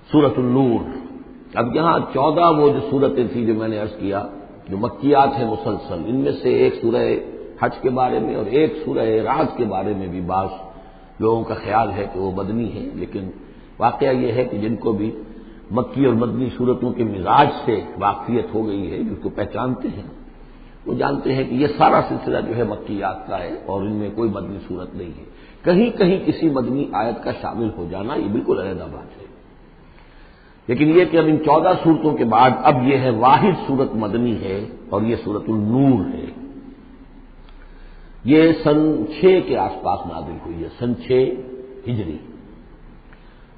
سورۃ النور۔ اب یہاں 14 وہ جو صورتیں تھیں جو میں نے عرض کیا جو مکیات ہیں مسلسل، ان میں سے ایک سورہ حج کے بارے میں اور ایک سورہ رعد کے بارے میں بھی بعض لوگوں کا خیال ہے کہ وہ مدنی ہے، لیکن واقعہ یہ ہے کہ جن کو بھی مکی اور مدنی صورتوں کے مزاج سے واقفیت ہو گئی ہے، جس کو پہچانتے ہیں، وہ جانتے ہیں کہ یہ سارا سلسلہ جو ہے مکیات کا ہے اور ان میں کوئی مدنی صورت نہیں ہے۔ کہیں کہیں کسی مدنی آیت کا شامل ہو جانا یہ بالکل علیحدہ بات ہے، لیکن یہ کہ اب ان 14 صورتوں کے بعد اب یہ ہے واحد صورت مدنی ہے اور یہ سورۃ النور ہے۔ یہ سن 6 کے آس پاس نازل ہوئی ہے، سن 6 ہجری،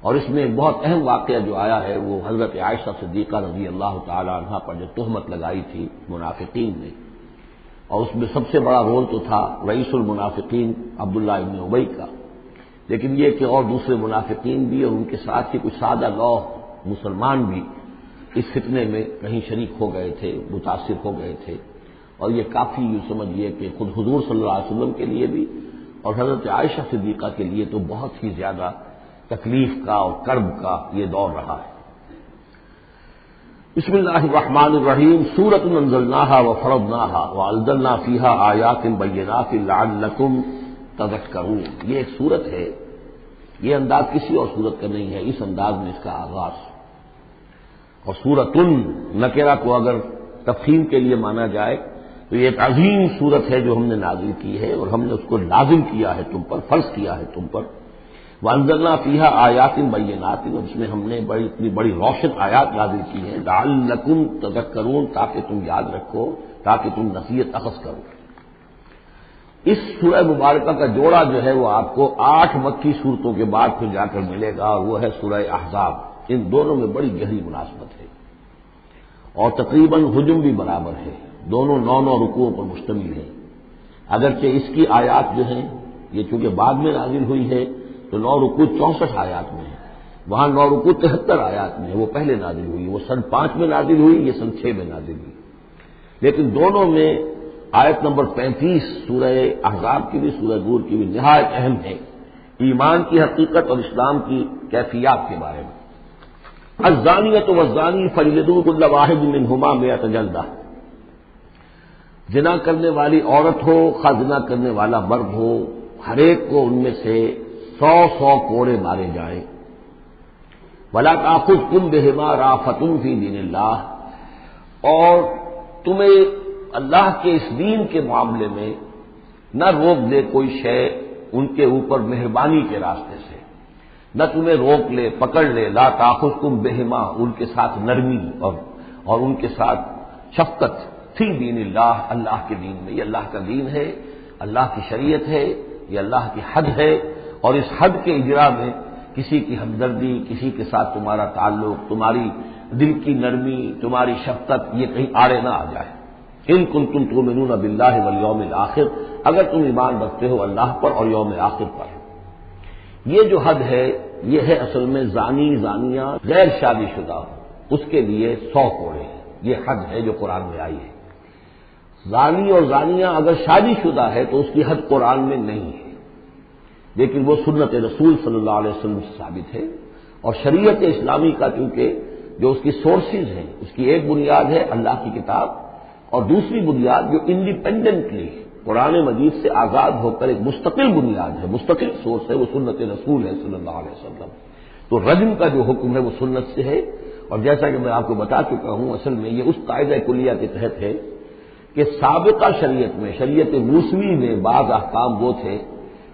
اور اس میں ایک بہت اہم واقعہ جو آیا ہے وہ حضرت عائشہ صدیقہ رضی اللہ تعالی عنہا پر جو تہمت لگائی تھی منافقین نے، اور اس میں سب سے بڑا رول تو تھا رئیس المنافقین عبداللہ ابن ابی کا، لیکن یہ کہ اور دوسرے منافقین بھی اور ان کے ساتھ ہی کچھ سادہ لوح مسلمان بھی اس فتنے میں کہیں شریک ہو گئے تھے، متاثر ہو گئے تھے، اور یہ کافی یوں سمجھیے کہ خود حضور صلی اللہ علیہ وسلم کے لیے بھی اور حضرت عائشہ صدیقہ کے لیے تو بہت ہی زیادہ تکلیف کا اور کرب کا یہ دور رہا ہے۔ بسم اللہ الرحمن الرحیم، سورۃ انزلناها وفرضناها وانزلنا فیہا آیات بینات لعلکم تذکرون۔ یہ ایک سورت ہے، یہ انداز کسی اور سورت کا نہیں ہے، اس انداز میں اس کا آغاز، اور سورۃ نکرہ کو اگر تفخیم کے لیے مانا جائے تو یہ ایک عظیم سورت ہے جو ہم نے نازل کی ہے اور ہم نے اس کو لازم کیا ہے تم پر، فرض کیا ہے تم پر۔ وانزلنا فیہا آیات بینات، اس میں ہم نے اتنی بڑی روشن آیات نازل کی ہیں، لعلکم تذکرون، تاکہ تم یاد رکھو، تاکہ تم نصیحت اخذ کرو۔ اس سورہ مبارکہ کا جوڑا جو ہے وہ آپ کو 8 مکی صورتوں کے بعد پھر جا کر ملے گا، اور وہ ہے سورہ احزاب۔ ان دونوں میں بڑی گہری مناسبت ہے اور تقریباً حجم بھی برابر ہے، دونوں 9 رکوعوں پر مشتمل ہیں، اگرچہ اس کی آیات جو ہیں یہ چونکہ بعد میں نازل ہوئی ہے تو 9 رکوع 64 آیات میں ہے، وہاں 9 رکوع 73 آیات میں ہے، وہ پہلے نازل ہوئی، وہ سن 5 میں نازل ہوئی، یہ سن 6 میں نازل ہوئی، لیکن دونوں میں آیت نمبر 35 سورہ احزاب کی بھی سورہ نور کی بھی نہایت اہم ہے، ایمان کی حقیقت اور اسلام کی کیفیات کے بارے میں۔ الزانیۃ والزانی فاجلدوا كل واحد منهما 100 جلدہ، زنا کرنے والی عورت ہو خواہ زنا کرنے والا مرد ہو، ہر ایک کو ان میں سے 100 کوڑے مارے جائیں۔ ولا تأخذكم بهما رأفة في دین اللہ، اور تمہیں اللہ کے اس دین کے معاملے میں نہ روک دے کوئی شے ان کے اوپر مہربانی کے راستے سے، نہ تمہیں روک لے، پکڑ لے، لا تأخذكم بهما، ان کے ساتھ نرمی اور ان کے ساتھ شفقت، فی دین اللہ، اللہ کے دین میں، یہ اللہ کا دین ہے، اللہ کی شریعت ہے، یہ اللہ کی حد ہے، اور اس حد کے اجرا میں کسی کی ہمدردی، کسی کے ساتھ تمہارا تعلق، تمہاری دل کی نرمی، تمہاری شفقت یہ کہیں آڑے نہ آ جائے۔ ان کنتم تؤمنون باللہ والیوم الآخر، اگر تم ایمان رکھتے ہو اللہ پر اور یوم آخر پر۔ یہ جو حد ہے یہ ہے اصل میں زانی زانیہ غیر شادی شدہ ہو اس کے لیے 100 کوڑے ہیں، یہ حد ہے جو قرآن میں آئی ہے۔ زانی اور زانیہ اگر شادی شدہ ہے تو اس کی حد قرآن میں نہیں ہے، لیکن وہ سنت رسول صلی اللہ علیہ وسلم سے ثابت ہے، اور شریعت اسلامی کا چونکہ جو اس کی سورسز ہیں، اس کی ایک بنیاد ہے اللہ کی کتاب، اور دوسری بنیاد جو انڈیپینڈنٹلی قرآن مجید سے آزاد ہو کر ایک مستقل بنیاد ہے، مستقل سورس ہے، وہ سنت رسول ہے صلی اللہ علیہ وسلم۔ تو رجم کا جو حکم ہے وہ سنت سے ہے، اور جیسا کہ میں آپ کو بتا چکا ہوں اصل میں یہ اس قاعدہ کلیہ کے تحت ہے کہ سابقہ شریعت میں، شریعت موسوی میں بعض احکام وہ تھے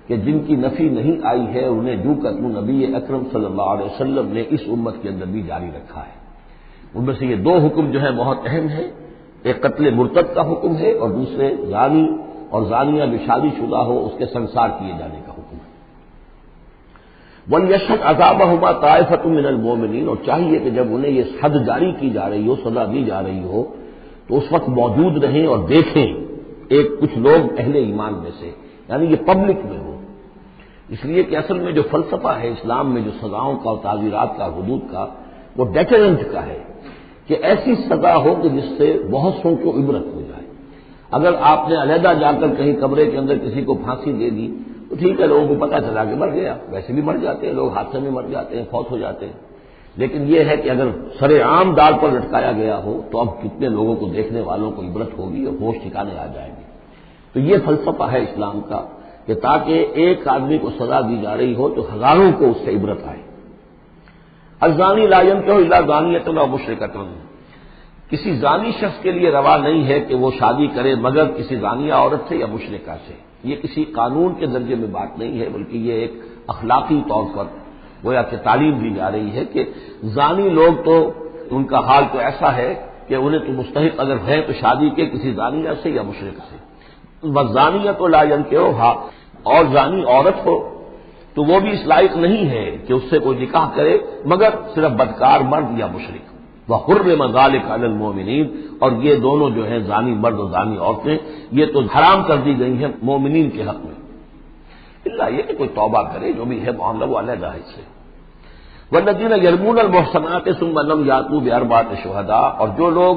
کہ جن کی نفی نہیں آئی ہے، انہیں جو قتل نبی اکرم صلی اللہ علیہ وسلم نے اس امت کے اندر بھی جاری رکھا ہے۔ ان میں سے یہ 2 حکم جو ہے بہت اہم ہے، ایک قتل مرتد کا حکم ہے اور دوسرے زانی اور زانیہ جو شادی شدہ ہو اس کے سنسار کیے جانے کا حکم ہے۔ وَلْيَشْهَدْ عَذَابَهُمَا طَائِفَةٌ مِّنَ الْمُؤْمِنِينَ، اور چاہیے کہ جب انہیں یہ حد جاری کی جا رہی ہو، سزا دی جا رہی ہو، تو اس وقت موجود رہیں اور دیکھیں کچھ لوگ اہل ایمان میں سے، یعنی یہ پبلک میں ہو، اس لیے کہ اصل میں جو فلسفہ ہے اسلام میں جو سزاؤں کا اور تعزیرات کا، حدود کا، وہ ڈیٹرنٹ کا ہے کہ ایسی سزا ہو کہ جس سے بہت سو کو عبرت ہو جائے۔ اگر آپ نے علیحدہ جا کر کہیں کمرے کے اندر کسی کو پھانسی دے دی تو ٹھیک ہے، لوگوں کو پتہ چلا کہ مر گیا، ویسے بھی مر جاتے ہیں لوگ، حادثے میں مر جاتے ہیں، فوت ہو جاتے ہیں، لیکن یہ ہے کہ اگر سر عام ڈال پر لٹکایا گیا ہو تو اب کتنے لوگوں کو، دیکھنے والوں کو عبرت ہوگی اور ہوش ٹھکانے آ جائیں گے۔ تو یہ فلسفہ ہے اسلام کا کہ تاکہ ایک آدمی کو سزا دی جا رہی ہو تو ہزاروں کو اس سے عبرت آئے۔ الزانی لا ينکح الا زانیۃ او مشرکۃ، کسی زانی شخص کے لیے روا نہیں ہے کہ وہ شادی کرے مگر کسی زانیہ عورت سے یا مشرکہ سے۔ یہ کسی قانون کے درجے میں بات نہیں ہے، بلکہ یہ ایک اخلاقی طور پر گویا کہ تعلیم دی جا رہی ہے کہ زانی لوگ تو ان کا حال تو ایسا ہے کہ انہیں تو مستحق اگر ہے تو شادی کے کسی زانیہ سے یا مشرک سے۔ والزانیۃ لا ينکحها، اور زانی عورت ہو تو وہ بھی اس لائق نہیں ہے کہ اس سے کوئی نکاح کرے مگر صرف بدکار مرد یا مشرک۔ وحرم ذلک علی المؤمنین، اور یہ دونوں جو ہیں زانی مرد اور زانی عورتیں یہ تو حرام کر دی گئی ہیں مومنین کے حق میں، الا یہ کہ کوئی توبہ کرے، جو بھی ہے معاملہ وہ علیحدہ ہے سے۔ والذین یرمون المحصنات ثم لم یاتوا باربعۃ شہداء، اور جو لوگ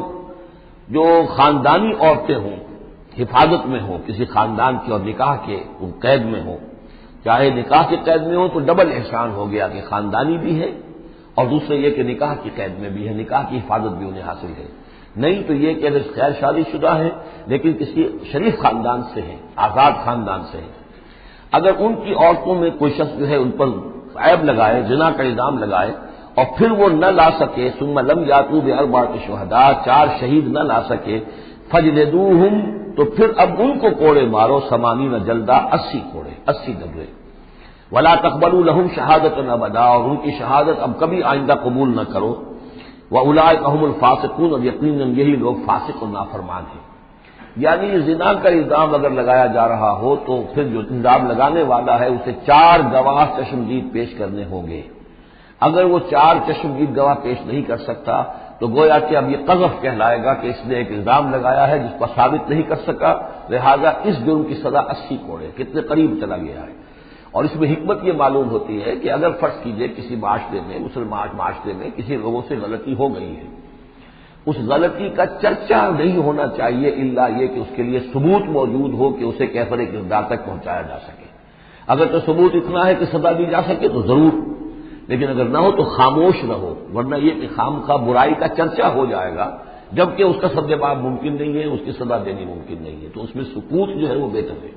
جو خاندانی عورتیں ہوں، حفاظت میں ہوں کسی خاندان کی اور نکاح کے قید میں ہوں، چاہے نکاح کے قید میں ہوں تو ڈبل احسان ہو گیا کہ خاندانی بھی ہے اور دوسرے یہ کہ نکاح کی قید میں بھی ہے، نکاح کی حفاظت بھی انہیں حاصل ہے۔ نہیں تو یہ کہ اگر غیر شادی شدہ ہے لیکن کسی شریف خاندان سے ہے، آزاد خاندان سے ہے، اگر ان کی عورتوں میں کوئی شخص جو ہے ان پر عیب لگائے، زنا کا الزام لگائے اور پھر وہ نہ لا سکے، ثم لم یاتوا باربعۃ شہداء، 4 شہید نہ لا سکے، فجلدوہم، تو پھر اب ان کو کوڑے مارو، 80 جلدہ، 80 کوڑے، 80 دبرے۔ ولا تقبلوا لهم شہادۃ ابدا، اور ان کی شہادت اب کبھی آئندہ قبول نہ کرو۔ واولئک هم الفاسقون، اور یقیناً یہی لوگ فاسق اور نافرمان ہیں۔ یعنی زنا کا الزام اگر لگایا جا رہا ہو تو پھر جو الزام لگانے والا ہے اسے 4 گواہ چشمدید پیش کرنے ہوں گے۔ اگر وہ 4 چشمدید گواہ پیش نہیں کر سکتا تو گویا کہ اب یہ قذف کہلائے گا کہ اس نے ایک الزام لگایا ہے جس پر ثابت نہیں کر سکا، لہذا اس جرم کی سزا 80 کوڑے، کتنے قریب چلا گیا ہے۔ اور اس میں حکمت یہ معلوم ہوتی ہے کہ اگر فرض کیجئے کسی معاشرے میں، مسلمان معاشرے میں کسی لوگوں سے غلطی ہو گئی ہے، اس غلطی کا چرچا نہیں ہونا چاہیے الا یہ کہ اس کے لیے ثبوت موجود ہو کہ اسے کیفر کردار تک پہنچایا جا سکے۔ اگر تو ثبوت اتنا ہے کہ سزا دی جا سکے تو ضرور، لیکن اگر نہ ہو تو خاموش رہو، ورنہ یہ کہ خامخواہ برائی کا چرچا ہو جائے گا جبکہ اس کا سدباب ممکن نہیں ہے، اس کی سزا دینی ممکن نہیں ہے، تو اس میں سکوت جو ہے وہ بہتر ہے۔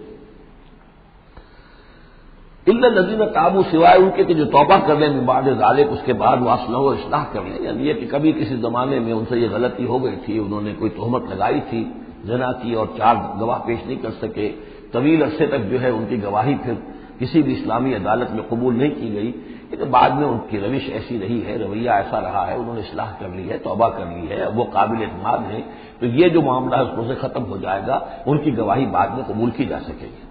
الا الذین تابوا، سوائے ان کے کہ جو توبہ کر لیں من بعد ذلک، اس کے بعد وہ اصلاح و اصلاح کر لیں، یعنی یہ کہ کبھی کسی زمانے میں ان سے یہ غلطی ہو گئی تھی، انہوں نے کوئی تہمت لگائی تھی زنا کی اور 4 گواہ پیش نہیں کر سکے، طویل عرصے تک جو ہے ان کی گواہی پھر کسی بھی اسلامی عدالت میں قبول نہیں کی گئی، لیکن بعد میں ان کی روش ایسی رہی ہے، رویہ ایسا رہا ہے، انہوں نے اصلاح کر لی ہے، توبہ کر لی ہے، اب وہ قابل اعتماد ہیں، تو یہ جو معاملہ ہے اس کو سے ختم ہو جائے گا، ان کی گواہی بعد میں قبول کی جا سکے گی۔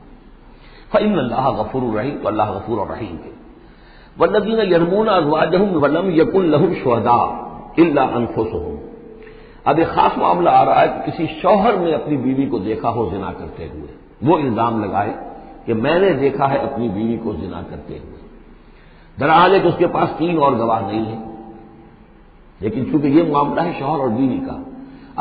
فإن اللہ غفور رحیم، تو اللہ غفور الرحیم ہے۔ والذین یرمون ازواجہم ولم یکن لہم شہداء الا انفسہم، اب ایک خاص معاملہ آ رہا ہے کہ کسی شوہر نے اپنی بیوی کو دیکھا ہو زنا کرتے ہوئے، وہ الزام لگائے کہ میں نے دیکھا ہے اپنی بیوی کو زنا کرتے ہوئے، دراصل ہے کہ اس کے پاس 3 اور گواہ نہیں ہیں، لیکن چونکہ یہ معاملہ ہے شوہر اور بیوی کا،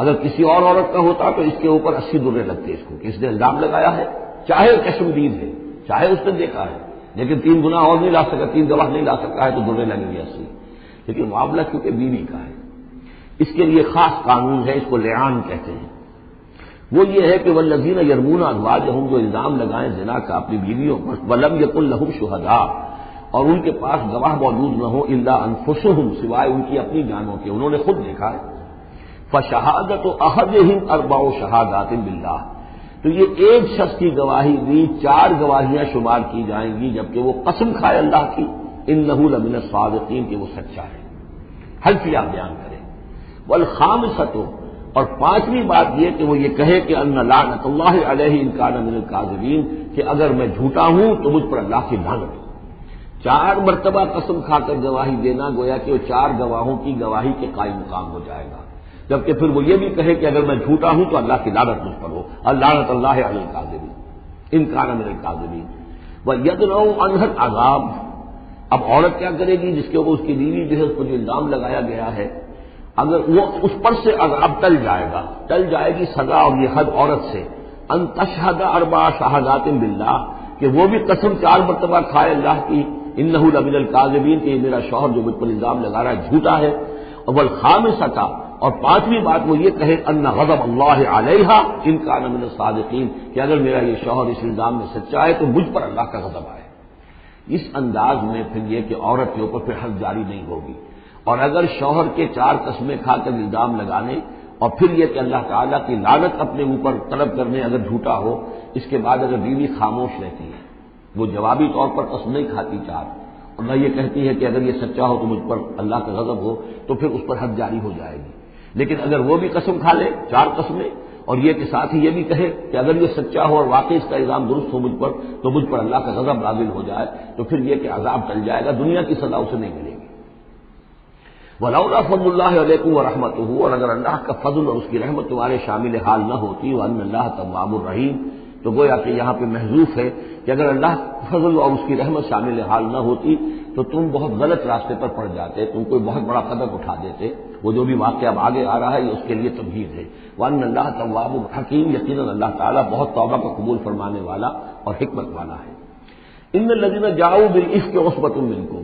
اگر کسی اور عورت کا ہوتا تو اس کے اوپر 80 درے لگتے اس کو کہ اس نے الزام لگایا ہے، چاہے چشمدید ہے، چاہے اس نے دیکھا ہے، لیکن 3 گنا اور نہیں لا سکا، 3 گواہ نہیں لا سکا ہے تو درے لگیں گے 80۔ لیکن معاملہ کیونکہ بیوی کا ہے، اس کے لیے خاص قانون ہے، اس کو لعان کہتے ہیں۔ وہ یہ ہے کہ والذین یرمون ازواجہم، جو الزام لگائیں زنا کا اپنی بیویوں پر، ولم یکن لہم شہداء، اور ان کے پاس گواہ موجود نہ ہو، الا انفسہم، سوائے ان کی اپنی جانوں کے، انہوں نے خود دیکھا ہے، فشہادۃ احدہم 4 شہادات باللہ، تو یہ ایک شخص کی گواہی بھی 4 گواہیاں شمار کی جائیں گی جبکہ وہ قسم کھائے اللہ کی، انہ لمن الصادقین، کہ وہ سچا ہے، حلفیہ بیان کرے۔ والخامسۃ، اور 5ویں بات یہ کہ وہ یہ کہے کہ ان لعنت اللہ علیہ ان کان من الکاذبین، کہ اگر میں جھوٹا ہوں تو مجھ پر اللہ کی لعنت ہو۔ 4 مرتبہ قسم کھا کر گواہی دینا گویا کہ وہ 4 گواہوں کی گواہی کے قائم مقام ہو جائے گا، جبکہ پھر وہ یہ بھی کہے کہ اگر میں جھوٹا ہوں تو اللہ کی لعنت مجھ پر ہو، لعنت اللہ علی الکاذبین ان کان من الکاذبین۔ وَيَدْرَؤُ عَنْهَا الْعَذَابَ، اب عورت کیا کرے گی جس کے اوپر اس کی بیوی جو ہے اس پر جو الزام لگایا گیا ہے، اگر وہ اس پر سے عذاب ٹل جائے گی سزا اور یہ حد عورت سے، ان تشہد 4 شہادات باللہ، کہ وہ بھی قسم 4 مرتبہ کھائے اللہ کی، انہ لمن الکاذبین کہ یہ میرا شوہر جو مجھ پر الزام لگا رہا ہے جھوٹا ہے. والخامسۃ اور پانچویں بات وہ یہ کہے ان غضب اللہ علیہا ان کان من الصادقین کہ اگر میرا یہ شوہر اس الزام میں سچا ہے تو مجھ پر اللہ کا غضب آئے. اس انداز میں پھر یہ کہ عورت کے اوپر پھر حد جاری نہیں ہوگی. اور اگر شوہر کے 4 قسمیں کھا کر الزام لگانے اور پھر یہ کہ اللہ تعالیٰ کی لعنت اپنے اوپر طلب کرنے اگر جھوٹا ہو، اس کے بعد اگر بیوی خاموش رہتی ہے، وہ جوابی طور پر قسم نہیں کھاتی 4 اور نہ یہ کہتی ہے کہ اگر یہ سچا ہو تو مجھ پر اللہ کا غضب ہو، تو پھر اس پر حد جاری ہو جائے گی. لیکن اگر وہ بھی قسم کھا لے 4 قسمیں اور یہ کہ ساتھ ہی یہ بھی کہے کہ اگر یہ سچا ہو اور واقعی اس کا الزام درست ہو مجھ پر تو مجھ پر اللہ کا غضب نازل ہو جائے، تو پھر یہ کہ عذاب ٹل جائے گا، دنیا کی سزا اسے نہیں ملے گی. وَلَوْلَا فَضْلُ اللَّهِ عَلَيْكُمْ وَرَحْمَتُهُ اور اگر اللہ کا فضل اور اس کی رحمت تمہارے شامل حال نہ ہوتی وَأَنَّ اللَّهَ تَوَّابٌ رَحِيمٌ تو گویا کہ یہاں پہ محذوف ہے کہ اگر اللہ فضل اور اس کی رحمت شامل حال نہ ہوتی تو تم بہت غلط راستے پر پڑ جاتے، تم کوئی بہت بڑا قدم اٹھا دیتے. وہ جو بھی واقعہ اب آگے آ رہا ہے یہ اس کے لیے تمہید ہے. وَأَنَّ اللَّهَ تَوَّابٌ حَكِيمٌ یقیناً اللہ تعالیٰ بہت توبہ کا قبول فرمانے والا اور حکمت والا ہے. إِنَّ الَّذِينَ جَاءُوا بِالْإِفْكِ عُصْبَةٌ مِّنكُمْ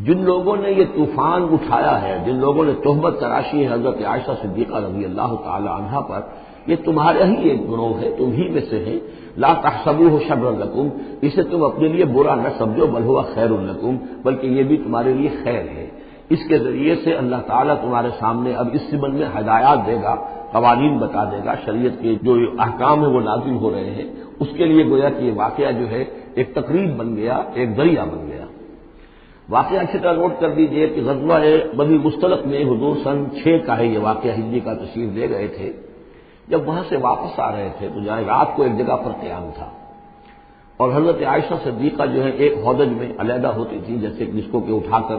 جن لوگوں نے یہ طوفان اٹھایا ہے، جن لوگوں نے تہمت تراشی ہے حضرت عائشہ صدیقہ رضی اللہ تعالی عنہا پر، یہ تمہارا ہی ایک گروہ ہے، تم ہی میں سے ہیں. لا تحسبوه شرا لکم اسے تم اپنے لیے برا نہ سمجھو بل هو خیر لکم بلکہ یہ بھی تمہارے لیے خیر ہے. اس کے ذریعے سے اللہ تعالیٰ تمہارے سامنے اب اس سبن میں ہدایات دے گا، قوانین بتا دے گا، شریعت کے جو احکام ہیں وہ نازل ہو رہے ہیں. اس کے لیے گویا کہ یہ واقعہ جو ہے ایک تقریب بن گیا، ایک ذریعہ بن گیا. واقعہ اچھی طرح نوٹ کر دیجئے کہ غزوہ بنی مستلق میں حضور سن 6 کا ہے یہ واقعہ، ہجری کا تشریف لے گئے تھے. جب وہاں سے واپس آ رہے تھے تو جہاں رات کو ایک جگہ پر قیام تھا اور حضرت عائشہ صدیقہ جو ہے ایک ہودج میں علیحدہ ہوتی تھی، جیسے جس کو کہ اٹھا کر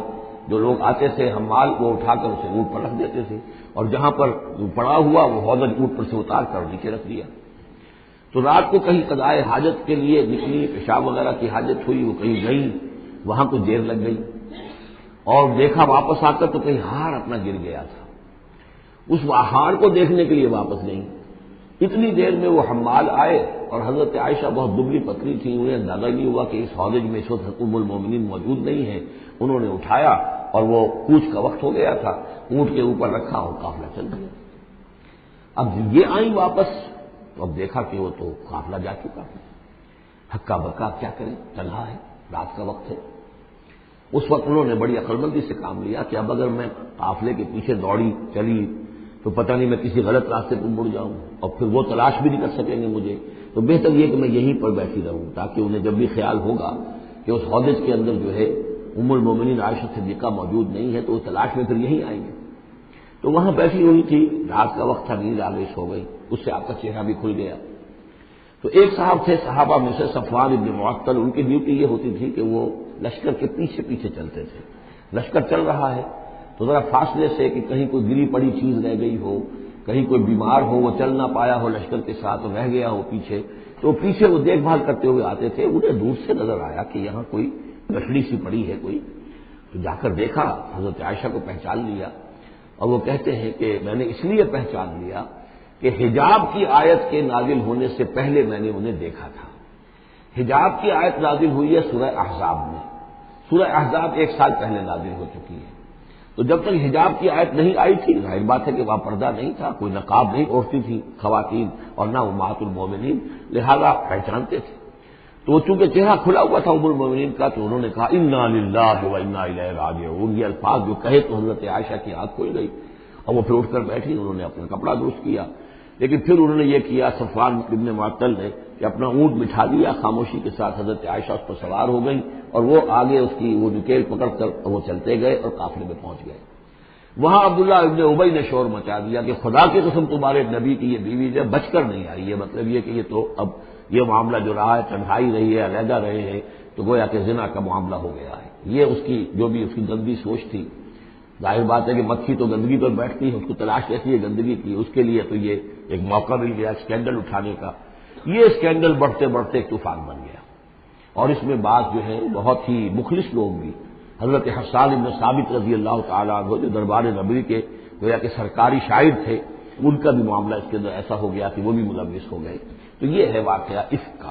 جو لوگ آتے تھے حمال وہ اٹھا کر اسے اونٹ پر رکھ دیتے تھے اور جہاں پر پڑا ہوا وہ ہودج اونٹ پر سے اتار کر نیچے رکھ دیا. تو رات کو کہیں قضائے حاجت کے لیے نکلی، پیشاب وغیرہ کی حاجت ہوئی، وہ کہیں گئی، وہاں کو دیر لگ گئی اور دیکھا واپس آ کر تو کہیں ہار اپنا گر گیا تھا. اس ہار کو دیکھنے کے لیے واپس نہیں، اتنی دیر میں وہ حمال آئے اور حضرت عائشہ بہت دبلی پتلی تھی، انہیں اندازہ نہیں ہوا کہ اس ہودج میں اس وقت ام المومنین موجود نہیں ہے. انہوں نے اٹھایا اور وہ کوچ کا وقت ہو گیا تھا، اونٹ کے اوپر رکھا اور قافلہ چل گیا. اب یہ آئیں واپس تو اب دیکھا کہ وہ تو قافلہ جا چکا ہے. ہکا بکا کیا کریں، تنہا ہے، رات کا وقت ہے. اس وقت انہوں نے بڑی عقل مندی سے کام لیا کہ اب اگر میں قافلے کے پیچھے دوڑی چلی تو پتہ نہیں میں کسی غلط راستے پر مڑ جاؤں اور پھر وہ تلاش بھی نہیں کر سکیں گے مجھے، تو بہتر یہ کہ میں یہیں پر بیٹھی رہوں تاکہ انہیں جب بھی خیال ہوگا کہ اس ہودج کے اندر جو ہے ام المومنین عائشہ صدیقہ موجود نہیں ہے تو وہ تلاش میں پھر یہیں آئیں گے. تو وہاں بیٹھی ہوئی تھی، رات کا وقت تھا، نیند آویش ہو گئی، اس سے آپ کا چہرہ بھی کھل گیا. تو ایک صاحب تھے صحابہ میں سے صفوان ابن معطل، ان کی ڈیوٹی یہ ہوتی تھی کہ وہ لشکر کے پیچھے پیچھے چلتے تھے. لشکر چل رہا ہے تو ذرا فاصلے سے کہ کہیں کوئی گری پڑی چیز رہ گئی ہو، کہیں کوئی بیمار ہو وہ چل نہ پایا ہو لشکر کے ساتھ اور رہ گیا ہو پیچھے، تو پیچھے وہ دیکھ بھال کرتے ہوئے آتے تھے. انہیں دور سے نظر آیا کہ یہاں کوئی گٹھڑی سی پڑی ہے کوئی، تو جا کر دیکھا، حضرت عائشہ کو پہچان لیا اور وہ کہتے ہیں کہ میں نے اس لیے پہچان لیا کہ حجاب کی آیت کے نازل ہونے سے پہلے میں نے انہیں دیکھا تھا. حجاب کی آیت نازل ہوئی ہے سورہ احزاب میں، سورہ احزاب 1 سال پہلے نازل ہو چکی ہے. تو جب تک حجاب کی آیت نہیں آئی تھی ظاہر بات ہے کہ وہاں پردہ نہیں تھا، کوئی نقاب نہیں اوڑھتی تھی خواتین اور نہ امہات المومنین، لہذا پہچانتے تھے. تو وہ چونکہ چہرہ کھلا ہوا تھا ام المومنین کا تو انہوں نے کہا انا للہ و انا الیہ راجعون. یہ الفاظ جو کہے تو حضرت عائشہ کی آنکھ کھل گئی اور وہ پھر اٹھ کر بیٹھی، انہوں نے اپنا کپڑا درست کیا. لیکن پھر انہوں نے یہ کیا صفوان ابن معطل نے کہ اپنا اونٹ بٹھا دیا خاموشی کے ساتھ، حضرت عائشہ اس پر سوار ہو گئی اور وہ آگے اس کی وہ نکیل پکڑ کر وہ چلتے گئے اور قافلے میں پہنچ گئے. وہاں عبداللہ ابن ابی نے شور مچا دیا کہ خدا کی قسم تمہارے نبی کی یہ بیوی جو بچ کر نہیں آئی ہے. مطلب یہ کہ یہ تو اب یہ معاملہ جو رہا ہے تنہائی رہی ہے، علیحدہ رہے ہیں، تو گویا کہ زنا کا معاملہ ہو گیا ہے. یہ اس کی جو بھی اس کی گندی سوچ تھی، ظاہر بات ہے کہ مکھی تو گندگی پر بیٹھتی ہے، اس کو تلاش کیسی ہے گندگی کی، اس کے لیے تو یہ ایک موقع مل گیا اسکینڈل اٹھانے کا. یہ اسکینڈل بڑھتے بڑھتے ایک طوفان بن گیا اور اس میں بعض جو ہے بہت ہی مخلص لوگ بھی، حضرت حسان بن ثابت رضی اللہ تعالیٰ عنہ جو دربار نبوی کے گویا کہ سرکاری شاعر تھے، ان کا بھی معاملہ اس کے اندر ایسا ہو گیا کہ وہ بھی ملوث ہو گئے. تو یہ ہے واقعہ اس کا.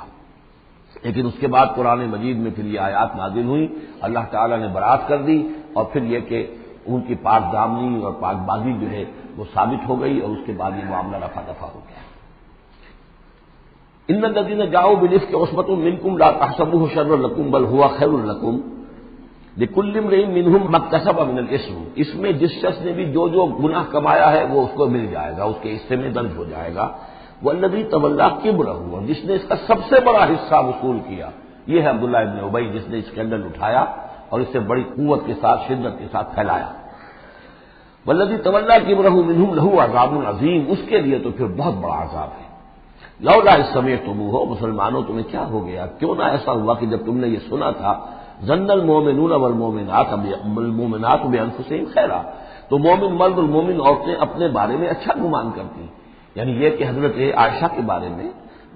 لیکن اس کے بعد قرآن مجید میں پھر یہ آیات نازل ہوئی، اللہ تعالیٰ نے برات کر دی، اور پھر یہ کہ ان کی پاک دامنی اور پاک بازی جو ہے وہ ثابت ہو گئی، اور اس کے بعد یہ معاملہ رفع دفع ہو گیا۔ ان الذین جاؤوا بالافک عصبۃ منکم لا تحسبوه شرا لکم بل هو خیر لکم لکل امرئ منهم ما اکتسب من الاثم، اس میں جس شخص نے بھی جو گناہ کمایا ہے وہ اس کو مل جائے گا، اس کے حصے میں درج ہو جائے گا۔ والذی تولی کبرہ، اور جس نے اس کا سب سے بڑا حصہ وصول کیا، یہ ہے عبداللہ ابن ابی جس نے اسکینڈل اٹھایا اور اسے بڑی قوت کے ساتھ شدت کے ساتھ پھیلایا۔ والذی تولی کبرہ منہم لہ عذاب عظیم، اس کے لیے تو پھر بہت بڑا عذاب ہے۔ لولا اذ سمعتموہ، مسلمانوں تمہیں کیا ہو گیا، کیوں نہ ایسا ہوا کہ جب تم نے یہ سنا تھا، ظن المؤمنون والمؤمنات بانفسہم خیرا، تو مومن مرد اور مومن عورتیں اپنے بارے میں اچھا گمان کرتی، یعنی یہ کہ حضرت عائشہ کے بارے میں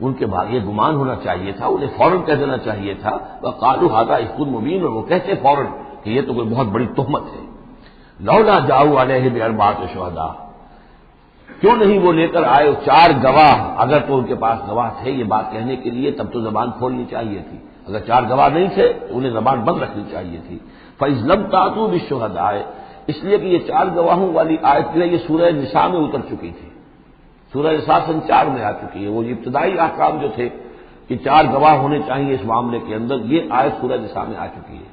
ان کے بارے یہ گمان ہونا چاہیے تھا، انہیں فوراً کہہ دینا چاہیے تھا، وقالوا ھذا افک مبین، اور وہ کہتے فوراً کہ یہ تو کوئی بہت بڑی تہمت ہے۔ لولا جاؤوا علیہ باربعۃ شہداء، کیوں نہیں وہ لے کر آئے 4 گواہ، اگر تو ان کے پاس گواہ تھے یہ بات کہنے کے لیے تب تو زبان کھولنی چاہیے تھی، اگر 4 گواہ نہیں تھے تو انہیں زبان بند رکھنی چاہیے تھی۔ فَإِذْ لَمْ تَأْتُوا بِالشُّهَدَاءِ، اس لیے کہ یہ 4 گواہوں والی آیت جو ہے یہ سورہ نساء میں اتر چکی تھی، سورہ نساء سن 4 میں آ چکی ہے، وہ ابتدائی احکام جو تھے کہ 4 گواہ ہونے چاہیے اس معاملے کے اندر، یہ آیت سورہ نساء میں آ چکی ہے۔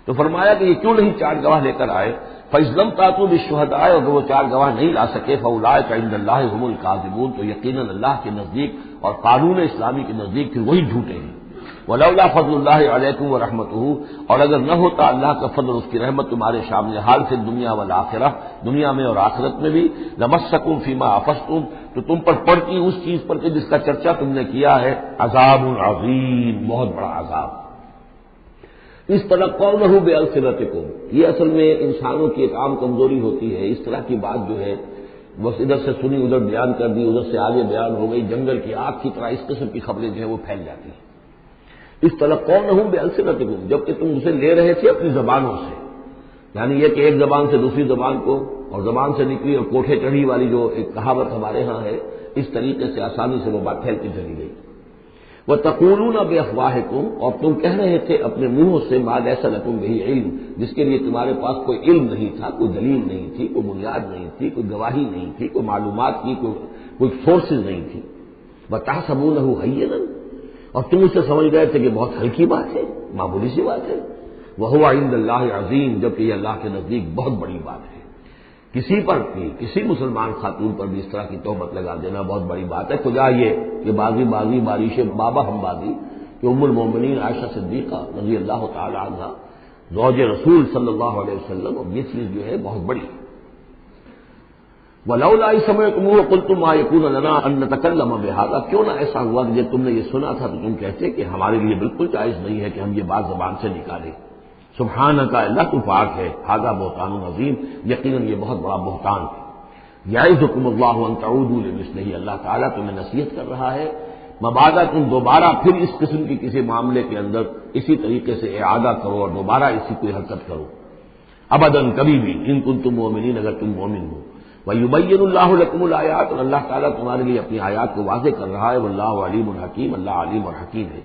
تو فرمایا کہ یہ کیوں نہیں 4 گواہ لے کر آئے، فَإِذْ لَمْ تَأْتُوا بِالشُّهَدَاءِ، اگر وہ 4 گواہ نہیں لا سکے، فَأُولَٰئِکَ عِندَ اللَّهِ هُمُ الْكَاذِبُونَ، تو یقیناً اللہ کے نزدیک اور قانون اسلامی کے نزدیک پھر وہی جھوٹے ہیں۔ وَلَوْلَا فَضْلُ اللَّهِ عَلَيْكُمْ وَرَحْمَتُهُ، اور اگر نہ ہوتا اللہ کا فضل اس کی رحمت تمہارے سامنے حال سے دنیا والآخرہ، دنیا میں اور آخرت میں بھی، لَمَسَّكُمْ فِيمَا أَفَضْتُمْ، تو تم پر پڑتی اس چیز پر کہ جس کا چرچا تم نے کیا ہے، عذاب عظیم، بہت بڑا عذاب۔ اس طرح قولہ بألسنتکم، یہ اصل میں انسانوں کی ایک عام کمزوری ہوتی ہے، اس طرح کی بات جو ہے بس ادھر سے سنی ادھر بیان کر دی، ادھر سے آگے بیان ہو گئی، جنگل کی آگ کی طرح اس قسم کی خبریں جو ہیں وہ پھیل جاتی ہیں۔ اس طرح قولہ بألسنتکم، جبکہ تم اسے لے رہے تھے اپنی زبانوں سے، یعنی یہ کہ ایک زبان سے دوسری زبان کو، اور زبان سے نکلی اور کوٹھے چڑھی والی جو ایک کہاوت ہمارے ہاں ہے، اس طریقے سے آسانی سے وہ بات پھیلتی چلی گئی۔ وَتَقُولُونَ بِأَفْوَاهِكُمْ، اور تم کہہ رہے تھے اپنے منہوں سے مَا لَيْسَ لَكُمْ بِهِ علم، جس کے لیے تمہارے پاس کوئی علم نہیں تھا، کوئی دلیل نہیں تھی، کوئی بنیاد نہیں تھی، کوئی گواہی نہیں تھی، کوئی معلومات کی کوئی سورسز نہیں تھی۔ وَتَحْسَبُونَهُ هَيِّنًا، اور تم اسے سمجھ گئے تھے کہ بہت ہلکی بات ہے، معمولی سی بات ہے۔ وَهُوَ عِندَ اللَّهِ عَظِيمٌ، جبکہ یہ اللہ کے نزدیک بہت بڑی بات ہے۔ کسی پر بھی، کسی مسلمان خاتون پر بھی اس طرح کی تہمت لگا دینا بہت بڑی بات ہے۔ کجا یہ کہ بازی بارش بابا ہم بازی کہ ام المومنین عائشہ صدیقہ رضی اللہ تعالی عنہ زوج رسول صلی اللہ علیہ وسلم، اور یہ چیز جو ہے بہت بڑی ہے۔ وَلَوْلَا إِذْ سَمِعْتُمُوهُ قُلْتُم مَّا يَكُونُ لَنَا أَن نَّتَكَلَّمَ بِهَٰذَا، کیوں نہ ایسا ہوا کہ جب تم نے یہ سنا تھا تو تم کہتے کہ ہمارے لیے بالکل جائز نہیں ہے کہ ہم یہ بات زبان سے نکالیں۔ سبحانک، اللہ تو پاک ہے، ھذا بہتان عظیم، یقیناً یہ بہت بڑا بہتان ہے۔ یعظکم اللہ ان تعودوا لمثلہ، اللہ تعالیٰ تمہیں نصیحت کر رہا ہے مبادا تم دوبارہ پھر اس قسم کی کسی معاملے کے اندر اسی طریقے سے اعادہ کرو اور دوبارہ اسی کوئی حرکت کرو، ابداً کبھی بھی، ان کنتم مؤمنین، اگر تم مومن ہو۔ وَيُبَيِّنُ اللَّهُ لَكُمُ الْآيَاتِ، اور اللہ تعالیٰ تمہارے لیے اپنی آیات کو واضح کر رہا ہے، واللہ علیم حکیم، اللہ علیم اور حکیم ہے۔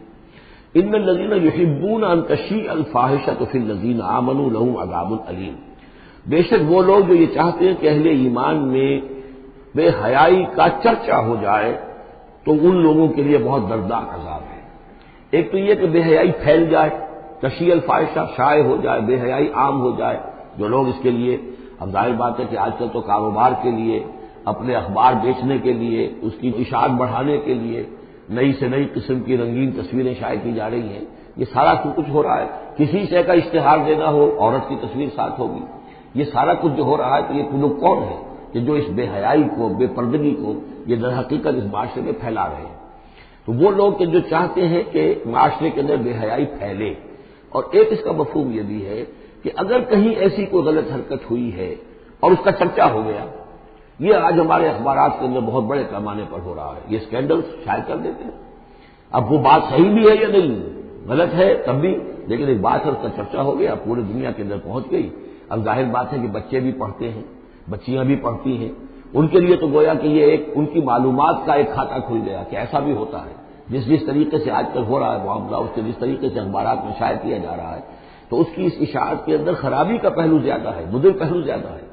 ان الذین یحبون ان تشیع الفاحشۃ فی الذین آمنوا لہم عذاب علیم، بے شک وہ لوگ جو یہ چاہتے ہیں کہ اہل ایمان میں بے حیائی کا چرچا ہو جائے تو ان لوگوں کے لیے بہت دردناک عذاب ہے۔ ایک تو یہ کہ بے حیائی پھیل جائے، تشیع الفاحشہ شائع ہو جائے، بے حیائی عام ہو جائے، جو لوگ اس کے لیے، اب ظاہر بات ہے کہ آج کل تو کاروبار کے لیے، اپنے اخبار بیچنے کے لیے، اس کی اشاعت بڑھانے کے لیے نئی سے نئی قسم کی رنگین تصویریں شائع کی جا رہی ہیں، یہ سارا کچھ ہو رہا ہے۔ کسی شے کا اشتہار دینا ہو، عورت کی تصویر ساتھ ہوگی، یہ سارا کچھ جو ہو رہا ہے، تو یہ لوگ کون ہیں کہ جو اس بے حیائی کو، بے پردگی کو یہ در حقیقت اس معاشرے میں پھیلا رہے ہیں؟ تو وہ لوگ کہ جو چاہتے ہیں کہ معاشرے کے اندر بے حیائی پھیلے، اور ایک اس کا مفہوم یہ بھی ہے کہ اگر کہیں ایسی کوئی غلط حرکت ہوئی ہے اور اس کا چرچا ہو گیا، یہ آج ہمارے اخبارات کے اندر بہت بڑے پیمانے پر ہو رہا ہے، یہ اسکینڈل شائع کر دیتے ہیں۔ اب وہ بات صحیح بھی ہے یا نہیں، غلط ہے تب بھی، لیکن ایک بات ہے اس کا چرچا ہو گیا، پورے دنیا کے اندر پہنچ گئی۔ اب ظاہر بات ہے کہ بچے بھی پڑھتے ہیں، بچیاں بھی پڑھتی ہیں، ان کے لیے تو گویا کہ یہ ایک ان کی معلومات کا ایک کھاتہ کھل گیا کہ ایسا بھی ہوتا ہے، جس طریقے سے آج کل ہو رہا ہے معاملہ، اس کے جس طریقے سے اخبارات میں شائع کیا جا رہا ہے، تو اس کی اس اشاعت کے اندر خرابی کا پہلو زیادہ ہے، مضر پہلو زیادہ ہے۔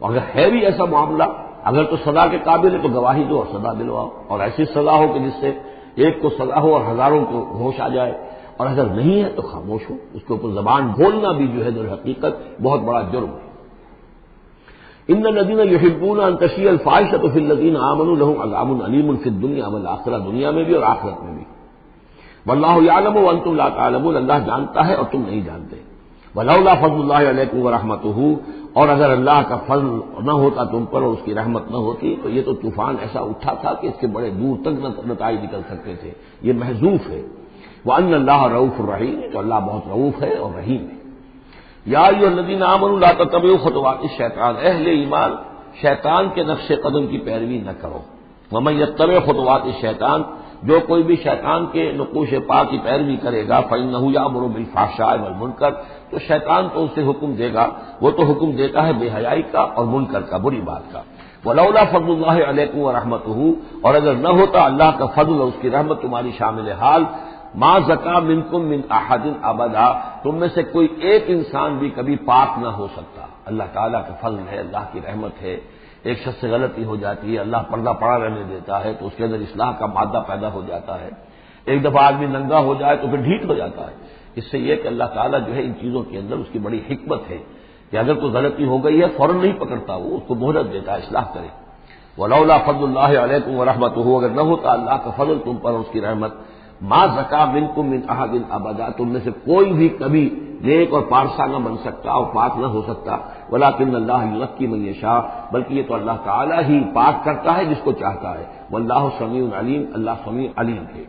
اگر ہے بھی ایسا معاملہ، اگر تو سزا کے قابل ہے تو گواہی دو اور سزا دلواؤ، اور ایسی سزا ہو کہ جس سے ایک کو سزا ہو اور ہزاروں کو ہوش آ جائے، اور اگر نہیں ہے تو خاموش ہو۔ اس کے اوپر زبان بولنا بھی جو ہے در حقیقت بہت بڑا جرم ہے۔ ان الذين يحبون ان تشيع الفاحشة في الذين آمنوا لهم عذاب أليم في الدنيا والآخرة، دنیا میں بھی اور آخرت میں بھی۔ واللہ یعلم وانتم لا تعلمون، اللہ جانتا ہے اور تم نہیں جانتے۔ ولولا فضل اللہ علیکم ورحمتہ، اور اگر اللہ کا فضل نہ ہوتا تم پر اور اس کی رحمت نہ ہوتی تو یہ تو طوفان ایسا اٹھا تھا کہ اس کے بڑے دور تک نتائج نکل سکتے تھے، یہ محذوف ہے۔ وان اللہ رؤوف الرحیم، تو اللہ بہت رؤوف ہے اور رحیم ہے۔ یا ایھا الذین آمنوا لا تتبعوا خطوات الشیطان، اہل ایمان شیطان کے نقش قدم کی پیروی نہ کرو۔ ومن یتبع خطوات الشیطان، جو کوئی بھی شیطان کے نقوش پا کی پیروی کرے گا فإنہ یأمر بالفحشاء والمنکر، تو شیطان تو اسے حکم دے گا، وہ تو حکم دیتا ہے بے حیائی کا اور منکر کا، بری بات کا۔ ولولا فضل اللہ علیکم ورحمتہ، اور اگر نہ ہوتا اللہ کا فضل اور اس کی رحمت تمہاری شامل حال، ما زکا منکم من احد ابدا، تم میں سے کوئی ایک انسان بھی کبھی پاک نہ ہو سکتا۔ اللہ تعالیٰ کا فضل ہے، اللہ کی رحمت ہے۔ ایک شخص سے غلطی ہو جاتی ہے، اللہ پردہ پڑا رہنے دیتا ہے تو اس کے اندر اصلاح کا مادہ پیدا ہو جاتا ہے۔ ایک دفعہ آدمی ننگا ہو جائے تو پھر ڈھیٹ ہو جاتا ہے۔ اس سے یہ کہ اللہ تعالیٰ جو ہے ان چیزوں کے اندر اس کی بڑی حکمت ہے کہ اگر کوئی غلطی ہو گئی ہے فوراً نہیں پکڑتا، وہ اس کو مہلت دیتا ہے اصلاح کرے۔ ولولا فضل اللہ علیکم ورحمتہ، اگر نہ ہوتا اللہ کا فضل تم پر اور اس کی رحمت، ما زکا منکم من احد ابدا، تم میں سے کوئی بھی کبھی نیک اور پارسا نہ بن سکتا اور پاک نہ ہو سکتا۔ ولکن اللہ یزکی من یشاء، بلکہ یہ تو اللہ تعالیٰ ہی پاک کرتا ہے جس کو چاہتا ہے۔ واللہ سمیع علیم، اللہ سمیع علیم ہے۔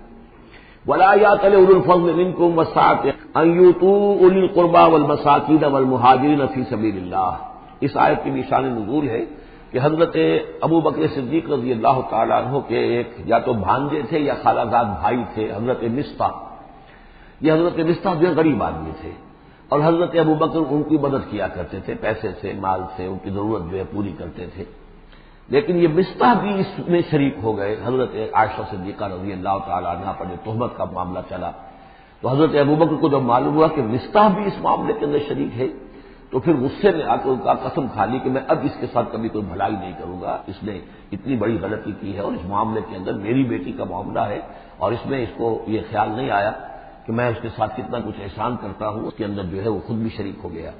ولا یأتل اولو الفضل منکم والسعة ان یؤتوا اولی القربى والمساکین والمہاجرین فی سبیل اللہ، اس آیت کی بھی شان نزول ہے کہ حضرت ابو بکر صدیق رضی اللہ تعالیٰ عنہ کے ایک یا تو بھانجے تھے یا خالہ زاد بھائی تھے، حضرت مصطح۔ یہ حضرت مصطح جو غریب آدمی تھے اور حضرت ابو بکر ان کی مدد کیا کرتے تھے، پیسے سے، مال سے ان کی ضرورت جو ہے پوری کرتے تھے۔ لیکن یہ مصطح بھی اس میں شریک ہو گئے۔ حضرت عائشہ صدیقہ رضی اللہ تعالیٰ عنہ پر جو تہمت کا معاملہ چلا تو حضرت ابو بکر کو جب معلوم ہوا کہ مصطح بھی اس معاملے کے اندر شریک ہے تو پھر غصے میں آ کر ان کا قسم کھا لی کہ میں اب اس کے ساتھ کبھی کوئی بھلائی نہیں کروں گا، اس نے اتنی بڑی غلطی کی ہے اور اس معاملے کے اندر میری بیٹی کا معاملہ ہے اور اس میں اس کو یہ خیال نہیں آیا کہ میں اس کے ساتھ کتنا کچھ احسان کرتا ہوں، اس کے اندر جو ہے وہ خود بھی شریک ہو گیا۔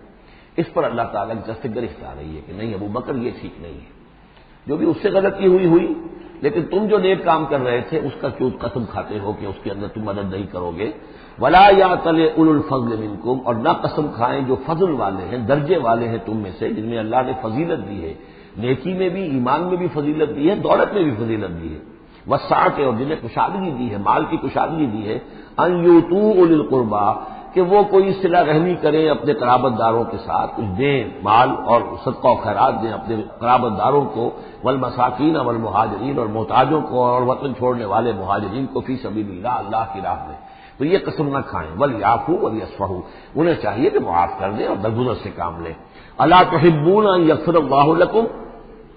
اس پر اللہ تعالیٰ کی طرف سے گرفت آ رہی ہے کہ نہیں ابو بکر یہ ٹھیک نہیں ہے، جو بھی اس سے غلطی ہوئی، لیکن تم جو نیک کام کر رہے تھے اس کا کیوں قسم کھاتے ہو کہ اس کے اندر تم مدد نہیں کرو گے۔ ولا یأتل اولو الفضل منکم، اور نہ قسم کھائیں جو فضل والے ہیں، درجے والے ہیں تم میں سے، جن میں اللہ نے فضیلت دی ہے، نیکی میں بھی، ایمان میں بھی فضیلت دی ہے، دولت میں بھی فضیلت دی ہے، وسعت، اور جنہیں کشادگی دی ہے، مال کی کشادگی دی ہے، ان یؤتوا اولی القربى، کہ وہ کوئی صلہ رحمی کریں اپنے قرابت داروں کے ساتھ، کچھ دیں مال اور صدقہ و خیرات دیں اپنے قرابت داروں کو، والمساکین والمہاجرین، اور محتاجوں کو اور وطن چھوڑنے والے مہاجرین کو، فی سبیل اللہ، اللہ کی راہ میں، تو یہ قسم نہ کھائیں۔ ولیعفوا ولیصفحوا، انہیں چاہیے کہ معاف کر دیں اور درگزر سے کام لیں۔ الا تحبون ان یغفر اللہ لکم،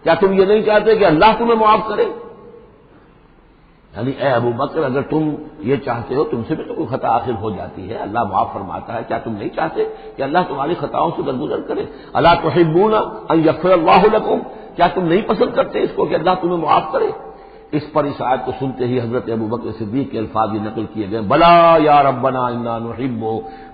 کیا تم یہ نہیں چاہتے کہ اللہ تمہیں معاف کرے؟ یعنی اے ابو بکر اگر تم یہ چاہتے ہو، تم سے بھی تو کوئی خطا آخر ہو جاتی ہے، اللہ معاف فرماتا ہے، کیا تم نہیں چاہتے کہ اللہ تمہاری خطاؤں سے درگزر کرے؟ الا تحبون ان یغفر اللہ لکم، کیا تم نہیں پسند کرتے اس کو کہ اللہ تمہیں معاف کرے؟ اس پر اس آیت کو سنتے ہی حضرت ابو بکر صدیق کے الفاظ یہ نقل کیے گئے، بلا یا ربنا انا نحب،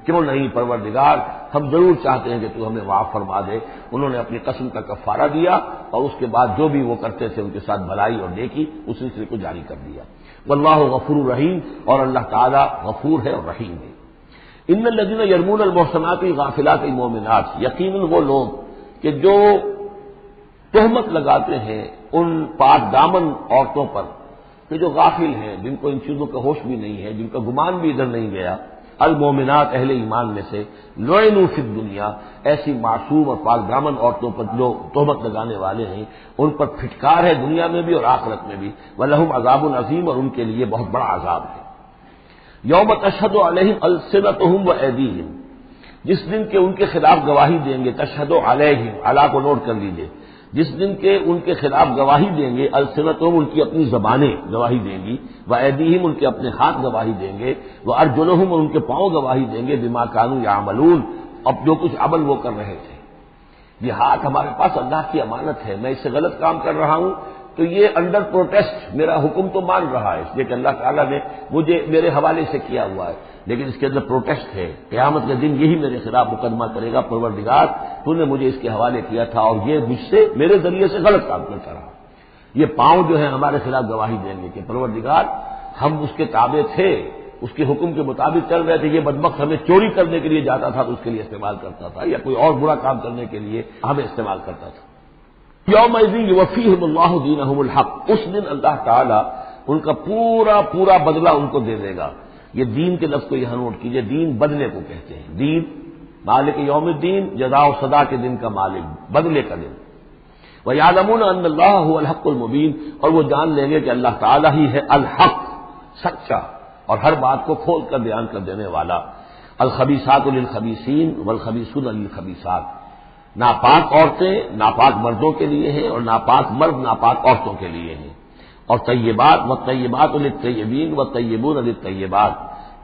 کیوں نہیں پروردگار، ہم ضرور چاہتے ہیں کہ تو ہمیں معاف فرما دے۔ انہوں نے اپنی قسم کا کفارہ دیا اور اس کے بعد جو بھی وہ کرتے تھے ان کے ساتھ بھلائی اور نیکی اس سلسلے کو جاری کر دیا۔ واللہ غفور رحیم، اور اللہ تعالی غفور ہے اور رحیم ہے۔ ان الذین یرمون المحصنات الغافلات المؤمنات، یقیناً وہ لوگ کہ جو تہمت لگاتے ہیں ان پاک دامن عورتوں پر کہ جو غافل ہیں، جن کو ان چیزوں کا ہوش بھی نہیں ہے، جن کا گمان بھی ادھر نہیں گیا، المومنات اہل ایمان میں سے، لعنوا فی الدنیا، ایسی معصوم اور پاک دامن عورتوں پر جو تہمت لگانے والے ہیں ان پر پھٹکار ہے دنیا میں بھی اور آخرت میں بھی، ولہم عذاب عظیم، اور ان کے لیے بہت بڑا عذاب ہے۔ یوم تشہد علیہم السنتہم وایدیہم، جس دن کے ان کے خلاف گواہی دیں گے، تشہد علیہم، علی کو نوٹ کر لیجئے، جس دن کے ان کے خلاف گواہی دیں گے السنتہم، ان کی اپنی زبانیں گواہی دیں گی، وایدیہم، ان کے اپنے ہاتھ گواہی دیں گے، وارجلہم، اور ان کے پاؤں گواہی دیں گے، بما کانوا یعملون، اب جو کچھ عمل وہ کر رہے تھے۔ یہ ہاتھ ہمارے پاس اللہ کی امانت ہے، میں اس سے غلط کام کر رہا ہوں تو یہ انڈر پروٹیسٹ میرا حکم تو مان رہا ہے، اس لیے کہ اللہ تعالیٰ نے مجھے میرے حوالے سے کیا ہوا ہے، لیکن اس کے اندر پروٹیسٹ ہے، قیامت کے دن یہی میرے خلاف مقدمہ کرے گا، پروردگار تو نے مجھے اس کے حوالے کیا تھا اور یہ مجھ سے میرے ذریعے سے غلط کام کرتا رہا۔ یہ پاؤں جو ہے ہمارے خلاف گواہی دیں گے کہ پروردگار ہم اس کے تابع تھے، اس کے حکم کے مطابق چل رہے تھے، یہ بدبخت ہمیں چوری کرنے کے لیے جاتا تھا تو اس کے لیے استعمال کرتا تھا، یا کوئی اور برا کام کرنے کے لیے ہمیں استعمال کرتا تھا۔ یومئذ یوفیہم اللہ دینہم الحق، اس دن اللہ تعالیٰ ان کا پورا پورا بدلہ ان کو دے دے گا۔ یہ دین کے لفظ کو یہاں نوٹ کیجئے، دین بدلے کو کہتے ہیں، دین مالک یوم الدین، جزا و سزا کے دن کا مالک، بدلے کا دن۔ وَيَعْلَمُونَ أَنَّ اللَّهَ هُوَ الْحَقُّ الْمُبِينُ، اور وہ جان لیں گے کہ اللہ تعالیٰ ہی ہے الحق، سچا اور ہر بات کو کھول کر بیان کر دینے والا۔ الخبیثات للخبیثین والخبیثون للخبیثات، ناپاک عورتیں ناپاک مردوں کے لیے ہیں اور ناپاک مرد ناپاک عورتوں کے لیے ہیں، اور طیبات والطیبات للطیبین والطیبون للطیبات،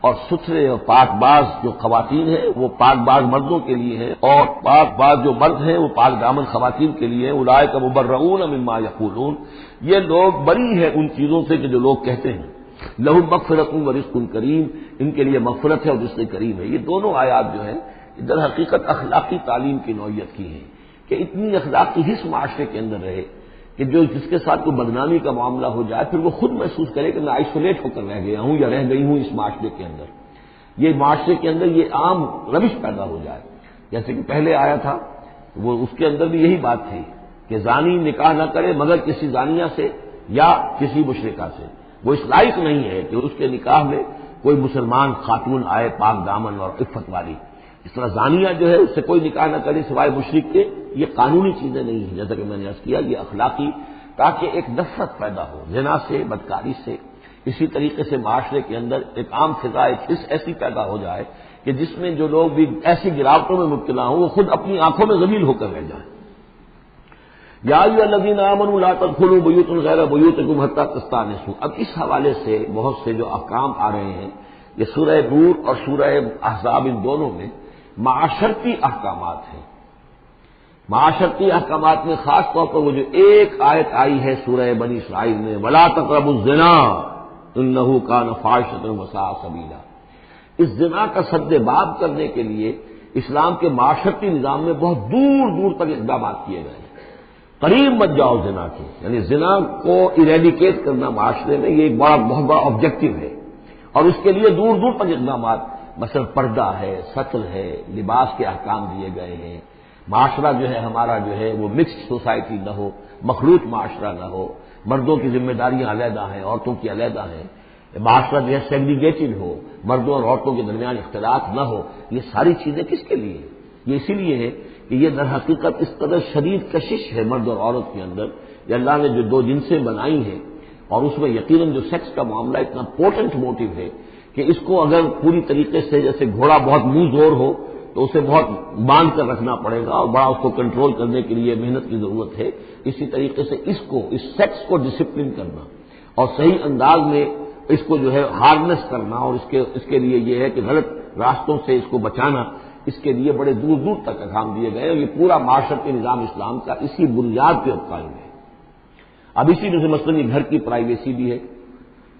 اور ستھرے اور پاک باز جو خواتین ہیں وہ پاک باز مردوں کے لیے ہیں، اور پاک باز جو مرد ہیں وہ پاک دامن خواتین کے لیے ہیں۔ اولئک مبرؤون مما یقولون، یہ لوگ بری ہیں ان چیزوں سے کہ جو لوگ کہتے ہیں۔ لہم مغفرۃ ورزق کریم، ان کے لیے مغفرت ہے اور رزق کریم ہے۔ یہ دونوں آیات جو ہیں در حقیقت اخلاقی تعلیم کی نوعیت کی ہیں کہ اتنی اخلاقی حص معاشرے کے اندر رہے کہ جو جس کے ساتھ کوئی بدنامی کا معاملہ ہو جائے پھر وہ خود محسوس کرے کہ میں آئسولیٹ ہو کر رہ گیا ہوں یا رہ گئی ہوں اس معاشرے کے اندر، یہ معاشرے کے اندر یہ عام روش پیدا ہو جائے۔ جیسے کہ پہلے آیا تھا وہ اس کے اندر بھی یہی بات تھی کہ زانی نکاح نہ کرے مگر کسی زانیہ سے یا کسی مشرکہ سے، وہ اس لائق نہیں ہے کہ اس کے نکاح میں کوئی مسلمان خاتون آئے پاک دامن اور عفت والی۔ اس طرح زانیہ جو ہے اس سے کوئی نکاح نہ کرے سوائے مشرک کے، یہ قانونی چیزیں نہیں ہیں جیسا کہ میں نے عرض کیا، یہ اخلاقی، تاکہ ایک نفرت پیدا ہو زنا سے، بدکاری سے۔ اسی طریقے سے معاشرے کے اندر ایک عام فضا، ایک حص ایسی پیدا ہو جائے کہ جس میں جو لوگ بھی ایسی گراوٹوں میں مبتلا ہوں وہ خود اپنی آنکھوں میں ذلیل ہو کر رہ جائیں۔ یا ایھا الذین آمنوا لا تدخلوا بیوتا غیر بیوتکم حتی تستأنسوا، اب اس حوالے سے بہت سے جو احکام آ رہے ہیں، یہ سورہ نور اور سورہ احزاب ان دونوں میں معاشرتی احکامات ہیں۔ معاشرتی احکامات میں خاص طور پر وہ جو ایک آیت آئی ہے سورہ بنی اسرائیل میں، وَلَا تَقْرَبُوا الزِّنَا إِنَّهُ كَانَ فَاحِشَةً وَسَاءَ سَبِيلًا، اس زنا کا سد باب کرنے کے لیے اسلام کے معاشرتی نظام میں بہت دور دور تک اقدامات کیے گئے ہیں۔ قریب مت جاؤ زنا کے، یعنی زنا کو ایریڈیکیٹ کرنا معاشرے میں یہ ایک بہت بڑا آبجیکٹو ہے، اور اس کے لیے دور دور تک اقدامات، مثلا پردہ ہے، سطر ہے، لباس کے احکام دیے گئے ہیں، معاشرہ جو ہے ہمارا جو ہے وہ مکسڈ سوسائٹی نہ ہو، مخلوط معاشرہ نہ ہو، مردوں کی ذمہ داریاں علیحدہ ہیں، عورتوں کی علیحدہ ہیں، معاشرہ جو ہے سیگریگیٹڈ ہو، مردوں اور عورتوں کے درمیان اختلاط نہ ہو۔ یہ ساری چیزیں کس کے لیے ہیں؟ یہ اسی لیے ہے کہ یہ در حقیقت اس قدر شدید کشش ہے مرد اور عورت کے اندر، یہ اللہ نے جو دو جنسیں بنائی ہیں، اور اس میں یقیناً جو سیکس کا معاملہ اتنا پورٹنٹ موٹیو ہے کہ اس کو اگر پوری طریقے سے جیسے گھوڑا بہت منہ زور ہو تو اسے بہت باندھ کر رکھنا پڑے گا اور بڑا اس کو کنٹرول کرنے کے لیے محنت کی ضرورت ہے، اسی طریقے سے اس سیکس کو ڈسپلن کرنا اور صحیح انداز میں اس کو جو ہے ہارنس کرنا، اور اس کے لیے یہ ہے کہ غلط راستوں سے اس کو بچانا، اس کے لیے بڑے دور دور تک احکام دیے گئے، اور یہ پورا معاشرتی نظام اسلام کا اسی بنیاد پہ اب قائم ہے۔ اب اسی میں سے مثلاً یہ گھر کی پرائیویسی بھی ہے،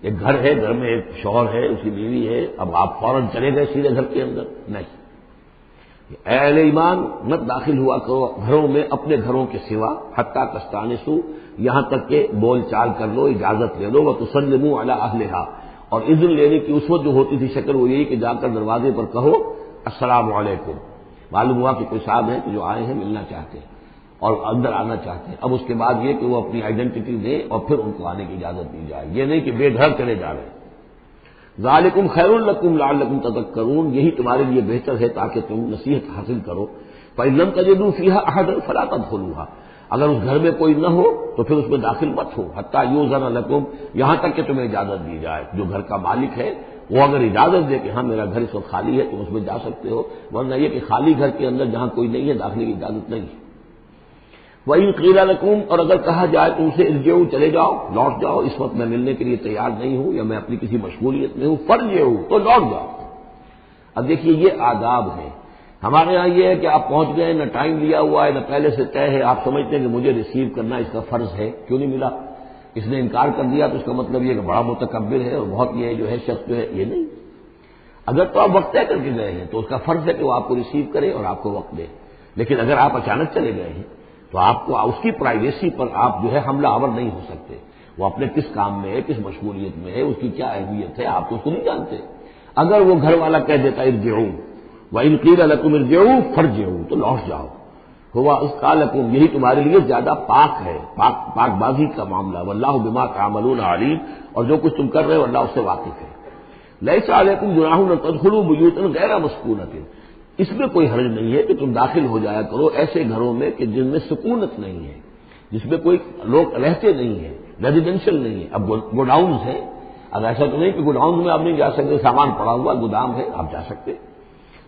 ایک گھر ہے، گھر میں ایک شوہر ہے، اس کی بیوی ہے، اب آپ فوراً چلے گئے سیدھے گھر کے اندر، نہیں، اے اہل ایمان مت داخل ہوا کرو گھروں میں اپنے گھروں کے سوا، حتیٰ تستانسوا، یہاں تک کہ بول چال کر لو، اجازت لے لو، وتسلموا علی اہلہا، اور اذن لینے کی اس وقت جو ہوتی تھی شکل وہ یہی کہ جا کر دروازے پر کہو السلام علیکم، معلوم ہوا کہ کوئی صاحب ہیں کہ جو آئے ہیں ملنا چاہتے ہیں اور اندر آنا چاہتے ہیں۔ اب اس کے بعد یہ کہ وہ اپنی آئیڈینٹی دیں اور پھر ان کو آنے کی اجازت دی جائے، یہ نہیں کہ بے گھر چلے جا رہے ہیں۔ ذالکم خیر لکم لعلکم تذکرون، یہی تمہارے لیے بہتر ہے تاکہ تم نصیحت حاصل کرو۔ فإن لم تجدوا فيها أحدا فلا تدخلوها، اگر اس گھر میں کوئی نہ ہو تو پھر اس میں داخل مت ہو، حتیٰ یؤذن لکم، یہاں تک کہ تمہیں اجازت دی جائے، جو گھر کا مالک ہے وہ اگر اجازت دے کہ ہاں میرا گھر اس وقت خالی ہے تم اس میں جا سکتے ہو، ورنہ یہ کہ خالی گھر کے اندر جہاں کوئی نہیں ہے داخلے کی اجازت نہیں ہے۔ وَإِن قِيلَ لَكُمْ، اور اگر کہا جائے تم سے ارجعوا، چلے جاؤ، لوٹ جاؤ، اس وقت میں ملنے کے لیے تیار نہیں ہوں یا میں اپنی کسی مشغولیت میں ہوں، فارجعوا، تو لوٹ جاؤ۔ اب دیکھیے یہ آداب ہیں۔ ہمارے ہاں یہ ہے کہ آپ پہنچ گئے، نہ ٹائم لیا ہوا ہے، نہ پہلے سے طے ہے، آپ سمجھتے ہیں کہ مجھے ریسیو کرنا اس کا فرض ہے، کیوں نہیں ملا؟ اس نے انکار کر دیا تو اس کا مطلب یہ کہ بڑا متکبر ہے اور بہت یہ جو ہے شخص جو ہے، یہ نہیں۔ اگر تو آپ وقت طے کر کے گئے ہیں تو اس کا فرض ہے کہ وہ آپ کو ریسیو کرے اور آپ کو وقت دے، لیکن اگر آپ اچانک چلے گئے ہیں تو آپ کو اس کی پرائیویسی پر آپ جو ہے حملہ آور نہیں ہو سکتے۔ وہ اپنے کس کام میں ہے، کس مشغولیت میں ہے، اس کی کیا اہمیت ہے، آپ تو اس کو نہیں جانتے۔ اگر وہ گھر والا کہہ دیتا ارجعوا وَإِن قِيلَ لَكُمْ ارْجِعُوا فَارْجِعُوا، تو لوٹ جاؤ، ہوا اذکیٰ لکم، یہی تمہارے لیے زیادہ پاک ہے، پاک بازی کا معاملہ، واللہ بما تعملون علیم، اور جو کچھ تم کر رہے ہو اللہ اس سے واقف ہے۔ لیس علیکم جناح ان تدخلوا بیوتا غیر مسکونۃ، اس میں کوئی حرج نہیں ہے کہ تم داخل ہو جایا کرو ایسے گھروں میں کہ جن میں سکونت نہیں ہے، جس میں کوئی لوگ رہتے نہیں ہیں، ریزیڈینشل نہیں ہے۔ اب گوڈاؤنز ہیں، اب ایسا تو نہیں کہ گوڈاؤنز میں آپ نہیں جا سکتے، سامان پڑا ہوا گودام ہے، آپ جا سکتے۔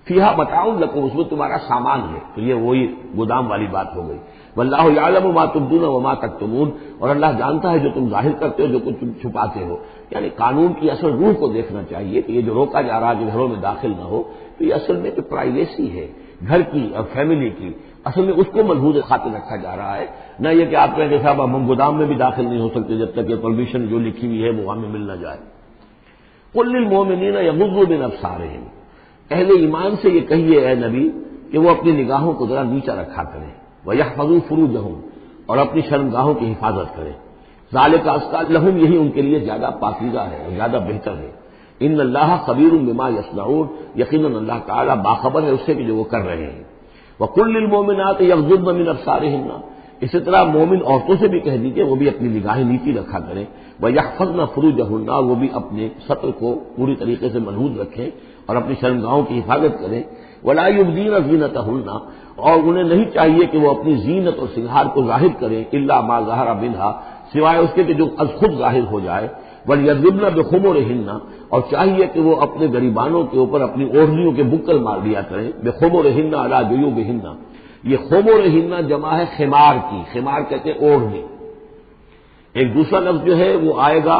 فیہا متاع لکم، اس میں تمہارا سامان ہے، تو یہ وہی گودام والی بات ہو گئی۔ واللہ یعلم ما تبدون وما تکتمون، اور اللہ جانتا ہے جو تم ظاہر کرتے ہو، جو کچھ تم چھپاتے ہو۔ یعنی قانون کی اصل روح کو دیکھنا چاہیے کہ یہ جو روکا جا رہا ہے کہ گھروں میں داخل نہ ہو، تو یہ اصل میں کہ پرائیویسی ہے گھر کی اور فیملی کی، اصل میں اس کو ملحوظ خاطر رکھا جا رہا ہے، نہ یہ کہ آپ کہیں کہ صاحب ہم گودام میں بھی داخل نہیں ہو سکتے جب تک یہ پرمیشن جو لکھی ہوئی ہے وہ ہمیں مل نہ جائے۔ قل للمؤمنین یغضوا من ابصارہم، اہل ایمان سے یہ کہیے اے نبی کہ وہ اپنی نگاہوں کو ذرا نیچا رکھا کریں، وَيَحْفَظُوا فُرُوجَهُمْ، اور اپنی شرمگاہوں کی حفاظت کریں، ذَلِكَ أَزْكَىٰ لَهُمْ، یہی ان کے لیے زیادہ پاکیزہ ہے اور زیادہ بہتر ہے۔ ان اللہ خبیر بما یصنعون، یقیناً اللہ تعالیٰ باخبر ہے اس سے کہ جو وہ کر رہے ہیں۔ وَقُل لِّلْمُؤْمِنَاتِ يَغْضُضْنَ مِنْ أَبْصَارِهِنَّ، اسی طرح مومن عورتوں سے بھی کہہ دیجیے وہ بھی اپنی نگاہیں نیچی رکھا کریں، وَيَحْفَظْنَ فُرُوجَهُنَّ، وہ بھی اپنے سطر کو پوری طریقے سے محفوظ رکھیں اور اپنی شرمگاہوں کی حفاظت کریں۔ وَلَا يُبْدِينَ زِينَتَهُنَّ، اور انہیں نہیں چاہیے کہ وہ اپنی زینت اور سنگھار کو ظاہر کریں، إِلَّا مَا ظَهَرَ مِنْهَا، سوائے اس کے کہ جو از خود ظاہر ہو جائے۔ وَلْيَضْرِبْنَ بِخُمُرِهِنَّ، اور چاہیے کہ وہ اپنے گریبانوں کے اوپر اپنی اوڑھنیوں کے بکل مار دیا کریں، بِخُمُرِهِنَّ عَلَىٰ جُيُوبِهِنَّ، یہ خمرہن جمع ہے خمار کی، خمار کہتے ہیں اوڑھنی۔ ایک دوسرا لفظ جو ہے وہ آئے گا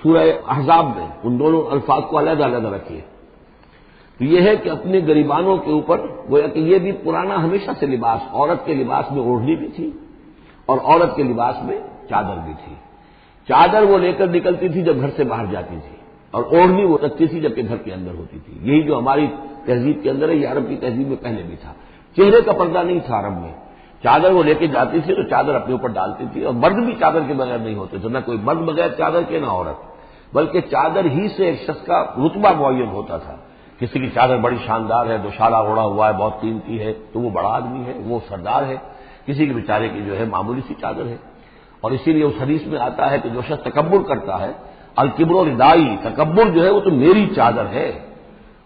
سورہ احزاب میں، ان دونوں الفاظ کو علیحدہ علیحدہ رکھیے۔ تو یہ ہے کہ اپنے گریبانوں کے اوپر، گویا کہ یہ بھی پرانا ہمیشہ سے لباس، عورت کے لباس میں اوڑھنی بھی تھی اور عورت کے لباس میں چادر بھی تھی۔ چادر وہ لے کر نکلتی تھی جب گھر سے باہر جاتی تھی، اور اوڑھنی وہ رکھتی تھی جبکہ گھر کے اندر ہوتی تھی۔ یہی جو ہماری تہذیب کے اندر ہے، یہ عرب کی تہذیب میں پہلے بھی تھا۔ چہرے کا پردہ نہیں تھا عرب میں، چادر وہ لے کے جاتی تھی تو چادر اپنے اوپر ڈالتی تھی، اور مرد بھی چادر کے بغیر نہیں ہوتے تھے، نہ کوئی مرد بغیر چادر کے نہ عورت، بلکہ چادر ہی سے ایک شخص کا رتبہ معین ہوتا تھا۔ کسی کی چادر بڑی شاندار ہے، دوشالہ اوڑھا ہوا ہے، بہت قیمتی ہے، تو وہ بڑا آدمی ہے، وہ سردار ہے۔ کسی کے بیچارے کی جو ہے معمولی سی چادر ہے، اور اسی لیے اس حدیث میں آتا ہے کہ جو شخص تکبر کرتا ہے، الکبر ردائی، تکبر جو ہے وہ تو میری چادر ہے۔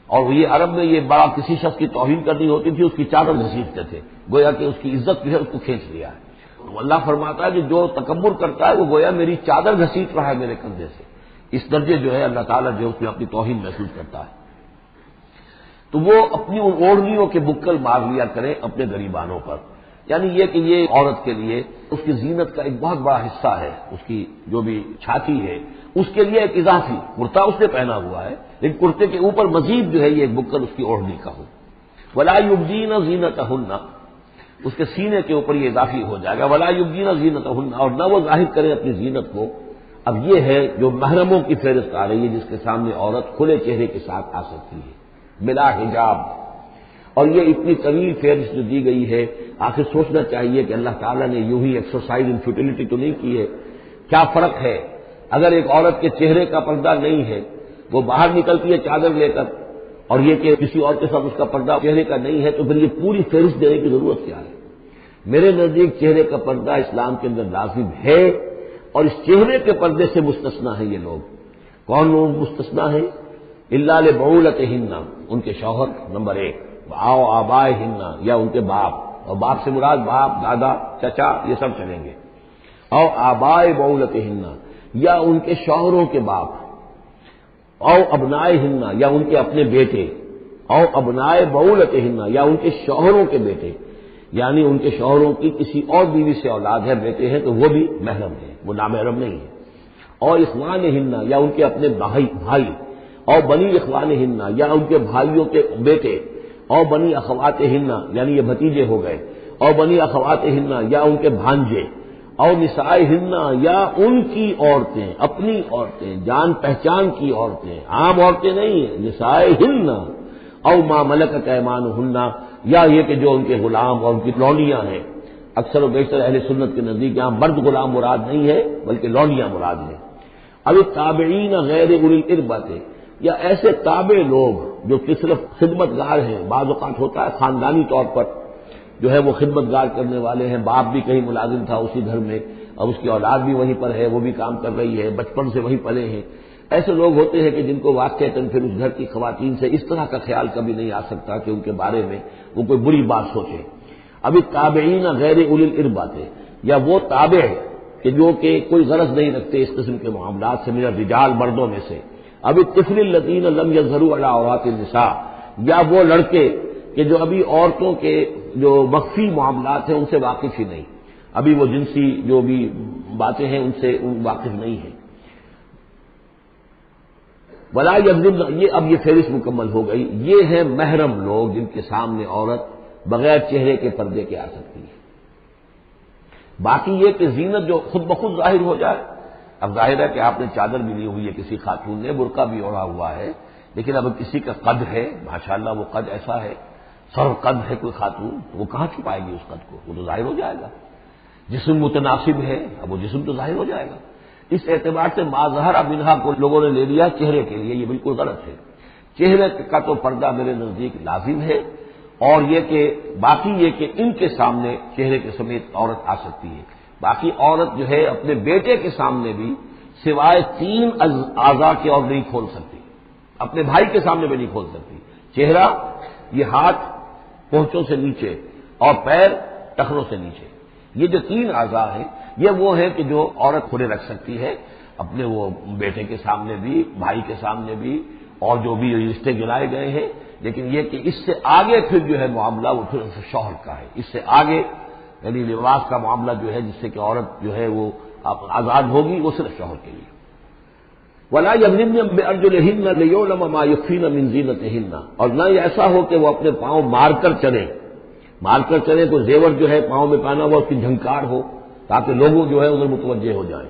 اور یہ عرب میں یہ بڑا کسی شخص کی توہین کرنی ہوتی تھی اس کی چادر گھسیٹتے تھے، گویا کہ اس کی عزت جو ہے اس کو کھینچ لیا ہے۔ تو اللہ فرماتا ہے کہ جو تکبر کرتا ہے وہ گویا میری چادر گھسیٹ رہا ہے میرے کندھے سے۔ اس درجے جو ہے اللہ تعالیٰ جو اس میں اپنی توہین محسوس کرتا ہے، تو وہ اپنی ان اوڑھنیوں کے بکل مار لیا کریں اپنے گریبانوں پر۔ یعنی یہ کہ یہ عورت کے لیے اس کی زینت کا ایک بہت بڑا حصہ ہے، اس کی جو بھی چھاتی ہے اس کے لیے ایک اضافی کرتا اس نے پہنا ہوا ہے، لیکن کرتے کے اوپر مزید جو ہے یہ ایک بکل اس کی اوڑھنی کا ہو۔ وَلَا يُبْدِينَ زِينَتَهُنَّ، اس کے سینے کے اوپر یہ اضافی ہو جائے گا، وَلَا يُبْدِينَ زِينَتَهُنَّ، اور نہ وہ ظاہر کرے اپنی زینت کو۔ اب یہ ہے جو محرموں کی فہرست آ رہی ہے جس کے سامنے عورت کھلے چہرے کے ساتھ آ سکتی ہے بلا حجاب، اور یہ اتنی طویل فہرست جو دی گئی ہے، آخر سوچنا چاہیے کہ اللہ تعالیٰ نے یوں ہی ایکسرسائز ان فیوٹیلٹی تو نہیں کی ہے۔ کیا فرق ہے اگر ایک عورت کے چہرے کا پردہ نہیں ہے، وہ باہر نکلتی ہے چادر لے کر، اور یہ کہ کسی اور کے ساتھ اس کا پردہ چہرے کا نہیں ہے، تو پھر یہ پوری فہرست دینے کی ضرورت کیا ہے؟ میرے نزدیک چہرے کا پردہ اسلام کے اندر لازم ہے، اور اس چہرے کے پردے سے مستثنا ہیں یہ لوگ۔ کون لوگ مستثنا ہیں؟ الا لبعولتہن، ان کے شوہر نمبر ایک، او آبائہن، یا ان کے باپ، اور باپ سے مراد باپ، دادا، چچا، یہ سب چلیں گے۔ او آبائے بعولتہن، یا ان کے شوہروں کے باپ، او ابنائہن، یا ان کے اپنے بیٹے، او ابنائے بعولتہن، یا ان کے شوہروں کے بیٹے۔ یعنی ان کے شوہروں کی کسی اور بیوی سے اولاد ہے، بیٹے ہیں، تو وہ بھی محرم ہے، وہ نامحرم نہیں ہے۔ اور اخوانہن، یا ان کے اپنے بھائی، اور بنی اخوانہن، یا ان کے بھائیوں کے بیٹے، اور بنی اخواتہن، یعنی یہ بھتیجے ہو گئے، اور بنی اخواتہن، یا ان کے بھانجے، اور نسائہن، یا ان کی عورتیں، اپنی عورتیں، جان پہچان کی عورتیں، عام عورتیں نہیں ہیں، نسائہن، او ما ملکت ایمانہن، یا یہ کہ جو ان کے غلام اور ان کی لونڈیاں ہیں۔ اکثر و بیشتر اہل سنت کے نزدیک یہاں مرد غلام مراد نہیں ہے بلکہ لونڈیاں مراد ہیں۔ اب تابعین غیر اولی الاربۃ، یا ایسے تابع لوگ جو کہ صرف خدمت گار ہیں، بعض اوقات ہوتا ہے خاندانی طور پر جو ہے وہ خدمت گار کرنے والے ہیں، باپ بھی کہیں ملازم تھا اسی گھر میں اور اس کی اولاد بھی وہیں پر ہے، وہ بھی کام کر رہی ہے، بچپن سے وہیں پلے ہیں۔ ایسے لوگ ہوتے ہیں کہ جن کو واقعتاً پھر اس گھر کی خواتین سے اس طرح کا خیال کبھی نہیں آ سکتا کہ ان کے بارے میں وہ کوئی بری بات سوچے۔ ابھی تابعین غیر اولی الاربۃ، یا وہ تابع کہ جو کہ کوئی غرض نہیں رکھتے اس قسم کے معاملات سے، من الرجال، مردوں میں سے۔ اب الطفل الذین لم یظہروا علی عورات النساء، یا وہ لڑکے کہ جو ابھی عورتوں کے جو مخفی معاملات ہیں ان سے واقف ہی نہیں، ابھی وہ جنسی جو بھی باتیں ہیں ان سے واقف نہیں ہیں۔ ولا یضربن، یہ اب یہ فہرست مکمل ہو گئی، یہ ہیں محرم لوگ جن کے سامنے عورت بغیر چہرے کے پردے کے آ سکتی ہے۔ باقی یہ کہ زینت جو خود بخود ظاہر ہو جائے، اب ظاہر ہے کہ آپ نے چادر بھی لی ہوئی ہے، کسی خاتون نے برقع بھی اوڑھا ہوا ہے، لیکن اب کسی کا قد ہے، ماشاءاللہ وہ قد ایسا ہے، سر قد ہے کوئی خاتون، تو وہ کہاں چھپائے گی اس قد کو؟ وہ تو ظاہر ہو جائے گا۔ جسم متناسب ہے، اب وہ جسم تو ظاہر ہو جائے گا۔ اس اعتبار سے ما ظہر منہا کو لوگوں نے لے لیا چہرے کے لیے، یہ بالکل غلط ہے۔ چہرے کا تو پردہ میرے نزدیک لازم ہے، اور یہ کہ باقی یہ کہ ان کے سامنے چہرے کے سمیت عورت آ سکتی ہے۔ باقی عورت جو ہے اپنے بیٹے کے سامنے بھی سوائے 3 اعضاء کے اور نہیں کھول سکتی، اپنے بھائی کے سامنے بھی نہیں کھول سکتی۔ چہرہ، یہ ہاتھ پونچوں سے نیچے، اور پیر ٹخنوں سے نیچے، یہ جو 3 اعضاء ہیں یہ وہ ہیں کہ جو عورت کھلے رکھ سکتی ہے، اپنے وہ بیٹے کے سامنے بھی، بھائی کے سامنے بھی، اور جو بھی رشتے گرائے گئے ہیں۔ لیکن یہ کہ اس سے آگے پھر جو ہے معاملہ وہ پھر شوہر کا ہے، اس سے آگے یعنی لباس کا معاملہ جو ہے جس سے کہ عورت جو ہے وہ آزاد ہوگی، وہ صرف شوہر کے لیے۔ وَلَا يَضْرِبْنَ بِأَرْجُلِهِنَّ لِيُعْلَمَ مَا يُخْفِينَ مِنْ زِينَتِهِنَّ، اور نہ یہ ایسا ہو کہ وہ اپنے پاؤں مار کر چلیں، تو زیور جو ہے پاؤں میں پہنا ہوا اس کی جھنکار ہو تاکہ لوگوں جو ہے ادھر متوجہ ہو جائیں۔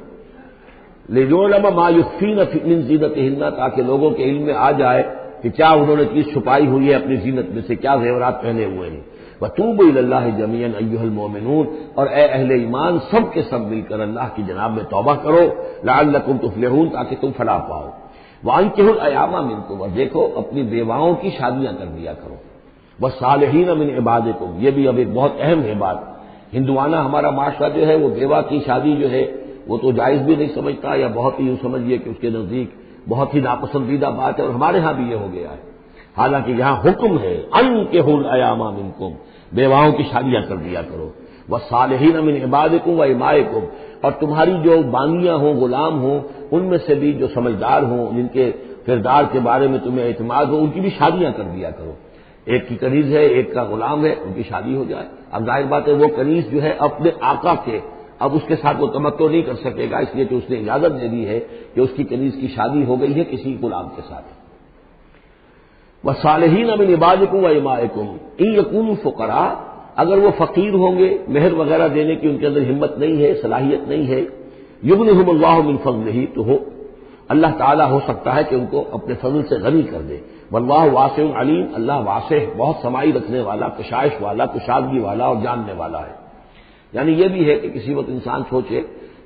لِيُعْلَمَ مَا يُخْفِينَ مِنْ زِينَتِهِنَّ، تاکہ لوگوں کے علم میں آ جائے کہ کیا انہوں نے چیز چھپائی ہوئی ہے اپنی زینت میں سے، کیا زیورات پہنے ہوئے ہیں۔ وَتُوبُوا إِلَى اللَّهِ جَمِيعًا أَيُّهَا الْمُؤْمِنُونَ، اور اے اہل ایمان سب کے سب مل کر اللہ کی جناب میں توبہ کرو، لعلکم تفلحون، تاکہ تم فلاح پاؤ۔ وَأَنكِحُوا الْأَيَامَ مِنكُمْ، اور دیکھو اپنی بیواؤں کی شادیاں کر دیا کرو۔ وَالصَّالِحِينَ مِنْ عِبَادِكُمْ، یہ بھی اب ایک بہت اہم ہے بات۔ ہندوانہ ہمارا معاشرہ جو ہے وہ بیوہ کی شادی جو ہے وہ تو جائز بھی نہیں سمجھتا، یا بہت ہی یوں سمجھیے کہ اس کے نزدیک بہت ہی ناپسندیدہ بات ہے، اور ہمارے ہاں بھی یہ ہو گیا ہے۔ حالانکہ یہاں حکم ہے انکحوا الایام منکم، بیواؤں کی شادیاں کر دیا کرو۔ والصالحین من عبادکم و امائکم، اور تمہاری جو بانیاں ہوں، غلام ہوں، ان میں سے بھی جو سمجھدار ہوں، جن کے کردار کے بارے میں تمہیں اعتماد ہو، ان کی بھی شادیاں کر دیا کرو۔ ایک کی کنیز ہے، ایک کا غلام ہے، ان کی شادی ہو جائے۔ اب ظاہر بات ہے وہ کنیز جو ہے اپنے آقا کے، اب اس کے ساتھ وہ تمتع نہیں کر سکے گا، اس لیے کہ اس نے اجازت دے دی ہے کہ اس کی کنیز کی شادی ہو گئی ہے کسی غلام کے ساتھ۔ وَالصَّالِحِينَ مِنْ عِبَادِكُمْ وَإِمَائِكُمْ إِنْ يَكُونُوا فُقَرَاءَ، اگر وہ فقیر ہوں گے، مہر وغیرہ دینے کی ان کے اندر ہمت نہیں ہے، صلاحیت نہیں ہے، يُغْنِهُمُ اللَّهُ مِنْ فَضْلِهِ، تو ہو اللہ تعالیٰ ہو سکتا ہے کہ ان کو اپنے فضل سے غنی کر دے۔ واللہ واسع علیم، اللہ واسع بہت سمائی رکھنے والا، کشائش والا، کشادگی والا اور جاننے والا ہے۔ یعنی یہ بھی ہے کہ کسی وقت انسان سوچے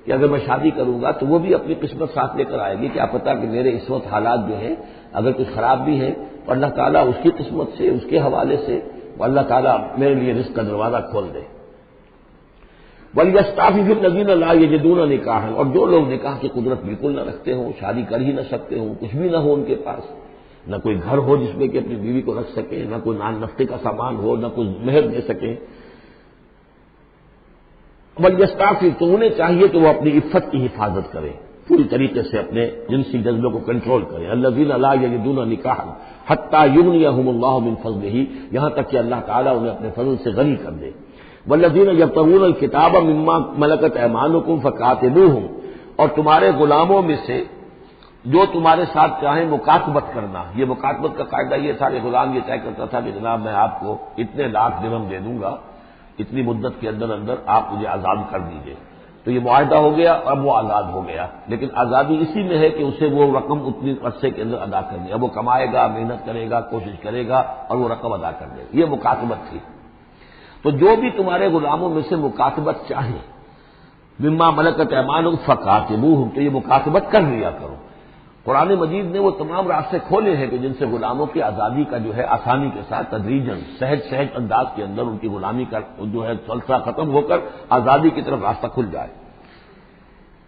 کہ اگر میں شادی کروں گا تو وہ بھی اپنی قسمت ساتھ لے کر آئے گی، کیا پتہ کہ میرے اس وقت حالات جو ہیں اگر کچھ خراب بھی ہیں تو اللہ تعالیٰ اس کی قسمت سے، اس کے حوالے سے اللہ تعالیٰ میرے لیے رزق کا دروازہ کھول دے۔ وَلْيَسْتَعْفِفِ الَّذِينَ لَا يَجِدُونَ نِكَاحًا، اور جو لوگ نکاح کی قدرت بالکل نہ رکھتے ہوں، شادی کر ہی نہ سکتے ہوں، کچھ بھی نہ ہو ان کے پاس، نہ کوئی گھر ہو جس میں کہ اپنی بیوی کو رکھ سکیں، نہ کوئی نان نفقے کا سامان ہو، نہ کوئی مہر دے سکیں، وَلْيَسْتَعْفِفْ، تو انہیں چاہیے کہ وہ اپنی عفت کی حفاظت کریں، پوری طریقے سے اپنے جنسی جذبے کو کنٹرول کریں۔ الَّذِينَ لَا يَجِدُونَ نِكَاحًا حَتَّىٰ يُغْنِيَهُمُ اللَّهُ مِنْ فَضْلِهِ، یہاں تک کہ اللہ تعالیٰ انہیں اپنے فضل سے غنی کر دے۔ والذین یبتغون الکتاب مما ملکت ایمانکم فکاتبوہم، اور تمہارے غلاموں میں سے جو تمہارے ساتھ چاہیں مکاتبت کرنا. یہ مکاتبت کا قاعدہ یہ تھا کہ غلام یہ طے کرتا تھا کہ جناب میں آپ کو اتنے لاکھ درہم دے دوں گا، اتنی مدت کے اندر اندر آپ مجھے آزاد کر دیجئے. تو یہ معاہدہ ہو گیا، اب وہ آزاد ہو گیا. لیکن آزادی اسی میں ہے کہ اسے وہ رقم اتنی عرصے کے اندر ادا کرنی ہے. اب وہ کمائے گا، محنت کرے گا، کوشش کرے گا اور وہ رقم ادا کر دے گا. یہ مکاتبت تھی. تو جو بھی تمہارے غلاموں میں سے مکاتبت چاہیں، مما ملکت ایمانکم فکاتبوہم، تو یہ مکاتبت کر لیا کرو. قرآن مجید نے وہ تمام راستے کھولے ہیں کہ جن سے غلاموں کی آزادی کا جو ہے آسانی کے ساتھ تدریجاً سہج انداز کے اندر ان کی غلامی کا جو ہے سلسلہ ختم ہو کر آزادی کی طرف راستہ کھل جائے.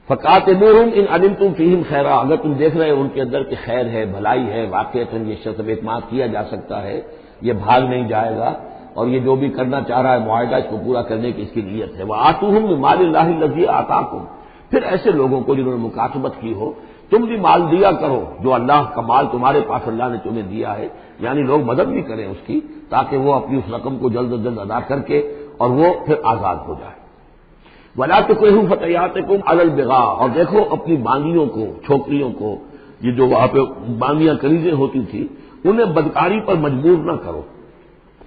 فکاتبوہم ان علمتم فیہم خیرا، اگر تم دیکھ رہے ہو ان کے اندر کہ خیر ہے، بھلائی ہے، واقعتاً یہ شخص اعتماد کیا جا سکتا ہے، یہ بھاگ نہیں جائے گا اور یہ جو بھی کرنا چاہ رہا ہے معاہدہ اس کو پورا کرنے کی اس کی نیت ہے. وآتوہم من مال اللہ الذی آتاکم، پھر ایسے لوگوں کو جنہوں نے مکاتبت کی ہو تم بھی مال دیا کرو، جو اللہ کا مال تمہارے پاس اللہ نے تمہیں دیا ہے، یعنی لوگ مدد بھی کریں اس کی تاکہ وہ اپنی اس رقم کو جلد از جلد ادا کر کے اور وہ پھر آزاد ہو جائے. وَلَا تُكْرِهُوا فَتَيَاتِكُمْ عَلَى الْبِغَاءِ، اور دیکھو اپنی بانگیوں کو، چھوکریوں کو، یہ جو وہاں پہ بانگیاں کنیزیں ہوتی تھی، انہیں بدکاری پر مجبور نہ کرو.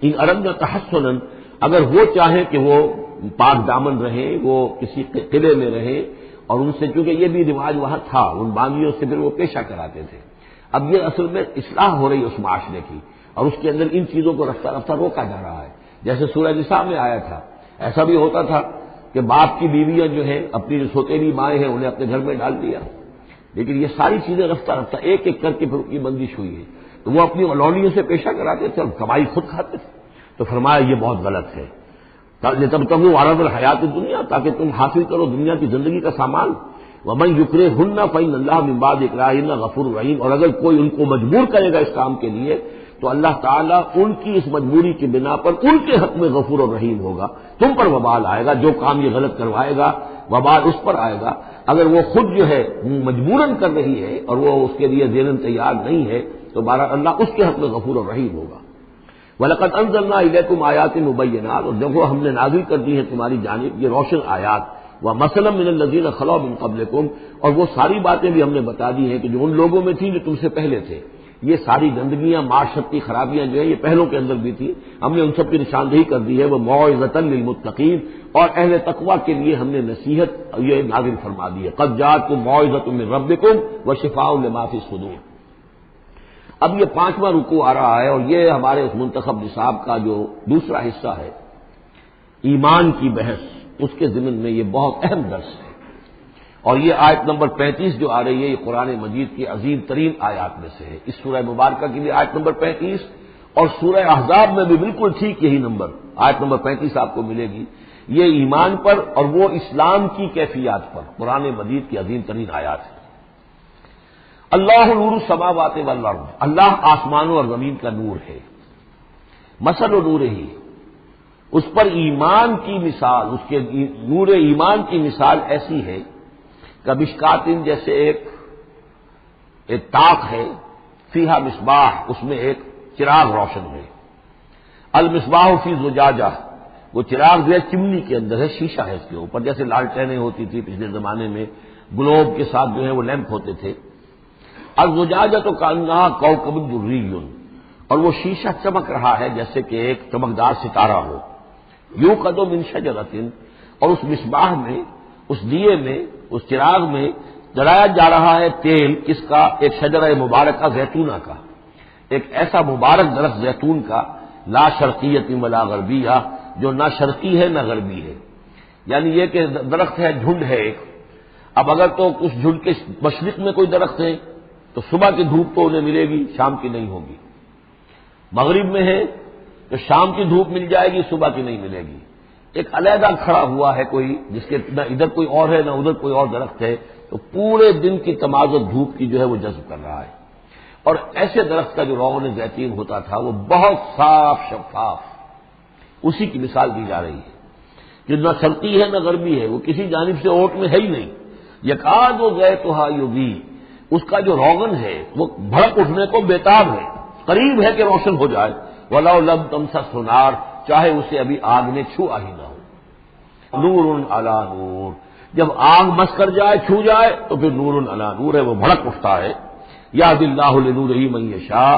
ان اردنا تحسنا، اگر وہ چاہیں کہ وہ پاک دامن رہیں، وہ کسی قلعے میں رہیں، اور ان سے چونکہ یہ بھی رواج وہاں تھا، ان بانگیوں سے پھر وہ پیشہ کراتے تھے. اب یہ اصل میں اصلاح ہو رہی ہے اس معاشرے کی، اور اس کے اندر ان چیزوں کو رفتہ رفتہ روکا جا رہا ہے. جیسے سورہ نساء میں آیا تھا، ایسا بھی ہوتا تھا کہ باپ کی بیویاں جو ہیں اپنی جو سوتیلی مائیں ہیں انہیں اپنے گھر میں ڈال دیا. لیکن یہ ساری چیزیں رفتہ رفتہ ایک ایک کر کے پھر ان کی بندش ہوئی ہے. تو وہ اپنی اولادیوں سے پیشہ کراتے تھے اور کمائی خود کھاتے تھے. تو فرمایا یہ بہت غلط ہے. لتبتغوا عرض الحیات الدنیا، تاکہ تم حاصل کرو دنیا کی زندگی کا سامان. ومن یکرہن فإن اللہ من بعد اکراہہن غفور رحیم، اور اگر کوئی ان کو مجبور کرے گا اس کام کے لیے تو اللہ تعالیٰ ان کی اس مجبوری کی بنا پر ان کے حق میں غفور اور رحیم ہوگا. تم پر وبال آئے گا، جو کام یہ غلط کروائے گا وبال اس پر آئے گا. اگر وہ خود جو ہے مجبوراً کر رہی ہے اور وہ اس کے لیے ذہناً تیار نہیں ہے تو بہرحال اللہ اس کے حق میں غفور اور رحیم ہوگا. وَلَقَدْ أَنزَلْنَا إِلَيْكُمْ آيَاتٍ مُبَيِّنَاتٍ، اور دیکھو ہم نے نازل کر دی ہے تمہاری جانب یہ روشن آیات. وَمَثَلًا مِّنَ الَّذِينَ خَلَوْا مِن قَبْلِكُمْ، اور وہ ساری باتیں بھی ہم نے بتا دی ہیں کہ جو ان لوگوں میں تھیں جو تم سے پہلے تھے. یہ ساری گندگیاں، معاشرت کی خرابیاں جو ہیں یہ پہلوں کے اندر بھی تھیں، ہم نے ان سب کی نشاندہی کر دی ہے. وہ موعظۃ للمتقین، اور اہل تقویٰ کے لیے ہم نے نصیحت یہ نازل فرما دی ہے. قد جاءتکم موعظۃ من ربکم وشفاء لما فی الصدور. اب یہ 5واں رکوع آ رہا ہے اور یہ ہمارے اس منتخب نصاب کا جو دوسرا حصہ ہے ایمان کی بحث، اس کے ضمن میں یہ بہت اہم درس ہے. اور یہ آیت نمبر 35 جو آ رہی ہے یہ قرآن مجید کی عظیم ترین آیات میں سے ہے. اس سورہ مبارکہ کی بھی آیت نمبر 35 اور سورہ احزاب میں بھی بالکل ٹھیک یہی نمبر آیت نمبر 35 آپ کو ملے گی. یہ ایمان پر اور وہ اسلام کی کیفیات پر قرآن مجید کی عظیم ترین آیات ہے. اللہ نور السماوات والارض، اللہ آسمانوں اور زمین کا نور ہے. مثل نور ہی، اس پر ایمان کی مثال، اس کے نور ایمان کی مثال ایسی ہے کمشکاتن، جیسے ایک طاق ہے، فیہا مصباح، اس میں ایک چراغ روشن ہے. المصباح فی زجاجہ، وہ چراغ جو ہے چمنی کے اندر ہے، شیشہ ہے اس کے اوپر، جیسے لالٹینیں ہوتی تھی پچھلے زمانے میں، گلوب کے ساتھ جو ہے وہ لیمپ ہوتے تھے. الزجاجہ تو کانہا کوکب دری، اور وہ شیشہ چمک رہا ہے جیسے کہ ایک چمکدار ستارہ ہو. یوقد من شجرۃ، اور اس مصباح میں، اس دیے میں، اس چراغ میں جلایا جا رہا ہے تیل، کس کا؟ ایک شجرہ مبارکہ زیتونہ کا، ایک ایسا مبارک درخت زیتون کا، لا شرقیۃ ولا غربیہ، جو نہ شرقی ہے نہ غربی ہے. یعنی یہ کہ درخت ہے، جھنڈ ہے ایک. اب اگر تو اس جھنڈ کے مشرق میں کوئی درخت ہے تو صبح کی دھوپ تو انہیں ملے گی، شام کی نہیں ہوگی. مغرب میں ہے تو شام کی دھوپ مل جائے گی، صبح کی نہیں ملے گی. ایک علیحدہ کھڑا ہوا ہے کوئی، جس کے نہ ادھر کوئی اور ہے نہ ادھر کوئی اور درخت ہے، تو پورے دن کی تمازت دھوپ کی جو ہے وہ جذب کر رہا ہے. اور ایسے درخت کا جو روغن زیتون ہوتا تھا وہ بہت صاف شفاف، اسی کی مثال دی جا رہی ہے جو نہ شرقی ہے نہ غربی ہے، وہ کسی جانب سے اوٹ میں ہے ہی نہیں. یکاد و زیتھا یضیء، اس کا جو روغن ہے وہ بھڑک اٹھنے کو بیتاب ہے، قریب ہے کہ روشن ہو جائے. ولو لم تمسسہ نار، چاہے اسے ابھی آگ نے چھوا ہی نہ ہو. نور علی نور، جب آگ مس کر جائے، چھو جائے تو پھر نور علی نور ہے، وہ بھڑک اٹھتا ہے۔ یہدی اللہ لنورہ من یشاء،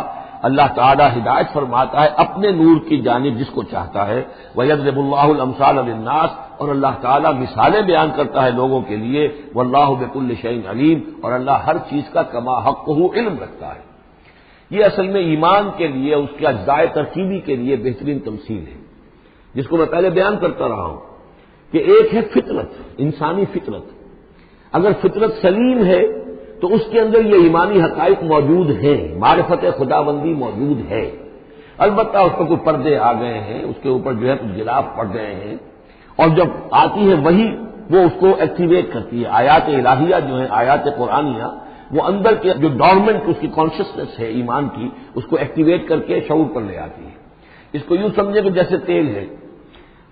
اللہ تعالیٰ ہدایت فرماتا ہے اپنے نور کی جانب جس کو چاہتا ہے۔ وَيَضْرِبُ اللَّهُ الْأَمْثَالَ لِلنَّاسِ، اور اللہ تعالیٰ مثالیں بیان کرتا ہے لوگوں کے لیے۔ وَاللَّهُ بِكُلِّ شَيْءٍ عَلِيمٌ، اور اللہ ہر چیز کا کما حقہ علم رکھتا ہے۔ یہ اصل میں ایمان کے لیے، اس کے اجزاء ترکیبی کے لیے بہترین تمثیل ہے، جس کو میں پہلے بیان کرتا رہا ہوں کہ ایک ہے فطرت، انسانی فطرت۔ اگر فطرت سلیم ہے تو اس کے اندر یہ ایمانی حقائق موجود ہیں، معرفت خداوندی موجود ہے۔ البتہ اس پر کوئی پردے آ گئے ہیں، اس کے اوپر جو ہے کچھ غلاف پڑ گئے ہیں، اور جب آتی ہے وہی وہ اس کو ایکٹیویٹ کرتی ہے۔ آیات الہیہ جو ہیں، آیات قرآنیہ، وہ اندر کے جو ڈورمنٹ اس کی کانشیسنس ہے ایمان کی، اس کو ایکٹیویٹ کر کے شعور پر لے آتی ہے۔ اس کو یوں سمجھے کہ جیسے تیل ہے۔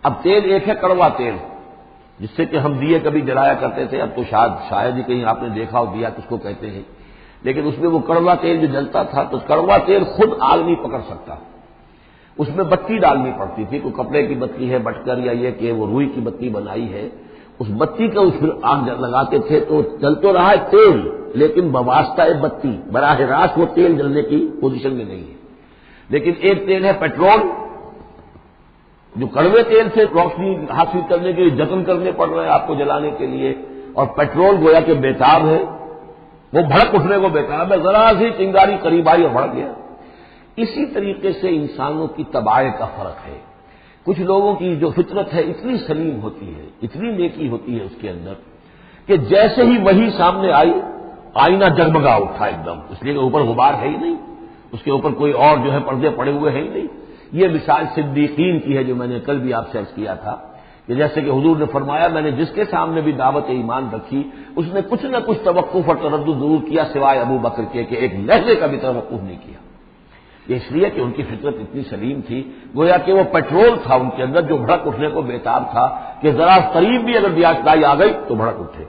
اب تیل ایک ہے کڑوا تیل، جس سے کہ ہم دیے کبھی جلایا کرتے تھے، اب تو شاید ہی کہیں آپ نے دیکھا ہو دیا کس کو کہتے ہیں، لیکن اس میں وہ کڑوا تیل جو جلتا تھا تو کڑوا تیل خود آگ نہیں پکڑ سکتا، اس میں بتی ڈالنی پڑتی تھی، کوئی کپڑے کی بتی ہے بٹکر یا یہ کہ وہ روئی کی بتی بنائی ہے، اس بتی کا اس پھر آگ لگاتے تھے تو جل تو رہا ہے تیل، لیکن بواسطہ بتی، براہ راست وہ تیل جلنے کی پوزیشن میں نہیں ہے۔ لیکن ایک تیل ہے پیٹرول، جو کڑوے تیل سے روشنی حاصل کرنے کے لیے جتن کرنے پڑ رہے ہیں آپ کو جلانے کے لیے، اور پیٹرول گویا کہ بیتاب ہے، وہ بھڑک اٹھنے کو بیتاب ہے، ذرا سی چنگاری قریب آئی اور بھڑک گیا۔ اسی طریقے سے انسانوں کی طباع کا فرق ہے۔ کچھ لوگوں کی جو فطرت ہے اتنی سلیم ہوتی ہے، اتنی نیکی ہوتی ہے اس کے اندر، کہ جیسے ہی وہی سامنے آئی آئینہ جگمگا اٹھا ایک دم، اس لیے کہ اوپر غبار ہے ہی نہیں، اس کے اوپر کوئی اور جو ہے پردے پڑے ہوئے ہیں ہی نہیں۔ یہ مثال صدیقین کی ہے جو میں نے کل بھی آپ سے عرض کیا تھا کہ جیسے کہ حضور نے فرمایا میں نے جس کے سامنے بھی دعوت ایمان رکھی اس نے کچھ نہ کچھ توقف اور تردد ضرور کیا سوائے ابو بکر کے کہ ایک لہجے کا بھی توقف نہیں کیا۔ یہ اس لیے کہ ان کی فطرت اتنی سلیم تھی، گویا کہ وہ پیٹرول تھا ان کے اندر جو بھڑک اٹھنے کو بیتاب تھا کہ ذرا قریب بھی اگر دیاچدائی آ گئی تو بھڑک اٹھے۔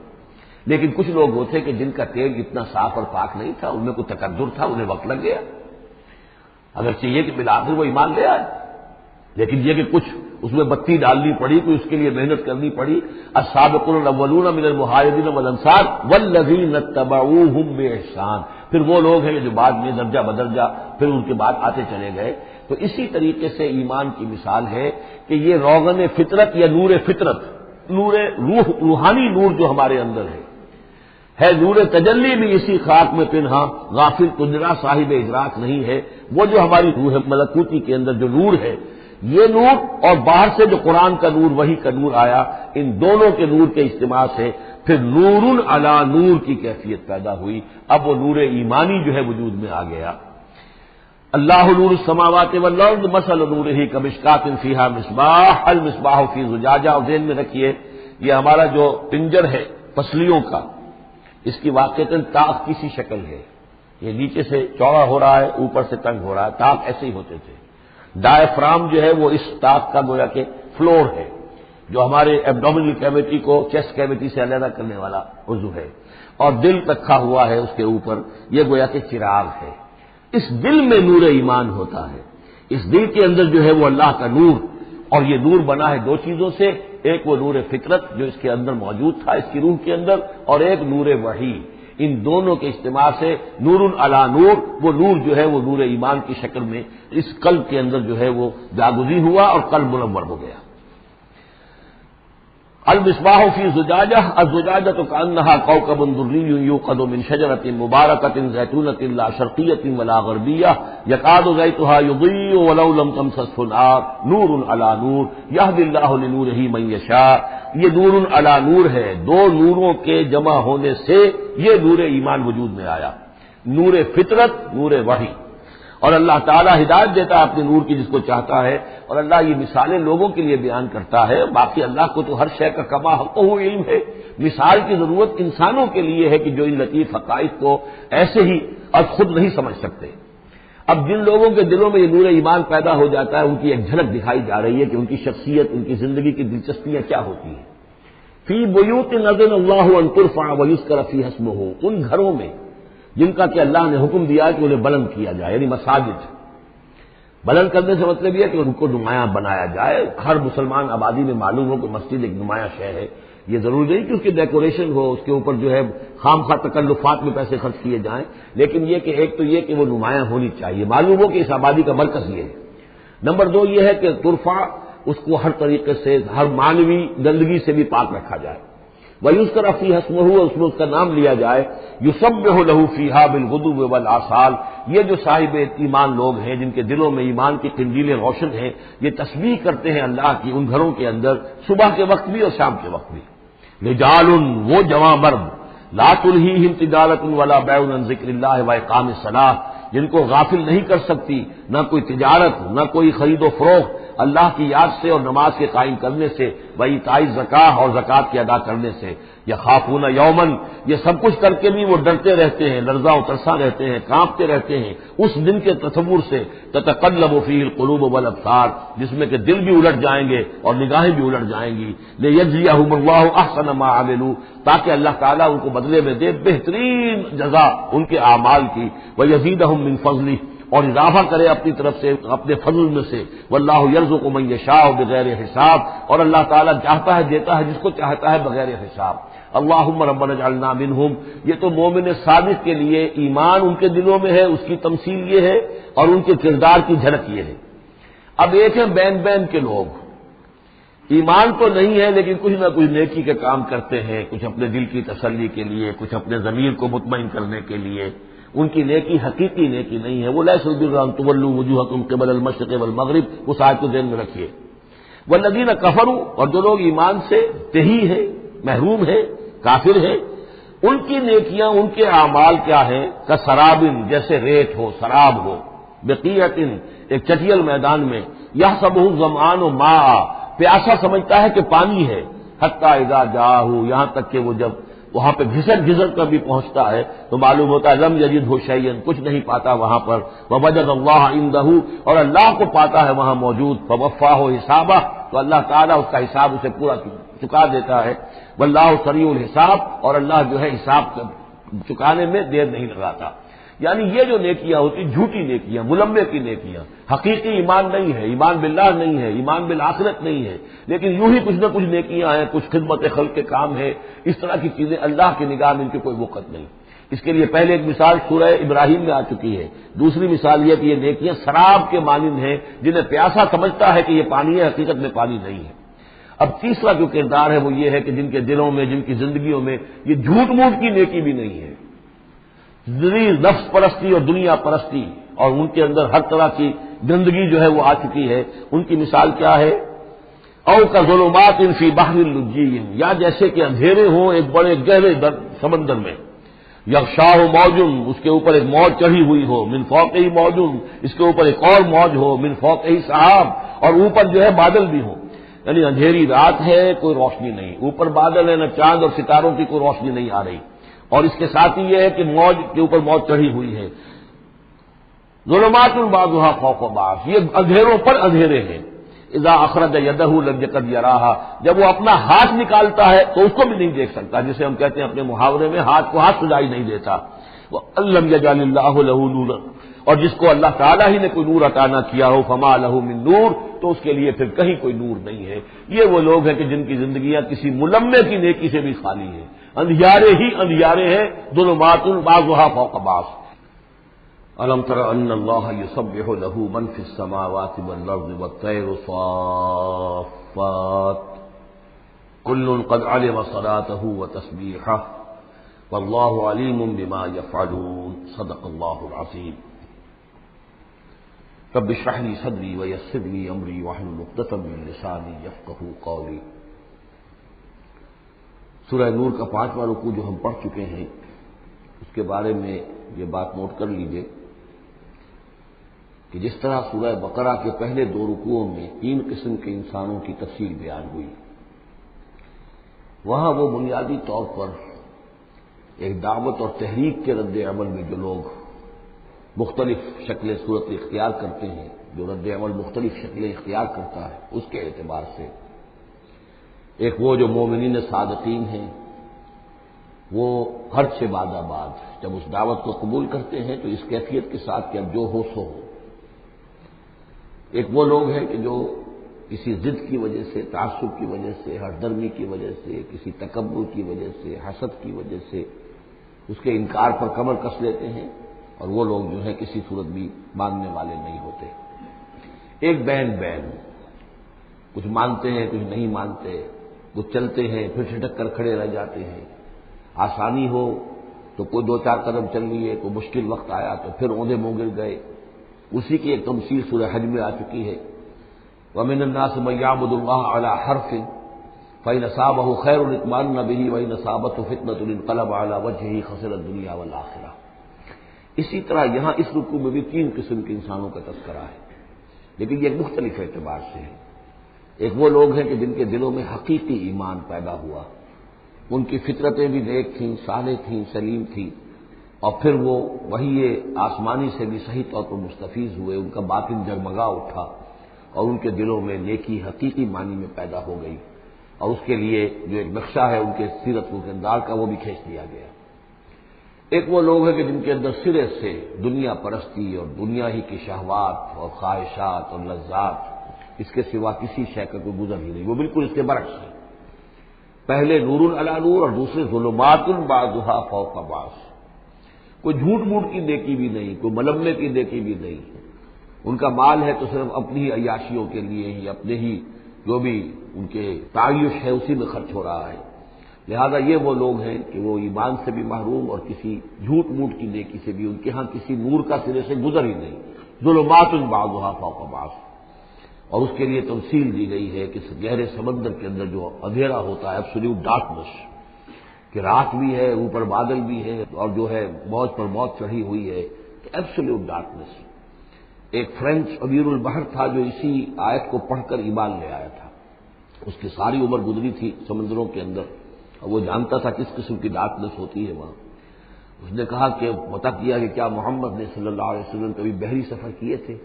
لیکن کچھ لوگ وہ تھے کہ جن کا تیل اتنا صاف اور پاک نہیں تھا، ان میں کوئی تکدر تھا، انہیں وقت لگ گیا، اگر چاہیے کہ بالآخر وہ ایمان لے آئے، لیکن یہ کہ کچھ اس میں بتی ڈالنی پڑی، کوئی اس کے لیے محنت کرنی پڑی۔ السابقون الاولون من المہاجرین والانصار والذین اتبعوہم باحسان، پھر وہ لوگ ہیں جو بعد میں درجہ بدرجہ پھر ان کے بعد آتے چلے گئے۔ تو اسی طریقے سے ایمان کی مثال ہے کہ یہ روغن فطرت یا نور فطرت، نور روح، روحانی نور جو ہمارے اندر ہے نور تجلی بھی اسی خاک میں پنہاں، غافل تجرا صاحب ادراک نہیں ہے۔ وہ جو ہماری روح ملکوتی کے اندر جو نور ہے، یہ نور اور باہر سے جو قرآن کا نور، وہی کا نور آیا، ان دونوں کے نور کے اجتماع سے پھر نور علی نور کی کیفیت پیدا ہوئی۔ اب وہ نور ایمانی جو ہے وجود میں آ گیا۔ اللہ نور السماوات والارض مثل نورہ کمشکاۃ فیہا مصباح المصباح فی زجاجہ، اور ذہن میں رکھیے یہ ہمارا جو پنجر ہے پسلیوں کا، اس کی واقعتاً طاق کی سی شکل ہے، یہ نیچے سے چوڑا ہو رہا ہے، اوپر سے تنگ ہو رہا ہے، طاق ایسے ہی ہوتے تھے۔ ڈائفرام جو ہے وہ اس طاق کا گویا کہ فلور ہے، جو ہمارے ایبڈومینل کیویٹی کو چیسٹ کیویٹی سے علیحدہ کرنے والا عضو ہے، اور دل رکھا ہوا ہے اس کے اوپر، یہ گویا کہ چراغ ہے۔ اس دل میں نور ایمان ہوتا ہے، اس دل کے اندر جو ہے وہ اللہ کا نور، اور یہ نور بنا ہے دو چیزوں سے، ایک وہ نور فطرت جو اس کے اندر موجود تھا اس کی روح کے اندر، اور ایک نور وحی۔ ان دونوں کے اجتماع سے نور علی نور، وہ نور جو ہے وہ نور ایمان کی شکل میں اس قلب کے اندر جو ہے وہ جاگزی ہوا اور قلب منور ہو گیا۔ المصباح فی زجاجہ، الزجاجۃ کأنہا کوکب دری یوقد من شجرۃ مبارکۃ زیتونۃ لا شرقیۃ ولا غربیہ یکاد زیتها یضیء ولو لم تمسسہ نار نور علی نور یہدی اللہ لنورہ من یشاء۔ یہ نور علی نور ہے، دو نوروں کے جمع ہونے سے یہ نور ایمان وجود میں آیا، نور فطرت، نور وحی۔ اور اللہ تعالیٰ ہدایت دیتا ہے اپنے نور کی جس کو چاہتا ہے، اور اللہ یہ مثالیں لوگوں کے لیے بیان کرتا ہے۔ باقی اللہ کو تو ہر شے کا کما حقہ علم ہے، مثال کی ضرورت انسانوں کے لیے ہے کہ جو ان لطیف حقائق کو ایسے ہی اور خود نہیں سمجھ سکتے۔ اب جن لوگوں کے دلوں میں یہ نور ایمان پیدا ہو جاتا ہے، ان کی ایک جھلک دکھائی جا رہی ہے کہ ان کی شخصیت، ان کی زندگی کی دلچسپیاں کیا ہوتی ہیں۔ فی بیوت اذن اللہ ان ترفع ویذکر فیہا اسمہ، ان گھروں میں جن کا کہ اللہ نے حکم دیا کہ انہیں بلند کیا جائے، یعنی مساجد۔ بلند کرنے سے مطلب یہ ہے کہ ان کو نمایاں بنایا جائے، ہر مسلمان آبادی میں معلوم ہو کہ مسجد ایک نمایاں شے ہے. یہ ضروری نہیں کہ اس کی ڈیکوریشن ہو، اس کے اوپر جو ہے خام خواہ تکلفات میں پیسے خرچ کیے جائیں، لیکن یہ کہ ایک تو یہ کہ وہ نمایاں ہونی چاہیے، معلوم ہو کہ اس آبادی کا مرکز یہ ہے. نمبر دو یہ ہے کہ ترفع، اس کو ہر طریقے سے ہر مانوی گندگی سے بھی پاک رکھا جائے. وَيُذْكَرَ فِيهَا اسْمُهُ، اس میں اس کا نام لیا جائے. يُسَبِّحُ لَهُ فِيهَا بِالْغُدُوِّ وَالْآصَالِ، یہ جو صاحب ایمان لوگ ہیں جن کے دلوں میں ایمان کی قندیلیں روشن ہیں، یہ تسبیح کرتے ہیں اللہ کی ان گھروں کے اندر صبح کے وقت بھی اور شام کے وقت بھی. رجال، وہ جواں مرد، لا تلہیہم تجارۃ ولا بیع عن ذکر اللہ واقام الصلاۃ، جن کو غافل نہیں کر سکتی نہ کوئی تجارت نہ کوئی خرید و فروخت اللہ کی یاد سے اور نماز کے قائم کرنے سے، وایتاء الزکاۃ اور زکوٰۃ کے ادا کرنے سے. یخافون یومن، یہ سب کچھ کر کے بھی وہ ڈرتے رہتے ہیں، لرزاں و ترساں رہتے ہیں، کانپتے رہتے ہیں اس دن کے تصور سے. تتقلب فیہ القلوب والابصار، جس میں کہ دل بھی الٹ جائیں گے اور نگاہیں بھی الٹ جائیں گی. لیجزیہم اللہ احسن ما عملوا، تاکہ اللہ تعالیٰ ان کو بدلے میں دے بہترین جزا ان کے اعمال کی. ویزیدہم من فضلہ، اور اضافہ کرے اپنی طرف سے اپنے فضل میں سے. واللہ یرزق من یشاء بغیر حساب، اور اللہ تعالیٰ چاہتا ہے دیتا ہے جس کو چاہتا ہے بغیر حساب. اللہم ربنا اجعلنا منہم، یہ تو مومن صادق کے لیے ایمان ان کے دلوں میں ہے، اس کی تمثیل یہ ہے، اور ان کے کردار کی جھلک یہ ہے. اب ایک ہے بین بین کے لوگ، ایمان تو نہیں ہے لیکن کچھ نہ کچھ نیکی کے کام کرتے ہیں، کچھ اپنے دل کی تسلی کے لیے، کچھ اپنے ضمیر کو مطمئن کرنے کے لیے. ان کی نیکی حقیقی نیکی نہیں ہے. وہ لیس البر ان تولوا وجوہکم قبل المشرق والمغرب، اس آیت کو ذہن میں رکھیے. والذین کفروا، اور جو لوگ ایمان سے تہی ہے، محروم ہے، کافر ہے، ان کی نیکیاں، ان کے اعمال کیا ہیں؟ کسرابن، جیسے ریت ہو، سراب ہو، بقیعۃ، ایک چٹیل میدان میں. یحسبہ الظمآن ماء، پیاسا سمجھتا ہے کہ پانی ہے. حتی اذا جاءہ، یہاں تک کہ وہ جب وہاں پہ گھسٹ کر بھی پہنچتا ہے تو معلوم ہوتا ہے لم یجدہ شیئا، کچھ نہیں پاتا وہاں پر. ووجد اللہ عندہ، اور اللہ کو پاتا ہے وہاں موجود. فوفاہ حسابہ، تو اللہ تعالیٰ اس کا حساب اسے پورا چکا دیتا ہے. واللہ سریع الحساب، اور اللہ جو ہے حساب چکانے میں دیر نہیں لگاتا. یعنی یہ جو نیکیاں ہوتی جھوٹی نیکیاں، ملمے کی نیکیاں، حقیقی ایمان نہیں ہے، ایمان باللہ نہیں ہے، ایمان بالآخرت نہیں ہے، لیکن یوں ہی کچھ نہ کچھ نیکیاں ہیں، کچھ خدمت خلق کے کام ہے. اس طرح کی چیزیں اللہ کی نگاہ میں ان کی کوئی وقت نہیں. اس کے لیے پہلے ایک مثال سورہ ابراہیم میں آ چکی ہے. دوسری مثال یہ کہ یہ نیکیاں سراب کے مانند ہیں، جنہیں پیاسا سمجھتا ہے کہ یہ پانی ہے، حقیقت میں پانی نہیں ہے. اب تیسرا جو کردار ہے وہ یہ ہے کہ جن کے دلوں میں، جن کی زندگیوں میں یہ جھوٹ موٹ کی نیکی بھی نہیں ہے، نفس پرستی اور دنیا پرستی، اور ان کے اندر ہر طرح کی گندگی جو ہے وہ آ چکی ہے. ان کی مثال کیا ہے؟ او کا ظلمات فی بحر اللجی، یا جیسے کہ اندھیرے ہوں ایک بڑے گہرے سمندر میں. یغشاہ موجن، اس کے اوپر ایک موج چڑھی ہوئی ہو. من فوقہ موجن، اس کے اوپر ایک اور موج ہو. من فوقہ سحاب، اور اوپر جو ہے بادل بھی ہوں. یعنی اندھیری رات ہے، کوئی روشنی نہیں، اوپر بادل ہے، نہ چاند اور ستاروں کی کوئی روشنی نہیں آ رہی. اور اس کے ساتھ ہی یہ ہے کہ موج کے اوپر موج چڑھی ہوئی ہے. ظلمات بعضها فوق بعض، یہ اندھیروں پر اندھیرے ہیں. اذا اخرج یدہ لم یکد یراھا، جب وہ اپنا ہاتھ نکالتا ہے تو اس کو بھی نہیں دیکھ سکتا، جسے ہم کہتے ہیں اپنے محاورے میں ہاتھ کو ہاتھ سجائی نہیں دیتا. وَأَلَّمْ يَجْعَلِ اللَّهُ لَهُ نُورًا، اور جس کو اللہ تعالیٰ ہی نے کوئی نور عطا نہ کیا ہو، فما لہ من نور، تو اس کے لیے پھر کہیں کوئی نور نہیں ہے. یہ وہ لوگ ہیں کہ جن کی زندگیاں کسی ملمے کی نیکی سے بھی خالی ہیں، اندھیارے ہی اندھیارے ہیں. ظلمات بعضها فوق بعض. الم تر ان اللہ یسبح له من فی السماوات والارض والطیر صافات کل قد علم صلاته وتسبیحه واللہ علیم بما یفعلون. صدق اللہ العظیم. رب اشرح لي صدری ویسر لي امری واحلل عقدۃ من لسانی یفقهوا قولی. سورہ نور کا 5واں رکوع جو ہم پڑھ چکے ہیں، اس کے بارے میں یہ بات نوٹ کر لیجئے کہ جس طرح سورہ بقرہ کے پہلے 2 رکوعوں میں 3 قسم کے انسانوں کی تفصیل بیان ہوئی، وہاں وہ بنیادی طور پر ایک دعوت اور تحریک کے رد عمل میں جو لوگ مختلف شکلیں صورت اختیار کرتے ہیں، جو رد عمل مختلف شکلیں اختیار کرتا ہے، اس کے اعتبار سے ایک وہ جو مومنین صادقین ہیں، وہ ہر سے بعد جب اس دعوت کو قبول کرتے ہیں تو اس کیفیت کے ساتھ کہ اب جو ہو سو ہو. ایک وہ لوگ ہیں کہ جو کسی ضد کی وجہ سے، تعصب کی وجہ سے، ہردرمی کی وجہ سے، کسی تکبر کی وجہ سے، حسد کی وجہ سے اس کے انکار پر کمر کس لیتے ہیں، اور وہ لوگ جو ہے کسی صورت بھی ماننے والے نہیں ہوتے۔ ایک بین کچھ مانتے ہیں کچھ نہیں مانتے، کچھ چلتے ہیں پھر چھٹک کر کھڑے رہ جاتے ہیں، آسانی ہو تو کوئی دو چار قدم چل لیے، کوئی مشکل وقت آیا تو پھر اوندے منہ گر گئے۔ اسی کی ایک تمثیل سورہ حج میں آ چکی ہے، وَمِنَ النَّاسِ مَن يَعْبُدُ اللَّهَ عَلَىٰ حَرْفٍ فَإِنْ أَصَابَهُ خَيْرٌ اطْمَأَنَّ بِهِ وَإِنْ أَصَابَتْهُ فِتْنَةٌ انقلب عَلَىٰ وَجْهِهِ خَسِرَ الدُّنْيَا وَالْآخِرَةَ۔ اسی طرح یہاں اس رکوع میں بھی تین قسم کے انسانوں کا تذکرہ ہے، لیکن یہ مختلف اعتبار سے ہے۔ ایک وہ لوگ ہیں کہ جن کے دلوں میں حقیقی ایمان پیدا ہوا، ان کی فطرتیں بھی نیک تھیں، صالح تھیں، سلیم تھیں، اور پھر وہ وہی آسمانی سے بھی صحیح طور پر مستفیض ہوئے، ان کا باطن جگمگا اٹھا اور ان کے دلوں میں نیکی حقیقی معنی میں پیدا ہو گئی، اور اس کے لیے جو ایک نقشہ ہے ان کے سیرت و کردار کا وہ بھی کھینچ دیا گیا۔ ایک وہ لوگ ہیں کہ جن کے اندر سرے سے دنیا پرستی اور دنیا ہی کی شہوات اور خواہشات اور لذات، اس کے سوا کسی شے کا کوئی گزر ہی نہیں، وہ بالکل اس کے برعکس ہے۔ پہلے نور علی نور اور دوسرے ظلمات بعضها فوق بعض۔ کوئی جھوٹ موٹ کی نیکی بھی نہیں، کوئی ملمے کی نیکی بھی نہیں، ان کا مال ہے تو صرف اپنی ہی عیاشیوں کے لیے ہی، اپنے ہی جو بھی ان کے تعیش ہے اسی میں خرچ ہو رہا ہے۔ لہذا یہ وہ لوگ ہیں کہ وہ ایمان سے بھی محروم اور کسی جھوٹ موٹ کی نیکی سے بھی ان کے ہاں کسی نور کا سرے سے گزر ہی نہیں، ظلمات بعضها فوق بعض۔ اور اس کے لیے تمثیل دی گئی ہے کہ گہرے سمندر کے اندر جو اندھیرا ہوتا ہے، ایبسولوٹ ڈارکنس، کہ رات بھی ہے، اوپر بادل بھی ہے، اور جو ہے موج پر موج چڑھی ہوئی ہے، تو ایبسولوٹ ڈارکنس۔ ایک فرینچ امیر البحر تھا جو اسی آیت کو پڑھ کر ایمان لے آیا تھا، اس کی ساری عمر گزری تھی سمندروں کے اندر، اور وہ جانتا تھا کس قسم کی ڈارکنس ہوتی ہے وہاں۔ اس نے کہا کہ پتہ کیا کہ کیا محمد نے صلی اللہ علیہ وسلم کبھی بحری سفر کیے تھے؟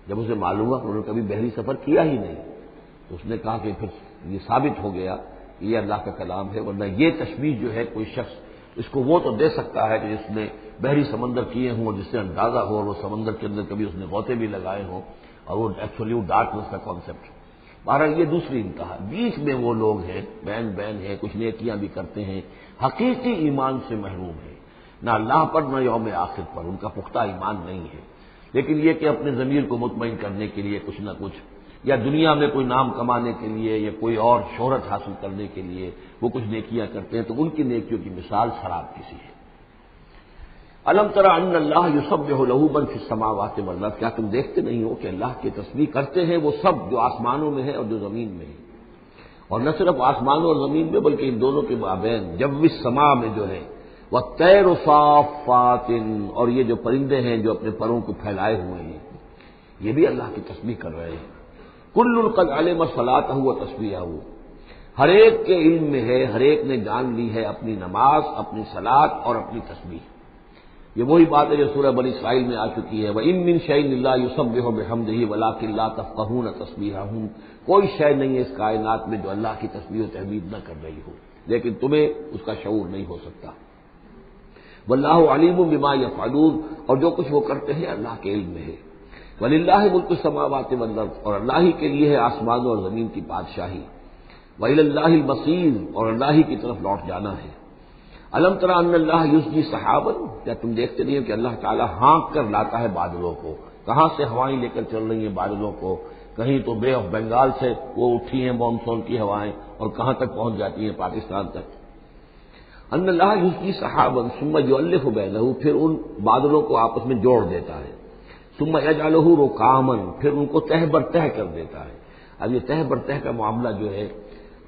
جب اسے معلوم ہوا کہ انہوں نے کبھی بحری سفر کیا ہی نہیں، تو اس نے کہا کہ پھر یہ ثابت ہو گیا کہ یہ اللہ کا کلام ہے، ورنہ یہ تشبیہ جو ہے کوئی شخص اس کو وہ تو دے سکتا ہے کہ جس نے بحری سمندر کیے ہوں اور جس سے اندازہ ہو اور وہ سمندر کے اندر کبھی اس نے غوطے بھی لگائے ہوں اور وہ ایبسولوٹ ڈارکنس کا کانسیپٹ۔ بہرحال یہ دوسری انتہا، بیچ میں وہ لوگ ہیں بین ہیں، کچھ نیکیاں بھی کرتے ہیں، حقیقی ایمان سے محروم ہیں، نہ اللہ پر نہ یوم آخر پر ان کا پختہ ایمان نہیں ہے، لیکن یہ کہ اپنے ضمیر کو مطمئن کرنے کے لیے کچھ نہ کچھ، یا دنیا میں کوئی نام کمانے کے لیے یا کوئی اور شہرت حاصل کرنے کے لیے وہ کچھ نیکیاں کرتے ہیں، تو ان کی نیکیوں کی مثال شراب کسی ہے۔ الم تر ان اللہ یسبح لہ من فی السماوات والارض، کیا تم دیکھتے نہیں ہو کہ اللہ کی تسبیح کرتے ہیں وہ سب جو آسمانوں میں ہے اور جو زمین میں ہے، اور نہ صرف آسمانوں اور زمین میں بلکہ ان دونوں کے مابین جو السماء میں جو ہے، والطیر صافات، اور یہ جو پرندے ہیں جو اپنے پروں کو پھیلائے ہوئے ہیں یہ بھی اللہ کی تسبیح کر رہے ہیں۔ کل قد علم صلاتہ و تسبیحہ، ہر ایک کے علم میں ہے، ہر ایک نے جان لی ہے اپنی نماز، اپنی صلاۃ اور اپنی تسبیح۔ یہ وہی بات ہے جو سورہ بنی اسرائیل میں آ چکی ہے، وَإِن مِّن شَيْءٍ إِلَّا يُسَبِّحُ بِحَمْدِهِ وَلَٰكِن لَّا تَفْقَهُونَ تَسْبِيحَهُمْ، کوئی شے نہیں ہے اس کائنات میں جو اللہ کی تسبیح و تحمید نہ کر رہی ہو، لیکن تمہیں اس کا شعور نہیں ہو سکتا۔ واللہ علیم بما یفعلون، اور جو کچھ وہ کرتے ہیں اللہ کے علم میں ہے۔ وللہ ملک السماوات والارض، اور اللہ ہی کے لیے ہے آسمانوں اور زمین کی بادشاہی۔ وإلی اللہ المصیر، اور اللہ ہی کی طرف لوٹ جانا ہے۔ الم تر ان اللہ یزجی سحابا، کیا تم دیکھتے نہیں ہو کہ اللہ تعالیٰ ہانک کر لاتا ہے بادلوں کو، کہاں سے ہوائیں لے کر چل رہی ہیں بادلوں کو، کہیں تو بے آف بنگال سے وہ اٹھی ہیں مانسون کی ہوائیں اور کہاں تک پہنچ جاتی ہیں پاکستان تک۔ ان اللہ یزجی سحابا ثم یؤلف بینہ، پھر ان بادلوں کو آپس میں جوڑ دیتا ہے، ثم یجعلہ رکاما، پھر ان کو تہ بر تہ کر دیتا ہے۔ اب یہ تہ بر تہ کا معاملہ جو ہے،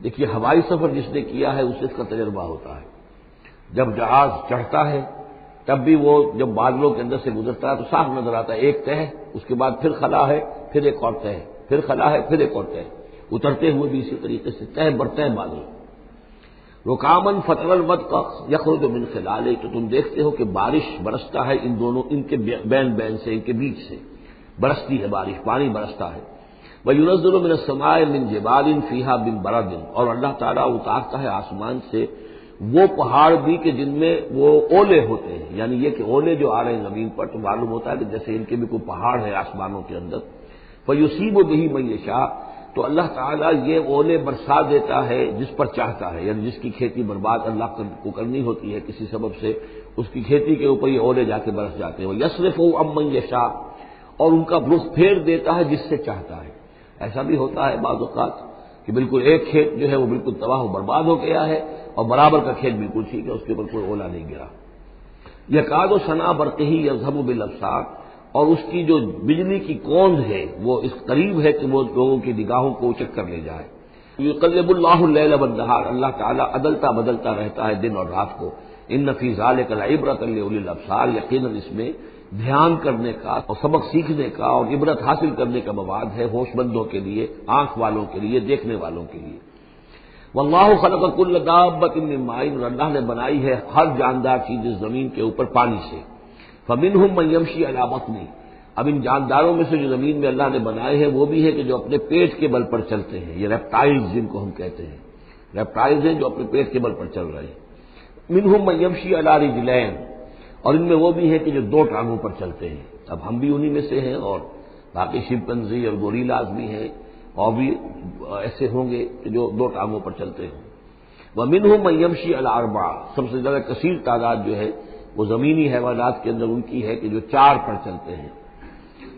دیکھیے ہوائی سفر جس نے کیا ہے اسے اس کا تجربہ ہوتا ہے، جب جہاز چڑھتا ہے تب بھی وہ جب بادلوں کے اندر سے گزرتا ہے تو صاف نظر آتا ہے ایک تہ، اس کے بعد پھر خلا ہے، پھر ایک اور تہ، پھر خلا ہے، پھر ایک اور تہ، اترتے ہوئے بھی اسی طریقے سے تہ بر تہ بادل۔ رکامن فتر الودق یخرج من خلالہ، تو تم دیکھتے ہو کہ بارش برستا ہے ان دونوں، ان کے بین سے، ان کے بیچ سے برستی ہے بارش، پانی برستا ہے۔ وَيُنَزِّلُ مِنَ السَّمَاءِ مِن جِبَالٍ فِيهَا مِن بَرَدٍ، اور اللہ تعالیٰ اتارتا ہے آسمان سے وہ پہاڑ بھی کہ جن میں وہ اولے ہوتے ہیں، یعنی یہ کہ اولے جو آ رہے ہیں زمین پر تو معلوم ہوتا ہے کہ جیسے ان کے بھی کوئی پہاڑ ہے آسمانوں کے اندر۔ فیصیب بہ من یشاء، تو اللہ تعالیٰ یہ اولے برسا دیتا ہے جس پر چاہتا ہے، یعنی جس کی کھیتی برباد اللہ کو کرنی ہوتی ہے کسی سبب سے، اس کی کھیتی کے اوپر یہ اولے جا کے برس جاتے ہیں۔ وَيَصْرِفُهُ عَمَّن يَشَاءُ، اور ان کا رخ پھیر دیتا ہے جس سے چاہتا ہے۔ ایسا بھی ہوتا ہے بعض اوقات کہ بالکل ایک کھیت جو ہے وہ بالکل تباہ و برباد ہو گیا ہے اور برابر کا کھیت بالکل ٹھیک ہے، اس کے اوپر کوئی اولا نہیں گرا۔ یکاد سنا برقہ یذھب بالابصار، اور اس کی جو بجلی کی کوند ہے وہ اس قریب ہے کہ وہ لوگوں کی نگاہوں کو اچک کر لے جائے۔ یقلب اللہ اللیل والنہار، اللہ تعالیٰ عدلتا بدلتا رہتا ہے دن اور رات کو۔ ان فی ذلک لعبرۃ لاولی الابصار، یقیناً اس میں دھیان کرنے کا اور سبق سیکھنے کا اور عبرت حاصل کرنے کا مواد ہے ہوش مندوں کے لیے، آنکھ والوں کے لیے، دیکھنے والوں کے لیے۔ واللہ خلق کل دابۃ من ماء، اور اللہ نے بنائی ہے ہر جاندار چیز زمین کے اوپر پانی سے۔ فمنہم من یمشی علی بطنہ، اب ان جانداروں میں سے جو زمین میں اللہ نے بنائے ہیں وہ بھی ہے کہ جو اپنے پیٹ کے بل پر چلتے ہیں، یہ ریپٹائلز جن کو ہم کہتے ہیں، ریپٹائلز ہیں جو اپنے پیٹ کے بل پر چل رہے ہیں۔ منہم من یمشی علی رجلین، اور ان میں وہ بھی ہے کہ جو دو ٹانگوں پر چلتے ہیں۔ اب ہم بھی انہی میں سے ہیں، اور باقی شمپنزی اور گوریلاز بھی ہیں، اور بھی ایسے ہوں گے کہ جو دو ٹانگوں پر چلتے ہوں۔ ومنہم من یمشی علی اربع، سب سے زیادہ کثیر تعداد جو ہے وہ زمینی حیوانات کے اندر ان کی ہے کہ جو چار پر چلتے ہیں۔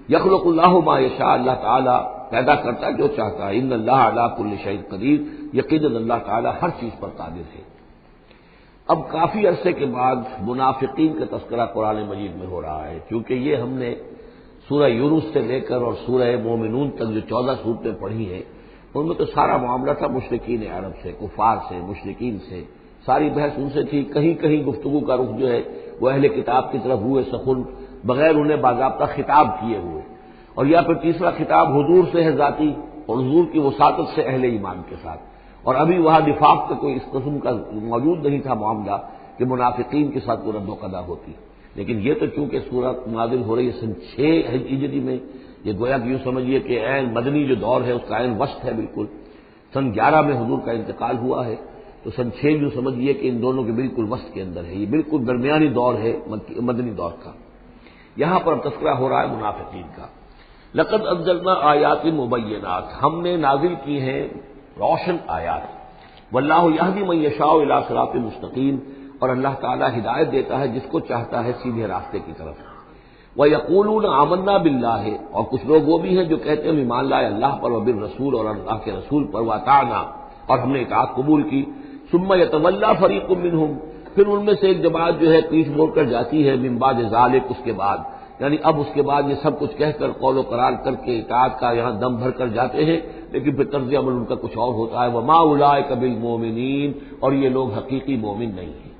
یخلق اللہ ما یشاء، اللہ تعالیٰ پیدا کرتا ہے جو چاہتا ہے۔ ان اللہ علی کل شیء قدیر، یقیناً اللہ تعالیٰ ہر چیز پر قادر ہے۔ اب کافی عرصے کے بعد منافقین کا تذکرہ قرآن مجید میں ہو رہا ہے، کیونکہ یہ ہم نے سورہ یونس سے لے کر اور سورہ مومنون تک جو 14 صورتیں پڑھی ہیں ان میں تو سارا معاملہ تھا مشرکین عرب سے، کفار سے، مشرکین سے، ساری بحث ان سے تھی۔ کہیں کہیں گفتگو کا رخ جو ہے وہ اہل کتاب کی طرف ہوئے سخن، بغیر انہیں باضابطہ خطاب کیے ہوئے، اور یا پھر تیسرا خطاب حضور سے ہے ذاتی، اور حضور کی وساطت سے اہل ایمان کے ساتھ، اور ابھی وہاں نفاق کا کوئی اس قسم کا موجود نہیں تھا معاملہ کہ منافقین کے ساتھ کوئی رد و قضا ہوتی۔ لیکن یہ تو چونکہ سورت نازل ہو رہی ہے سن 6 ہجری میں، یہ گویا کہ یوں سمجھیے کہ عین مدنی جو دور ہے اس کا عین وسط ہے بالکل۔ سن 11 میں حضور کا انتقال ہوا ہے، تو سن 6 یوں سمجھیے کہ ان دونوں کے بالکل وسط کے اندر ہے، یہ بالکل درمیانی دور ہے مدنی دور کا۔ یہاں پر تذکرہ ہو رہا ہے منافقین کا۔ لقد انزلنا آیات مبینات، ہم نے نازل کی ہیں روشن آیات۔ واللہ یہدی من یشاء الی صراط مستقیم، اور اللہ تعالیٰ ہدایت دیتا ہے جس کو چاہتا ہے سیدھے راستے کی طرف۔ وَيَقُولُونَ آمَنَّا بِاللَّهِ، اور کچھ لوگ وہ بھی ہیں جو کہتے ہیں ایمان لائے اللہ پر، وبالرسول، اور اللہ کے رسول پر، وَأَطَعْنَا، اور ہم نے اطاعت قبول کی۔ ثُمَّ يَتَوَلَّىٰ فَرِيقٌ مِّنْهُمْ، پھر ان میں سے ایک جماعت جو ہے پیچھ موڑ کر جاتی ہے، من بعد ذالک، اس کے بعد، یعنی اب اس کے بعد یہ سب کچھ کہہ کر قول و قرار کر کے اطاعت کا یہاں دم بھر کر جاتے ہیں، لیکن پھر طرز عمل ان کا کچھ اور ہوتا ہے۔ وَمَا أُولَٰئِكَ بِالْمُؤْمِنِينَ، اور یہ لوگ حقیقی مومن نہیں ہیں۔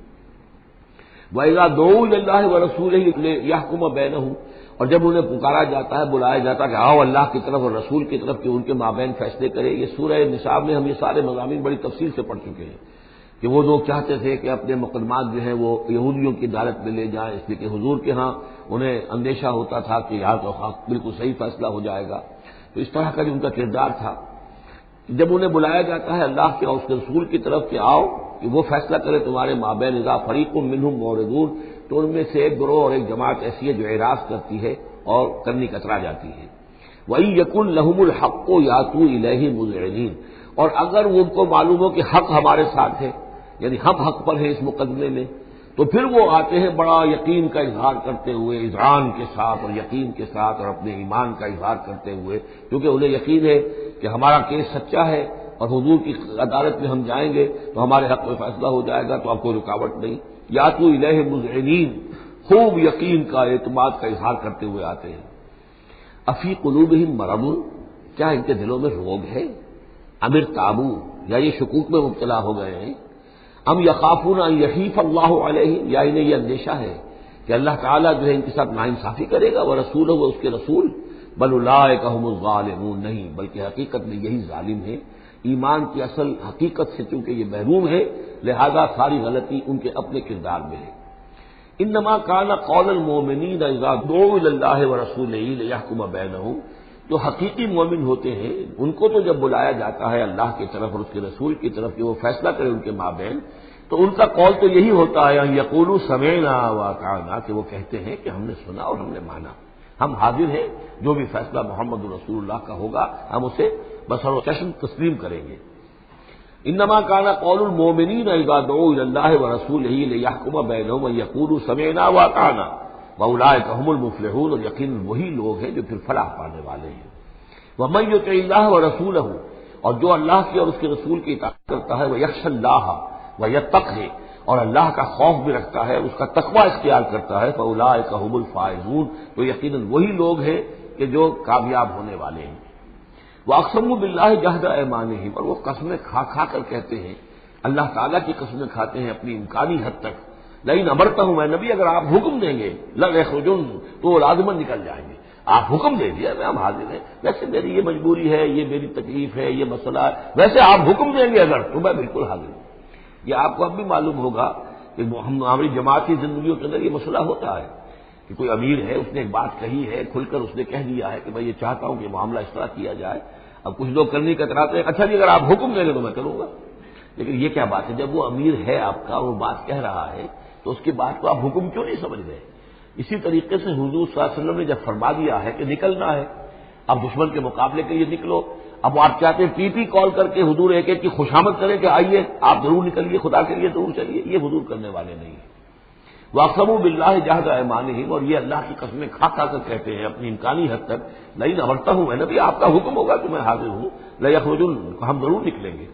وَإِذَا دُعُوا إِلَى اللَّهِ وَرَسُولِهِ لِيَحْكُمَ بَيْنَهُمْ، اور جب انہیں پکارا جاتا ہے، بلایا جاتا ہے کہ آؤ اللہ کی طرف اور رسول کی طرف کہ ان کے مابین فیصلے کرے۔ یہ سورہ نساء میں ہم یہ سارے مضامین بڑی تفصیل سے پڑھ چکے ہیں کہ وہ لوگ چاہتے تھے کہ اپنے مقدمات جو ہیں وہ یہودیوں کی عدالت میں لے جائیں، اس لیے کہ حضور کے ہاں انہیں اندیشہ ہوتا تھا کہ یہاں تو بالکل صحیح فیصلہ ہو جائے گا۔ تو اس طرح کا جو ان کا کردار تھا، جب انہیں بلایا جاتا ہے اللہ کے اور اس کے رسول کی طرف کہ آؤ کہ وہ فیصلہ کرے تمہارے مابین، اذا فریق منہم معرضون، تو ان میں سے ایک گروہ اور ایک جماعت ایسی ہے جو اعراض کرتی ہے اور کرنی کترا جاتی ہے۔ وَإِن يَكُن لَّهُمُ الْحَقُّ يَأْتُوا إِلَيْهِ مُذْعِنِينَ، اور اگر وہ ان کو معلوم ہو کہ حق ہمارے ساتھ ہے، یعنی ہم حق پر ہیں اس مقدمے میں، تو پھر وہ آتے ہیں بڑا یقین کا اظہار کرتے ہوئے، اذعان کے ساتھ اور یقین کے ساتھ اور اپنے ایمان کا اظہار کرتے ہوئے، کیونکہ انہیں یقین ہے کہ ہمارا کیس سچا ہے اور حضور کی عدالت میں ہم جائیں گے تو ہمارے حق میں فیصلہ ہو جائے گا، تو اب کوئی رکاوٹ نہیں۔ یاتوا الیہ مذعنین، خوب یقین کا، اعتماد کا اظہار کرتے ہوئے آتے ہیں۔ افی قلوبہم مرض، کیا ان کے دلوں میں روگ ہے؟ ام ارتابوا، یا یہ شکوک میں مبتلا ہو گئے ہیں؟ ام یخافون ان یحیف اللہ علیہم، یا انہیں یہ اندیشہ ہے کہ اللہ تعالیٰ جو ہے ان کے ساتھ ناانصافی کرے گا، ورسولہ، وہ اس کے رسول، بل اولئک هم الظالمون، نہیں بلکہ حقیقت میں یہی ظالم ہے۔ ایمان کی اصل حقیقت سے چونکہ یہ محروم ہے، لہذا ساری غلطی ان کے اپنے کردار میں ہے۔ انما کان قول المؤمنین اذا دعوا الی اللہ ورسولہ لیحکم بینہم، جو حقیقی مومن ہوتے ہیں ان کو تو جب بلایا جاتا ہے اللہ کی طرف اور اس کے رسول کی طرف کہ وہ فیصلہ کرے ان کے مابین، تو ان کا قول تو یہی ہوتا ہے ان یقولوا سمعنا واطعنا، کہ وہ کہتے ہیں کہ ہم نے سنا اور ہم نے مانا۔ ہم حاضر ہیں، جو بھی فیصلہ محمد رسول اللہ کا ہوگا ہم اسے بسر و چشم تسلیم کریں گے۔ انما کان قول المؤمنین اذا دعوا الی اللہ ورسولہ لیحکم بینہم ان یقولوا سمعنا واطعنا واولئک هم المفلحون، اور یقیناً وہی لوگ ہیں جو پھر فلاح پانے والے ہیں۔ ومن یطع اللہ ورسولہ، اور جو اللہ کی اور اس کے رسول کی اطاعت کرتا ہے، ویخشى اللہ ویتقہ، اور اللہ کا خوف بھی رکھتا ہے، اس کا تقوی اختیار کرتا ہے، فاولئک هم الفائزون، تو یقیناً وہی لوگ ہیں کہ جو کامیاب ہونے والے ہیں۔ وَأَقْسَمُوا بِاللَّهِ جَهْدَ أَيْمَانِهِمْ، اور وہ قسمیں کھا کھا کر کہتے ہیں، اللہ تعالیٰ کی قسمیں کھاتے ہیں اپنی امکانی حد تک، لئن امرتہم، اے نبی اگر آپ حکم دیں گے لَيَخْرُجُنَّ، تو وہ لازماً نکل جائیں گے۔ آپ حکم دے دیا میں ہم حاضر ہیں، ویسے میری یہ مجبوری ہے، یہ میری تکلیف ہے، یہ مسئلہ ہے، ویسے آپ حکم دیں گے اگر تو میں بالکل حاضر ہوں۔ یہ آپ کو اب بھی معلوم ہوگا کہ ہماری جماعتی زندگیوں کے اندر یہ مسئلہ ہوتا ہے کہ کوئی امیر ہے، اس نے ایک بات کہی ہے، کھل کر اس نے کہہ دیا ہے کہ میں یہ چاہتا ہوں کہ معاملہ اس طرح کیا جائے۔ اب کچھ لوگ کرنے کا کتراتے ہیں، اچھا جی اگر آپ حکم دیں گے تو میں کروں گا، لیکن یہ کیا بات ہے؟ جب وہ امیر ہے آپ کا، وہ بات کہہ رہا ہے تو اس کی بات کو آپ حکم کیوں نہیں سمجھ رہے؟ اسی طریقے سے حضور صلی اللہ علیہ وسلم نے جب فرما دیا ہے کہ نکلنا ہے، اب دشمن کے مقابلے کے لیے نکلو، اب آپ چاہتے ہیں پی کال کر کے حضور ایک ایک کی خوشامد کریں کہ آئیے آپ ضرور نکلیے، خدا کے لیے ضرور چلیے، یہ حضور کرنے والے نہیں ہیں۔ وَأَقْسَمُوا بِاللَّهِ جَهْدَ أَيْمَانِهِمْ، اور یہ اللہ کی قسمیں کھا کھا کر کہتے ہیں اپنی امکانی حد تک، لئن امرتہم، اے نبی آپ کا حکم ہوگا کہ میں حاضر ہوں، لَيَخْرُجُنَّ، ہم ضرور نکلیں گے۔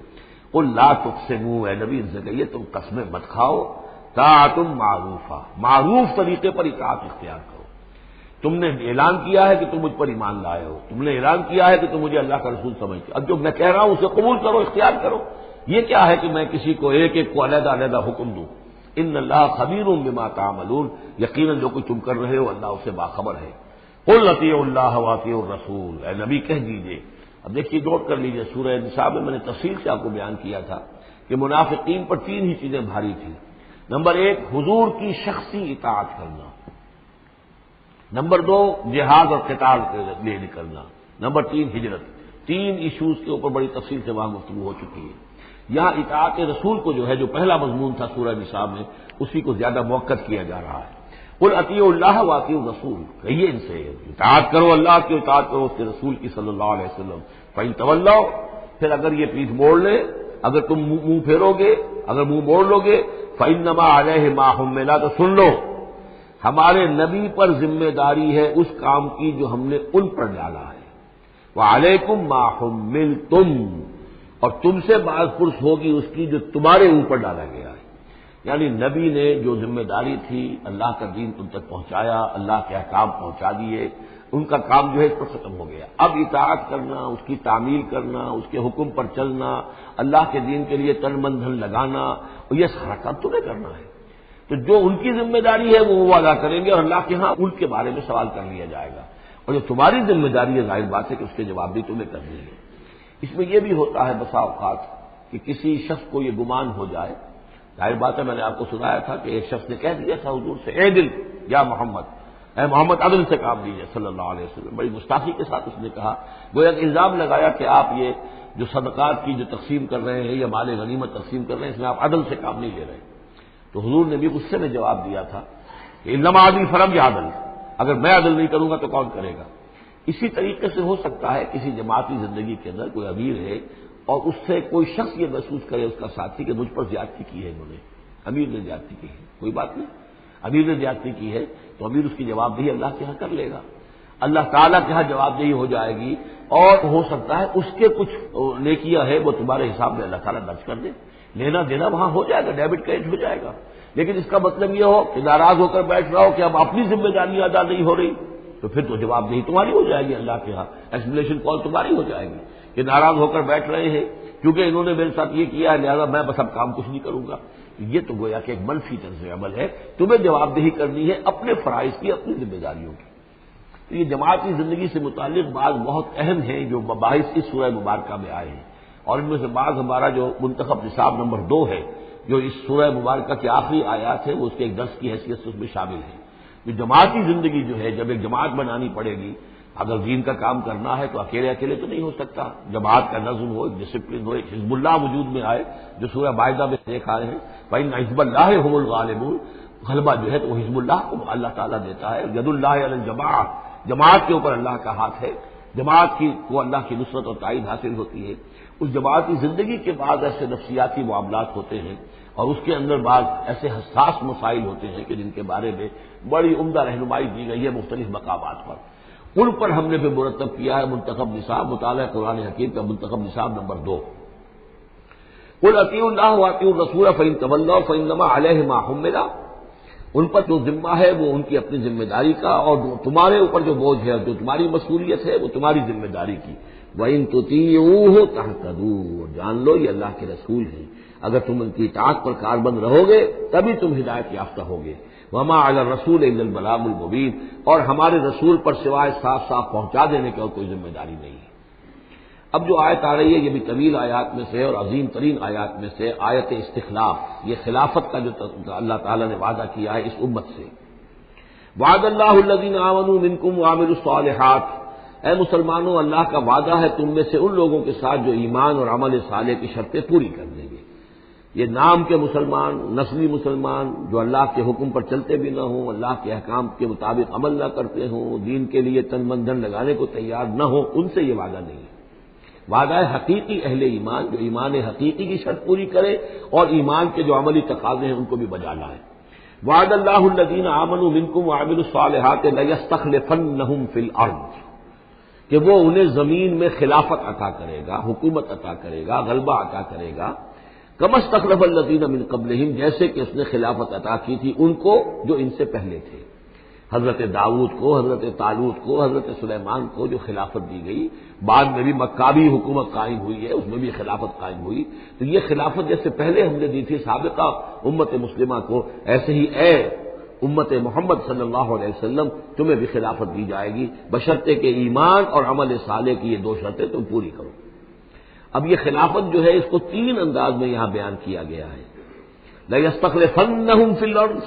قُل لَا تُقْسِمُوا، اے نبی ان سے کہیے تم قسمیں مت کھاؤ، طاعۃ معروفہ، معروف طریقے پر اطاعت اختیار کرو۔ تم نے اعلان کیا ہے کہ تم مجھ پر ایمان لائے ہو، تم نے اعلان کیا ہے کہ تم مجھے اللہ کا رسول سمجھتے ہو، اب جو میں کہہ رہا ہوں اسے قبول کرو، اختیار کرو۔ یہ کیا ہے کہ میں کسی کو ایک ایک کو علیحدہ علیحدہ حکم دوں؟ ان اللہ خبیر بما تعملون، یقیناً جو کچھ تم کر رہے ہو اللہ اس سے باخبر ہے۔ قل اطیعوا اللہ واطیعوا الرسول، اے نبی کہہ دیجئے۔ اب دیکھیے نوٹ کر لیجئے، سورہ نساء میں میں نے تفصیل سے آپ کو بیان کیا تھا کہ منافقین پر تین ہی چیزیں بھاری تھیں۔ نمبر ایک، حضور کی شخصی اطاعت کرنا، نمبر دو، جہاد اور قتال کے لیے نکلنا، نمبر تین، ہجرت۔ تین ایشوز کے اوپر بڑی تفصیل سے وہاں گفتگو ہو چکی ہے۔ یہاں اطاعت رسول کو جو ہے، جو پہلا مضمون تھا سورہ نساء میں، اسی کو زیادہ موقت کیا جا رہا ہے۔ قل اطیعوا اللہ واطیعوا الرسول، کہیے ان سے اطاعت کرو، اللہ کی اطاعت کرو، اس کے رسول کی صلی اللہ علیہ وسلم۔ فإن تولوا، پھر اگر یہ پیٹھ موڑ لے، اگر تم منہ پھیرو گے، اگر منہ موڑ لو گے، فإنما علیہ ما حمل، تو سن لو ہمارے نبی پر ذمہ داری ہے اس کام کی جو ہم نے ان پر ڈالا ہے، وعلیکم ما حملتم، اور تم سے باز پرس ہوگی اس کی جو تمہارے اوپر ڈالا گیا ہے۔ یعنی نبی نے جو ذمہ داری تھی، اللہ کا دین تم تک پہنچایا، اللہ کے احکام پہنچا دیے، ان کا کام جو ہے اس پر ختم ہو گیا۔ اب اطاعت کرنا، اس کی تعمیل کرنا، اس کے حکم پر چلنا، اللہ کے دین کے لیے تن من دھن لگانا، اور یہ سارا کام تمہیں کرنا ہے۔ تو جو ان کی ذمہ داری ہے وہ ادا کریں گے، اور اللہ کے ہاں ان کے بارے میں سوال کر لیا جائے گا، اور جو تمہاری ذمہ داری ہے ظاہر بات ہے کہ اس کے جواب بھی تمہیں کرنے ہیں۔ اس میں یہ بھی ہوتا ہے بسا اوقات کہ کسی شخص کو یہ گمان ہو جائے، ظاہر بات ہے میں نے آپ کو سنایا تھا کہ ایک شخص نے کہہ دیا تھا حضور سے، اے دل یا محمد، اے محمد عدل سے کام لیجیے صلی اللہ علیہ وسلم، بڑی گستاخی کے ساتھ اس نے کہا، وہ ایک الزام لگایا کہ آپ یہ جو صدقات کی جو تقسیم کر رہے ہیں یا مال غنیمت تقسیم کر رہے ہیں، اس میں آپ عدل سے کام نہیں لے رہے۔ تو حضور نے بھی غصے میں جواب دیا تھا کہ انما عدل فرم یا عدل، اگر میں عدل نہیں کروں گا تو کون کرے گا؟ اسی طریقے سے ہو سکتا ہے کسی جماعتی زندگی کے اندر کوئی امیر ہے اور اس سے کوئی شخص یہ محسوس کرے، اس کا ساتھی، کہ مجھ پر زیادتی کی ہے انہوں نے، امیر نے زیادتی کی ہے، کوئی بات نہیں، امیر نے زیادتی کی ہے تو امیر اس کی جواب دہی اللہ کے ہاں کر لے گا، اللہ تعالیٰ کے ہاں جواب دہی ہو جائے گی، اور ہو سکتا ہے اس کے کچھ نیکیاں ہے وہ تمہارے حساب میں اللہ تعالیٰ درج کر دے، لینا دینا وہاں ہو جائے گا، ڈیبٹ کریڈٹ ہو جائے گا۔ لیکن اس کا مطلب یہ ہو کہ ناراض ہو کر بیٹھ رہا ہو کہ اب اپنی ذمہ داریاں ادا نہیں ہو رہی، تو پھر تو جواب دہی تمہاری ہو جائے گی اللہ کے ہاں، ایکسپلینیشن کال تمہاری ہو جائے گی کہ ناراض ہو کر بیٹھ رہے ہیں کیونکہ انہوں نے میرے ساتھ یہ کیا ہے، لہٰذا میں بس اب کام کچھ نہیں کروں گا۔ یہ تو گویا کہ ایک منفی طرز عمل ہے، تمہیں جواب دہی کرنی ہے اپنے فرائض کی، اپنی ذمہ داریوں کی۔ تو یہ جماعتی زندگی سے متعلق بعض بہت اہم ہیں جو مباحث اس سورہ مبارکہ میں آئے ہیں، اور ان میں سے بعض ہمارا جو منتخب نصاب نمبر 2 ہے، جو اس سورہ مبارکہ کی آخری آیات ہے، وہ اس کے ایک درس کی حیثیت سے اس میں شامل ہے۔ جو جماعتی زندگی جو ہے، جب ایک جماعت بنانی پڑے گی، اگر دین کا کام کرنا ہے تو اکیلے اکیلے تو نہیں ہو سکتا، جماعت کا نظم ہو، ایک ڈسپلن ہو، ایک حزب اللہ وجود میں آئے، جو سورہ مائدہ میں دیکھ آئے ہیں، فَإِنَّ حِزْبَ اللَّهِ هُمُ الْغَالِبُونَ، غلبہ جو ہے تو حزب اللہ کو اللہ تعالیٰ دیتا ہے، ید اللہ علی الجماعہ، جماعت کے اوپر اللہ کا ہاتھ ہے، جماعت کی کو اللہ کی نصرت اور تائید حاصل ہوتی ہے۔ اس جماعتی زندگی کے بعد ایسے نفسیاتی معاملات ہوتے ہیں اور اس کے اندر بعض ایسے حساس مسائل ہوتے ہیں کہ جن کے بارے میں بڑی عمدہ رہنمائی دی گئی ہے مختلف مقامات پر، ان پر ہم نے پھر مرتب کیا ہے منتخب نصاب، مطالعہ قرآن حکیم کا منتخب نصاب نمبر 2۔ قل اطیعوا اللہ واطیعوا الرسول فإن تولوا فإنما علیہ ما حمل، ان پر جو ذمہ ہے وہ ان کی اپنی ذمہ داری کا، اور تمہارے اوپر جو بوجھ ہے، جو تمہاری مسئولیت ہے، وہ تمہاری ذمہ داری کی۔ وإن تطیعوہ تہتدوا، جان لو یہ اللہ کے رسول ہیں، اگر تم ان کی اطاعت پر کاربند رہو گے تبھی تم ہدایت یافتہ ہوگے۔ وما علی الرسول الا البلاغ المبین، اور ہمارے رسول پر سوائے صاف صاف پہنچا دینے کی اور کوئی ذمہ داری نہیں ہے۔ اب جو آیت آ رہی ہے یہ بھی طویل آیات میں سے اور عظیم ترین آیات میں سے آیت استخلاف، یہ خلافت کا جو اللہ تعالیٰ نے وعدہ کیا ہے اس امت سے۔ وعد اللہ الذین آمنوا منکم وعملوا الصالحات، اے مسلمانوں اللہ کا وعدہ ہے تم میں سے ان لوگوں کے ساتھ جو ایمان اور عمل صالح کی شرطیں پوری کر دیں گے۔ یہ نام کے مسلمان، نسلی مسلمان جو اللہ کے حکم پر چلتے بھی نہ ہوں، اللہ کے احکام کے مطابق عمل نہ کرتے ہوں، دین کے لیے تن من دھن لگانے کو تیار نہ ہوں، ان سے یہ وعدہ نہیں ہے۔ وعدہ ہے حقیقی اہل ایمان، جو ایمان حقیقی کی شرط پوری کرے اور ایمان کے جو عملی تقاضے ہیں ان کو بھی بجا لائے۔ وعد اللہ الذین آمنوا منکم وعملوا الصالحات لیستخلفنہم فی الارض، کہ وہ انہیں زمین میں خلافت عطا کرے گا، حکومت عطا کرے گا، غلبہ عطا کرے گا، کما استخلف الذین من قبلہم، جیسے کہ اس نے خلافت عطا کی تھی ان کو جو ان سے پہلے تھے، حضرت داؤد کو، حضرت طالوت کو، حضرت سلیمان کو جو خلافت دی گئی، بعد میں بھی مکابی حکومت قائم ہوئی ہے، اس میں بھی خلافت قائم ہوئی، تو یہ خلافت جیسے پہلے ہم نے دی تھی سابقہ امت مسلمہ کو، ایسے ہی اے امت محمد صلی اللہ علیہ وسلم تمہیں بھی خلافت دی جائے گی، بشرطے کہ ایمان اور عمل صالح کی یہ 2 شرطیں تم پوری کرو۔ اب یہ خلافت جو ہے اس کو 3 انداز میں یہاں بیان کیا گیا ہے۔ لَيَسْتَخْلِفَنَّهُمْ فِي الْأَرْضِ،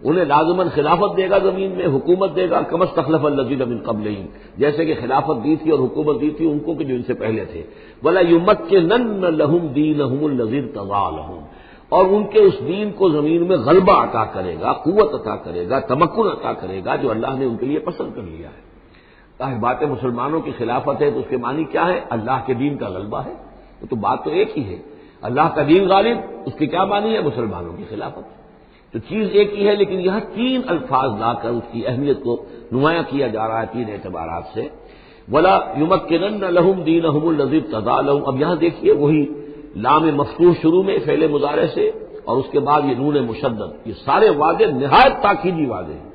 انہیں لازماً خلافت دے گا زمین میں، حکومت دے گا، كَمَا اسْتَخْلَفَ الَّذِينَ مِن قَبْلِهِمْ، جیسے کہ خلافت دی تھی اور حکومت دی تھی ان کو کہ جو ان سے پہلے تھے۔ وَلَيُمَكِّنَنَّ لَهُمْ دِينَهُمُ الَّذِي ارْتَضَىٰ لَهُمْ، اور ان کے اس دین کو زمین میں غلبہ عطا کرے گا، قوت عطا کرے گا، تمکن عطا کرے گا جو اللہ نے ان کے لیے پسند کر لیا ہے۔ ظاہر بات ہے مسلمانوں کی خلافت ہے تو اس کے معنی کیا ہے؟ اللہ کے دین کا غلبہ ہے، تو بات تو ایک ہی ہے، اللہ کا دین غالب، اس کی کیا معنی ہے؟ مسلمانوں کی خلافت۔ تو چیز ایک ہی ہے لیکن یہاں 3 الفاظ لا کر اس کی اہمیت کو نمایاں کیا جا رہا ہے 3 اعتبارات سے۔ ولا یمکنن لہم دینہم الذی ارتضیٰ لہم، اب یہاں دیکھیے وہی لام مفتوح شروع میں فعل مضارع سے اور اس کے بعد یہ نون مشدد، یہ سارے وعدے نہایت تاکیدی وعدے ہیں۔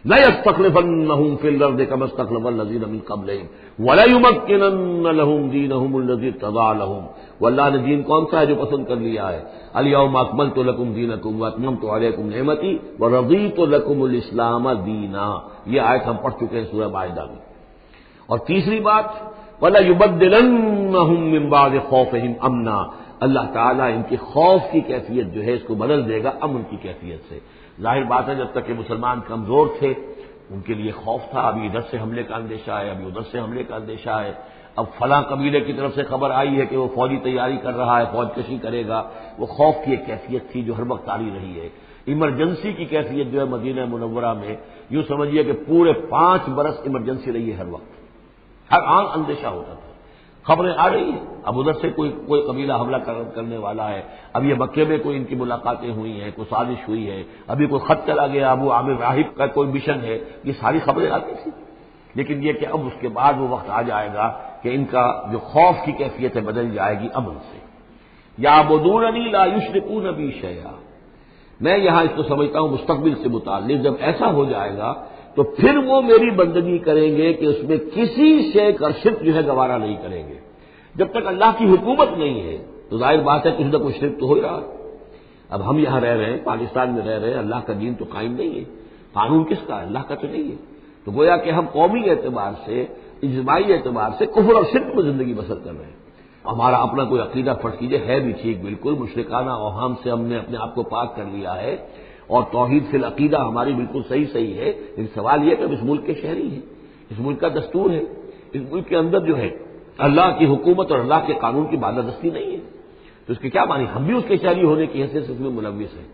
لَيَسْتَخْلِفَنَّهُمْ فِي الْأَرْضِ كَمَا اسْتَخْلَفَ الَّذِينَ مِن قَبْلِهِمْ وَلَيُمَكِّنَنَّ لَهُمْ دِينَهُمُ الَّذِي ارْتَضَىٰ لَهُمْ، واللہ نے دین کون سا ہے جو پسند کر لیا ہے؟ الْيَوْمَ أَكْمَلْتُ لَكُمْ دِينَكُمْ وَأَتْمَمْتُ عَلَيْكُمْ نِعْمَتِي وَرَضِيتُ لَكُمُ الْإِسْلَامَ دِينًا، یہ آیت ہم پڑھ چکے ہیں سورہ مائدہ میں۔ اور تیسری بات وَلَيُبَدِّلَنَّهُم مِّن بَعْدِ خَوْفِهِمْ أَمْنًا، اللہ تعالیٰ ان کی خوف کی کیفیت جو ہے اس کو بدل دے گا امن کی کیفیت سے۔ ظاہر بات ہے جب تک کہ مسلمان کمزور تھے ان کے لیے خوف تھا، ابھی ادھر سے حملے کا اندیشہ ہے، ابھی ادھر سے حملے کا اندیشہ ہے، اب فلاں قبیلے کی طرف سے خبر آئی ہے کہ وہ فوجی تیاری کر رہا ہے، فوج کشی کرے گا، وہ خوف کی ایک کیفیت تھی جو ہر وقت جاری رہی ہے۔ ایمرجنسی کی کیفیت جو ہے مدینہ منورہ میں یوں سمجھیے کہ پورے 5 برس ایمرجنسی رہی ہے، ہر وقت ہر آن اندیشہ ہوتا تھا، خبریں آ رہی ہیں اب ادھر سے کوئی قبیلہ حملہ کرنے والا ہے، اب یہ مکے میں کوئی ان کی ملاقاتیں ہوئی ہیں، کوئی سازش ہوئی ہے، ابھی کوئی خط چلا گیا، ابو عامر راہب کا کوئی مشن ہے، یہ ساری خبریں آتی تھیں۔ لیکن یہ کہ اب اس کے بعد وہ وقت آ جائے گا کہ ان کا جو خوف کی کیفیت ہے بدل جائے گی امن سے۔ یعبدوننی لا یشرکون بی شیئا، میں یہاں اس کو سمجھتا ہوں مستقبل سے متعلق، جب ایسا ہو جائے گا تو پھر وہ میری بندگی کریں گے کہ اس میں کسی شے کا شرک جو ہے گوارا نہیں کریں گے۔ جب تک اللہ کی حکومت نہیں ہے تو ظاہر بات ہے کچھ نہ کچھ شرک تو ہو ہی رہا۔ اب ہم یہاں رہ رہے ہیں، پاکستان میں رہ رہے ہیں، اللہ کا دین تو قائم نہیں ہے، قانون کس کا ہے؟ اللہ کا تو نہیں ہے، تو گویا کہ ہم قومی اعتبار سے، اجتماعی اعتبار سے کفر اور شرک میں زندگی بسر کر رہے ہیں۔ ہمارا اپنا کوئی عقیدہ فرض کیجیے ہے بھی ٹھیک، بالکل مشرکانہ اوہام سے ہم نے اپنے آپ کو پاک کر لیا ہے اور توحید فی العقیدہ ہماری بالکل صحیح ہے، لیکن سوال یہ کہ ہم اس ملک کے شہری ہیں، اس ملک کا دستور ہے، اس ملک کے اندر جو ہے اللہ کی حکومت اور اللہ کے قانون کی بالادستی نہیں ہے، تو اس کے کیا معنی؟ ہم بھی اس کے شہری ہونے کی حیثیت سے اس میں ملوث ہیں۔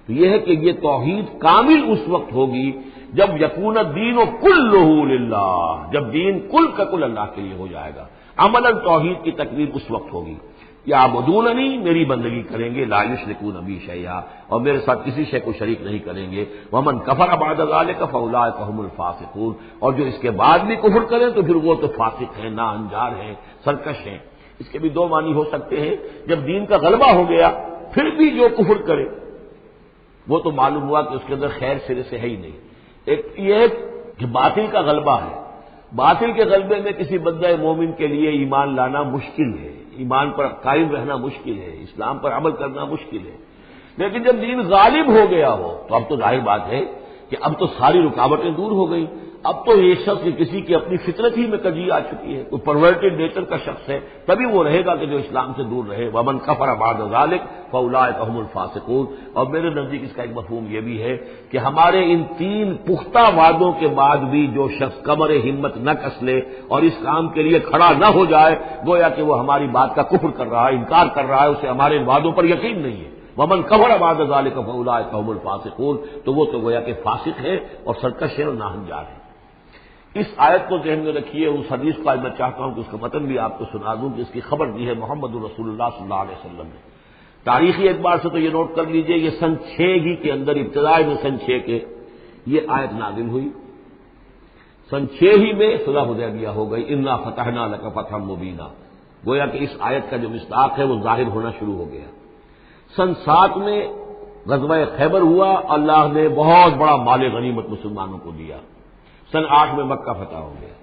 تو تو یہ ہے کہ یہ توحید کامل اس وقت ہوگی جب یکون الدین کلہ للہ، جب دین کل کا کل اللہ کے لیے ہو جائے گا۔ عملاً توحید کی تکمیل اس وقت ہوگی، یعبدوننی، میری بندگی کریں گے، لا یشرکون بی شیئا، اور میرے ساتھ کسی شے کو شریک نہیں کریں گے، ومن کفر بعد ذلک فاولئک هم الفاسقون، اور جو اس کے بعد بھی کفر کریں تو پھر وہ تو فاسق ہیں، ناانجار ہیں، سرکش ہیں۔ اس کے بھی دو معنی ہو سکتے ہیں، جب دین کا غلبہ ہو گیا پھر بھی جو کفر کرے وہ تو معلوم ہوا کہ اس کے اندر خیر سرے سے ہے ہی نہیں۔ ایک یہ ہے کہ باطل کا غلبہ ہے، باطل کے غلبے میں کسی بندہ مومن کے لیے ایمان لانا مشکل ہے، ایمان پر قائم رہنا مشکل ہے، اسلام پر عمل کرنا مشکل ہے، لیکن جب دین غالب ہو گیا ہو تو اب تو ظاہر بات ہے کہ اب تو ساری رکاوٹیں دور ہو گئی۔ اب تو یہ شخص کسی کی اپنی فطرت ہی میں کجی آ چکی ہے، کوئی پرورٹڈ نیچر کا شخص ہے، تبھی وہ رہے گا کہ جو اسلام سے دور رہے۔ ومن کفر بعد ذلک فاولئک هم الفاسقون، اور میرے نزدیک اس کا ایک مفہوم یہ بھی ہے کہ ہمارے ان تین پختہ وعدوں کے بعد بھی جو شخص کمر ہمت نہ کس لے اور اس کام کے لیے کھڑا نہ ہو جائے، گویا کہ وہ ہماری بات کا کفر کر رہا ہے، انکار کر رہا ہے، اسے ہمارے ان وعدوں پر یقین نہیں ہے۔ ومن کفر بعد ذلک فاولئک هم الفاسقون، تو وہ تو گویا کہ فاسق ہے اور سرکش ہے اور ناہنجار ہے۔ اس آیت کو ذہن میں رکھیے، اس حدیث کو آج میں چاہتا ہوں کہ اس کا متن بھی آپ کو سنا دوں کہ اس کی خبر دی ہے محمد رسول اللہ صلی اللہ علیہ وسلم نے۔ تاریخی اعتبار سے تو یہ نوٹ کر لیجئے، یہ سن 6 ہی کے اندر، ابتدائی میں سن 6 کے یہ آیت نازل ہوئی، سن 6 ہی میں صلح حدیبیہ ہو گئی، انا فتحنا لک فتحا مبینا، گویا کہ اس آیت کا جو مصداق ہے وہ ظاہر ہونا شروع ہو گیا۔ سن 7 میں غزوہ خیبر ہوا، اللہ نے بہت بڑا مال غنیمت مسلمانوں کو دیا۔ سن 8 میں مکہ فتح ہو گیا۔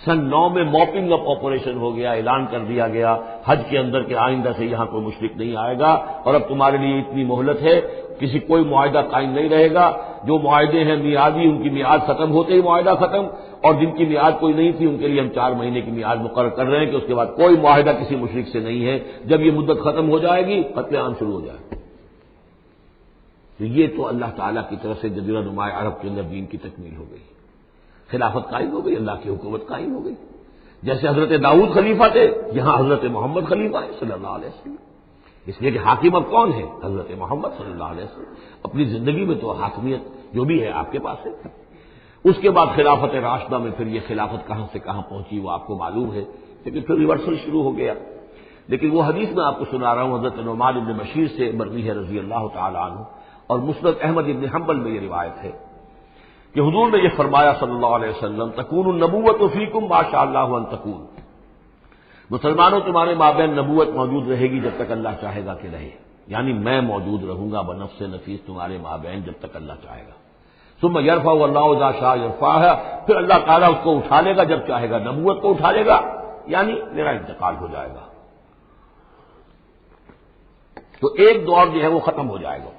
سن 9 میں موپنگ اپ آپریشن ہو گیا، اعلان کر دیا گیا حج کے اندر کہ آئندہ سے یہاں کوئی مشرک نہیں آئے گا، اور اب تمہارے لیے اتنی مہلت ہے، کسی کوئی معاہدہ قائم نہیں رہے گا، جو معاہدے ہیں میعادی ان کی میعاد ختم ہوتے ہی معاہدہ ختم، اور جن کی میعاد کوئی نہیں تھی ان کے لیے ہم 4 مہینے کی میعاد مقرر کر رہے ہیں کہ اس کے بعد کوئی معاہدہ کسی مشرک سے نہیں ہے، جب یہ مدت ختم ہو جائے گی قتل عام شروع ہو جائے گا۔ تو یہ تو اللہ تعالیٰ کی طرف سے جزیرہ نما عرب کے اندر دین کی تکمیل ہو گئی، خلافت قائم ہو گئی، اللہ کی حکومت قائم ہو گئی۔ جیسے حضرت داؤد خلیفہ تھے، یہاں حضرت محمد خلیفہ ہے صلی اللہ علیہ وسلم، اس لیے کہ حاکم اب کون ہے؟ حضرت محمد صلی اللہ علیہ وسلم۔ اپنی زندگی میں تو حاکمیت جو بھی ہے آپ کے پاس ہے۔ اس کے بعد خلافت راشدہ میں پھر یہ خلافت کہاں سے کہاں پہنچی وہ آپ کو معلوم ہے، لیکن پھر ریورسل شروع ہو گیا۔ لیکن وہ حدیث میں آپ کو سنا رہا ہوں، حضرت نعمان بن بشیر سے مروی ہے رضی اللہ تعالی عنہ، اور مسند احمد بن حنبل میں یہ روایت ہے کہ حضور نے یہ فرمایا صلی اللہ علیہ وسلم، تکون النبوۃ فیکم ما شاء اللہ ان تکون، مسلمانوں تمہارے مابین نبوت موجود رہے گی جب تک اللہ چاہے گا کہ رہے، یعنی میں موجود رہوں گا بنفس نفیس تمہارے مابین جب تک اللہ چاہے گا۔ ثم یرفع اللہ اذا شاء یرفعها، پھر اللہ تعالیٰ اس کو اٹھا لے گا جب چاہے گا، نبوت کو اٹھا لے گا، یعنی میرا انتقال ہو جائے گا، تو ایک دور جو ہے وہ ختم ہو جائے گا۔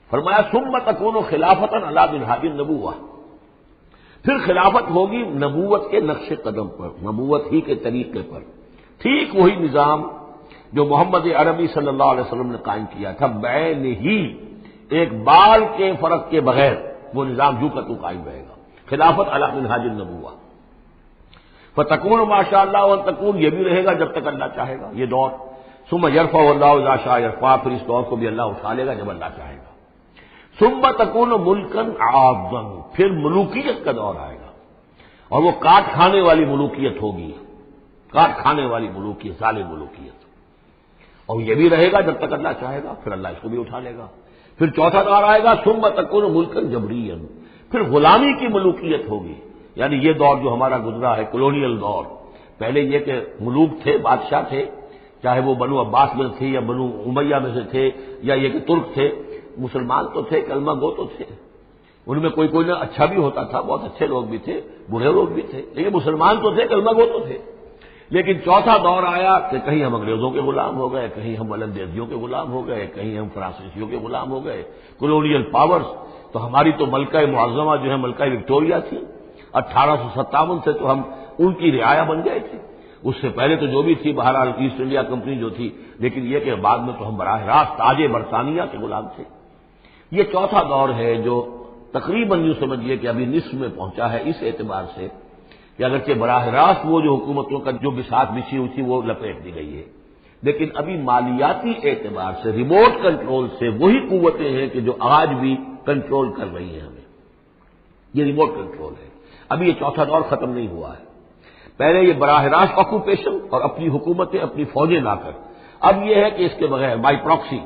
فرمایا ثم تکون خلافتا علی منہاج النبوۃ، پھر خلافت ہوگی نبوت کے نقش قدم پر، نبوت ہی کے طریقے پر، ٹھیک وہی نظام جو محمد عربی صلی اللہ علیہ وسلم نے قائم کیا تھا، بین ہی ایک بال کے فرق کے بغیر وہ نظام جو کا تو قائم رہے گا، خلافت علی منہاج النبوۃ۔ فتکون ما شاء اللہ وان تکون، یہ بھی رہے گا جب تک اللہ چاہے گا یہ دور۔ ثم یرفع اللہ اذا شاء یرفع، پھر اس دور کو بھی اللہ اٹھا لے گا جب اللہ چاہے گا۔ ثم تکون ملکن عاضا، پھر ملوکیت کا دور آئے گا، اور وہ کاٹ کھانے والی ملوکیت ہوگی، کاٹ کھانے والی ملوکیت، ظالم ملوکیت، اور یہ بھی رہے گا جب تک اللہ چاہے گا، پھر اللہ اس کو بھی اٹھا لے گا۔ پھر چوتھا دور آئے گا ثم تکون ملکن جبریا، پھر غلامی کی ملوکیت ہوگی، یعنی یہ دور جو ہمارا گزرا ہے کولونیل دور، پہلے یہ کہ ملوک تھے، بادشاہ تھے، چاہے وہ بنو عباس میں تھے یا بنو امیہ میں سے تھے، یا یہ کہ ترک تھے، مسلمان تو تھے، کلمہ گو تو تھے، ان میں کوئی نہ اچھا بھی ہوتا تھا، بہت اچھے لوگ بھی تھے، برے لوگ بھی تھے، لیکن مسلمان تو تھے، کلمہ گو تو تھے۔ لیکن چوتھا دور آیا کہ کہیں ہم انگریزوں کے غلام ہو گئے، کہیں ہم ولندیزیوں کے غلام ہو گئے، کہیں ہم فرانسیسیوں کے غلام ہو گئے، کولونیل پاورز۔ تو ہماری تو ملکہ معظمہ جو ہے ملکہ وکٹوریہ تھی، 1857 سے تو ہم ان کی رعایا بن گئے تھے، اس سے پہلے تو جو بھی تھی بہرحال ایسٹ انڈیا کمپنی جو تھی، لیکن یہ کہ بعد میں تو ہم براہ راست تاج برطانیہ کے غلام تھے۔ یہ چوتھا دور ہے جو تقریباً یوں سمجھیے کہ ابھی نصف میں پہنچا ہے، اس اعتبار سے کہ اگرچہ براہ راست وہ جو حکومتوں کا جو بساط بچھی ہوئی تھی وہ لپیٹ دی گئی ہے، لیکن ابھی مالیاتی اعتبار سے ریموٹ کنٹرول سے وہی قوتیں ہیں کہ جو آج بھی کنٹرول کر رہی ہیں ہمیں. یہ ریموٹ کنٹرول ہے. ابھی یہ چوتھا دور ختم نہیں ہوا ہے. پہلے یہ براہ راست آکوپیشن اور اپنی حکومتیں اپنی فوجیں لا کر، اب یہ ہے کہ اس کے بغیر بائی پراکسی،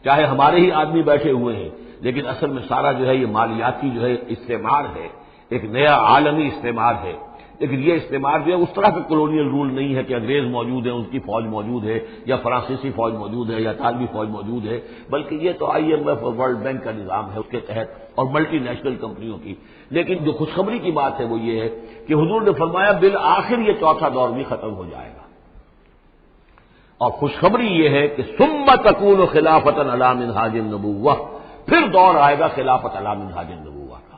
چاہے ہمارے ہی آدمی بیٹھے ہوئے ہیں لیکن اصل میں سارا جو ہے یہ مالیاتی جو ہے استعمار ہے، ایک نیا عالمی استعمار ہے. لیکن یہ استعمار جو ہے اس طرح کا کولونیل رول نہیں ہے کہ انگریز موجود ہے، ان کی فوج موجود ہے، یا فرانسیسی فوج موجود ہے، یا اطالوی فوج موجود ہے، بلکہ یہ تو IMF اور ورلڈ بینک کا نظام ہے اس کے تحت، اور ملٹی نیشنل کمپنیوں کی. لیکن جو خوشخبری کی بات ہے وہ یہ ہے کہ حضور نے فرمایا بالآخر یہ چوتھا دور بھی ختم ہو جائے گا. اور خوشخبری یہ ہے کہ ثم تکون خلافۃ علی منہاج النبوہ، پھر دور آئے گا خلافت علی منہاج النبوہ کا.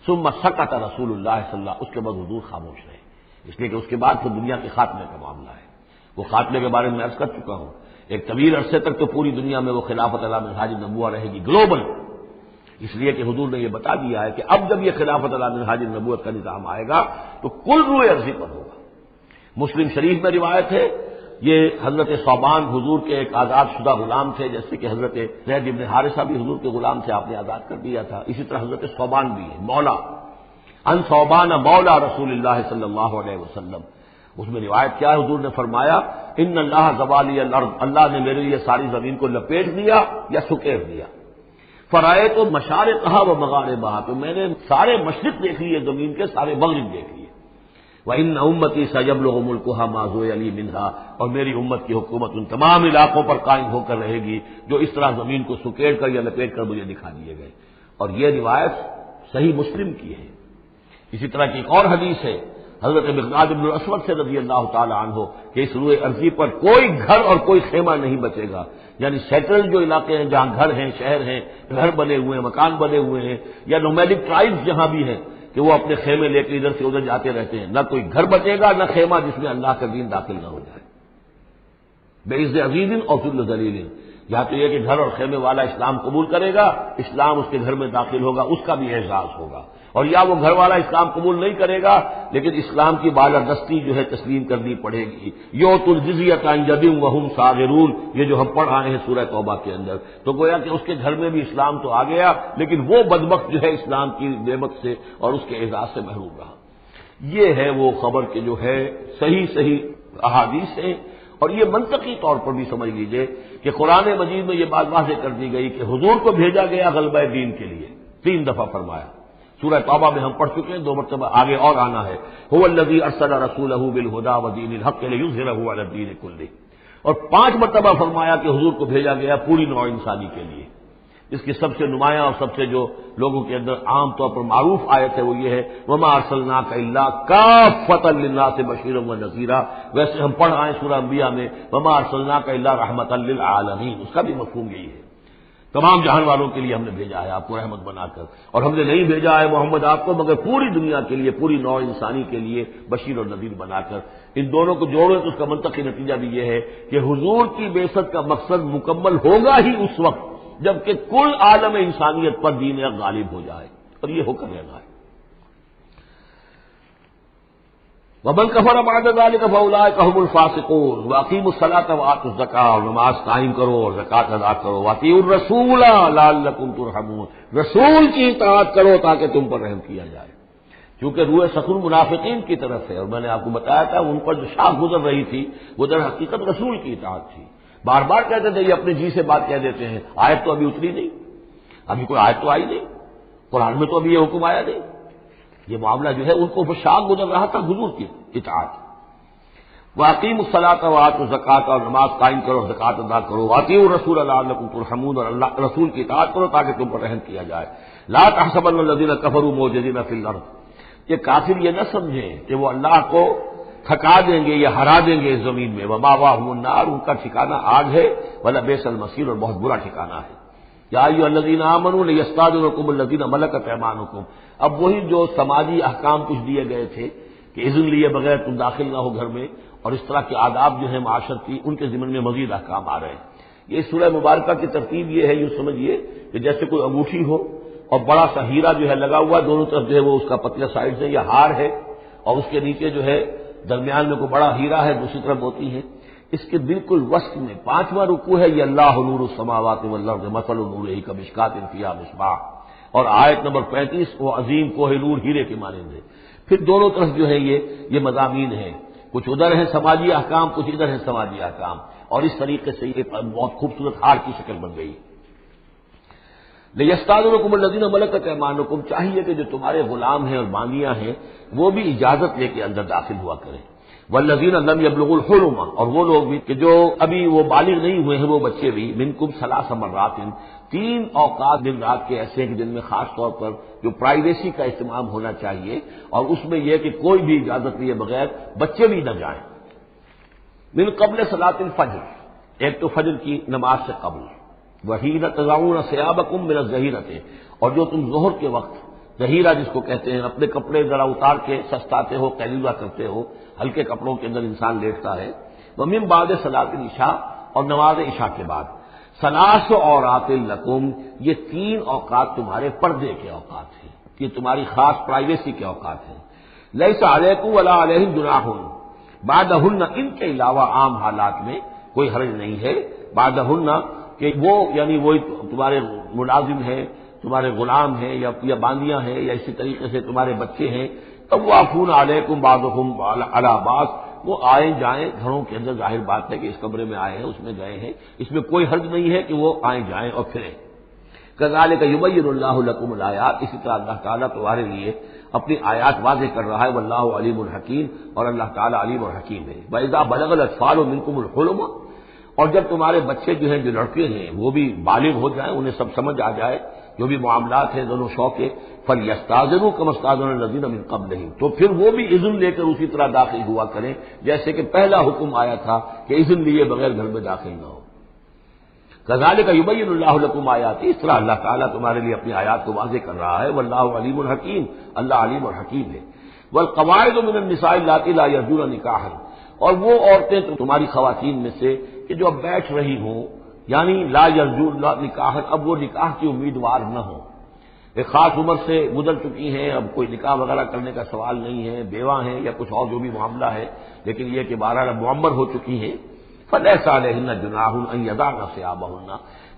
ثم سکت رسول اللہ صلی اللہ، اس کے بعد حضور خاموش رہے، اس لیے کہ اس کے بعد تو دنیا کے خاتمے کا معاملہ ہے. وہ خاتمے کے بارے میں عرض کر چکا ہوں، ایک طویل عرصے تک تو پوری دنیا میں وہ خلافت علی منہاج النبوہ رہے گی گلوبل، اس لیے کہ حضور نے یہ بتا دیا ہے کہ اب جب یہ خلافت علی منہاج النبوت کا نظام آئے گا تو کل روئے ارضی پر ہوگا. مسلم شریف میں روایت ہے، یہ حضرت ثوبان حضور کے ایک آزاد شدہ غلام تھے، جیسے کہ حضرت زید بن حارثہ بھی حضور کے غلام تھے، آپ نے آزاد کر دیا تھا. اسی طرح حضرت ثوبان بھی ہے مولا، ان ثوبان مولا رسول اللہ صلی اللہ علیہ وسلم. اس میں روایت کیا ہے، حضور نے فرمایا ان اللہ زوالی الارض، اللہ نے میرے لیے ساری زمین کو لپیٹ دیا یا سکیڑ دیا. فرائے تو مشارقہا و مغاربہا، تو میں نے سارے مشرق دیکھ لیے زمین کے، سارے مغرب دیکھ لیے. وَإِنَّ أُمَّتِي سَيَبْلُغُ مُلْكُهَا مَا زُوِيَ لِي مِنْهَا، اور میری امت کی حکومت ان تمام علاقوں پر قائم ہو کر رہے گی جو اس طرح زمین کو سکیڑ کر یا لپیٹ کر مجھے دکھا دیے گئے. اور یہ روایت صحیح مسلم کی ہے. اسی طرح کی ایک اور حدیث ہے حضرت مقداد بن الاسود سے رضی اللہ تعالی عنہ کہ اس روئے ارضی پر کوئی گھر اور کوئی خیمہ نہیں بچے گا، یعنی سیٹل جو علاقے ہیں جہاں گھر ہیں، شہر ہیں، گھر بنے ہوئے ہیں، مکان بنے ہوئے ہیں، یا نومیڈک ٹرائبز جہاں بھی ہیں کہ وہ اپنے خیمے لے کے ادھر سے ادھر جاتے رہتے ہیں، نہ کوئی گھر بچے گا نہ خیمہ جس میں اللہ کا دین داخل نہ ہو جائے. بعز عزیز اور ذل ذلیل، یا تو یہ کہ گھر اور خیمے والا اسلام قبول کرے گا، اسلام اس کے گھر میں داخل ہوگا، اس کا بھی اعزاز ہوگا، اور یا وہ گھر والا اسلام قبول نہیں کرے گا لیکن اسلام کی بالادستی جو ہے تسلیم کرنی پڑے گی. یؤتوا الجزیۃ عن ید وہم صاغرون، یہ جو ہم پڑھ رہے ہیں سورہ توبہ کے اندر، تو گویا کہ اس کے گھر میں بھی اسلام تو آ گیا لیکن وہ بدبخت جو ہے اسلام کی نعمت سے اور اس کے اعزاز سے محروم رہا. یہ ہے وہ خبر کہ جو ہے صحیح احادیث ہیں. اور یہ منطقی طور پر بھی سمجھ لیجئے کہ قرآن مجید میں یہ بات واضح کر دی گئی کہ حضور کو بھیجا گیا غلبہ دین کے لیے، 3 دفعہ فرمایا. سورہ توبہ میں ہم پڑھ چکے ہیں، 2 مرتبہ آگے اور آنا ہے. هو الذی ارسل رسولہ بالہدی ودین الحق لیظہرہ علی الدین کلہ، اور 5 مرتبہ فرمایا کہ حضور کو بھیجا گیا پوری نوع انسانی کے لیے. اس کی سب سے نمایاں اور سب سے جو لوگوں کے اندر عام طور پر معروف آیت ہے وہ یہ ہے وما ارسلناک الا کافۃ للناس بشیرا ونذیرا. ویسے ہم پڑھ آئے سورہ انبیاء میں وما ارسلناک الا رحمۃ للعالمین، اس کا بھی مفہوم یہی ہے، تمام جہان والوں کے لیے ہم نے بھیجا ہے آپ کو رحمت بنا کر. اور ہم نے نہیں بھیجا ہے محمد آپ کو مگر پوری دنیا کے لیے، پوری نوع انسانی کے لیے بشیر اور نذیر بنا کر. ان دونوں کو جوڑو تو اس کا منطقی نتیجہ بھی یہ ہے کہ حضور کی بعثت کا مقصد مکمل ہوگا ہی اس وقت جبکہ کل عالم انسانیت پر دین حق غالب ہو جائے، اور یہ ہو کر رہنا ہے. ومن کفر بعد ذلک فاولئک هم الفاسقون واقیموا الصلاۃ وآتوا الزکاۃ، اور نماز قائم کرو اور زکات ادا کرو. واطیعوا الرسول لعلکم ترحمون، رسول کی اطاعت کرو تاکہ تم پر رحم کیا جائے. چونکہ روح سخن منافقین کی طرف ہے، اور میں نے آپ کو بتایا تھا ان پر جو شاخ گزر رہی تھی وہ در حقیقت رسول کی اطاعت تھی. بار بار کہتے تھے یہ اپنے جی سے بات کہہ دیتے ہیں، آیت تو ابھی اتری نہیں، ابھی کوئی آیت تو آئی نہیں، قرآن میں تو ابھی یہ حکم آیا نہیں. یہ معاملہ جو ہے ان کو شاخ گزر رہا تھا حضور کی اطاعت. واقیموا الصلاۃ وآتوا الزکاۃ، اور نماز قائم کرو اور زکات ادا کرو. واطیعوا الرسول لعلکم ترحمون، اور اللہ رسول کی اطاعت کرو تاکہ تم پر رحم کیا جائے. لا تحسبن الذین کفروا معجزین فی الارض، یہ کافر یہ نہ سمجھیں کہ وہ اللہ کو تھکا دیں گے یا ہرا دیں گے اس زمین میں. ومأواہم النار، ان کا ٹھکانہ آگ ہے. ولبئس المصیر، اور بہت برا ٹھکانہ ہے. یا ایھا الذین آمنوا لیستأذنکم الذین ملکت ایمانکم، اب وہی جو سماجی احکام کچھ دیے گئے تھے کہ اذن لیے بغیر تم داخل نہ ہو گھر میں، اور اس طرح کے آداب جو ہیں معاشرتی ان کے ضمن میں مزید احکام آ رہے ہیں. یہ سورہ مبارکہ کی ترتیب یہ ہے، یوں سمجھیے کہ جیسے کوئی انگوٹھی ہو اور بڑا سا ہیرا جو ہے لگا ہوا، دونوں طرف جو ہے وہ اس کا پتلا سائڈ سے یا ہار ہے، اور اس کے نیچے جو ہے درمیان میں کوئی بڑا ہیرا ہے دوسری طرف ہوتی ہے. اس کے بالکل وسط میں 5واں رکوع ہے، یہ اللہ نور السماوات والارض مثل نورہ کمشکاۃ فیہا مصباح، اور آیت نمبر 35 وہ عظیم کوہ نور ہیرے کے مانند ہے۔ پھر دونوں طرف جو ہے یہ مضامین ہیں، کچھ ادھر ہیں سماجی احکام، کچھ ادھر ہیں سماجی احکام، اور اس طریقے سے یہ بہت خوبصورت ہار کی شکل بن گئی۔ لِیَسْتَأْذِنَكُمُ الَّذِينَ مَلَكَتْ أَيْمَانُكُمْ، چاہیے کہ جو تمہارے غلام ہیں اور باندیاں ہیں وہ بھی اجازت لے کے اندر داخل ہوا کریں۔ وَالَّذِينَ لَمْ يَبْلُغُوا الْحُلُمَ، اور وہ لوگ بھی کہ جو ابھی وہ بالغ نہیں ہوئے ہیں، وہ بچے بھی، مِنْكُمْ ثَلَاثَ مَرَّاتٍ، 3 اوقات دن رات کے ایسے ہیں کہ جن میں خاص طور پر جو پرائیویسی کا اہتمام ہونا چاہیے، اور اس میں یہ کہ کوئی بھی اجازت لیے بغیر بچے بھی نہ جائیں۔ من قبل صلاۃ الفجر، ایک تو فجر کی نماز سے قبل، وحین تضعون ثیابکم من الظہیرۃ، اور جو تم ظہر کے وقت ظہیرہ جس کو کہتے ہیں، اپنے کپڑے ذرا اتار کے سستاتے ہو، قیلولہ کرتے ہو، ہلکے کپڑوں کے اندر انسان لیٹتا ہے۔ ومن بعد صلاۃ العشاء، اور نماز عشاء کے بعد۔ ثلاث عورات لکم، یہ 3 اوقات تمہارے پردے کے اوقات ہیں، یہ تمہاری خاص پرائیویسی کے اوقات ہیں۔ لیس علیکم ولا علیہم جناح بعدہن، ان کے علاوہ عام حالات میں کوئی حرج نہیں ہے، بعدہن کہ وہ یعنی وہی تمہارے ملازم ہیں، تمہارے غلام ہیں یا باندیاں ہیں، یا اسی طریقے سے تمہارے بچے ہیں، طوافون علیکم بعضکم علی بعض، وہ آئیں جائیں گھروں کے اندر، ظاہر بات ہے کہ اس کمرے میں آئے ہیں، اس میں گئے ہیں، اس میں کوئی حرج نہیں ہے کہ وہ آئیں جائیں اور پھریں۔ کذالک یبین اللہ لکم الآیات، اسی طرح اللہ تعالیٰ تمہارے لیے اپنی آیات واضح کر رہا ہے، واللہ علیم الحکیم، اور اللہ تعالیٰ علیم اور حکیم ہے۔ وَإِذَا بَلَغَ الْأَطْفَالُ مِنْكُمُ الْحُلُمَ، اور جب تمہارے بچے جو ہیں، جو لڑکے ہیں، وہ بھی بالغ ہو جائیں، انہیں سب سمجھ آ جائے، جو بھی معاملات ہیں دونوں شوق کے، فَلْيَسْتَأْذِنُوا كَمَا اسْتَأْذَنَ الَّذِينَ مِن قَبْلِهِمْ، تو پھر وہ بھی اذن لے کر اسی طرح داخل ہوا کریں جیسے کہ پہلا حکم آیا تھا کہ اذن لیے بغیر گھر میں داخل نہ ہو۔ کذالک یبین اللہ لکم آیاتہ، اس طرح اللہ تعالیٰ تمہارے لیے اپنی آیات کو واضح کر رہا ہے، واللہ علیم الحکیم، اللہ علیم اور حکیم ہے۔ والقواعد من النساء اللاتي لا يرجون نکاحا، اور وہ عورتیں تمہاری خواتین میں سے کہ جو اب بیٹھ رہی ہوں، یعنی لا یرجون نکاحا، اب وہ نکاح کی امیدوار نہ ہوں، ایک خاص عمر سے گزر چکی ہیں، اب کوئی نکاح وغیرہ کرنے کا سوال نہیں ہے، بیوہ ہیں یا کچھ اور جو بھی معاملہ ہے، لیکن یہ کہ بہرحال اب معمر ہو چکی ہیں، فلیس علیہن جناح ان یضعن ثیابہن،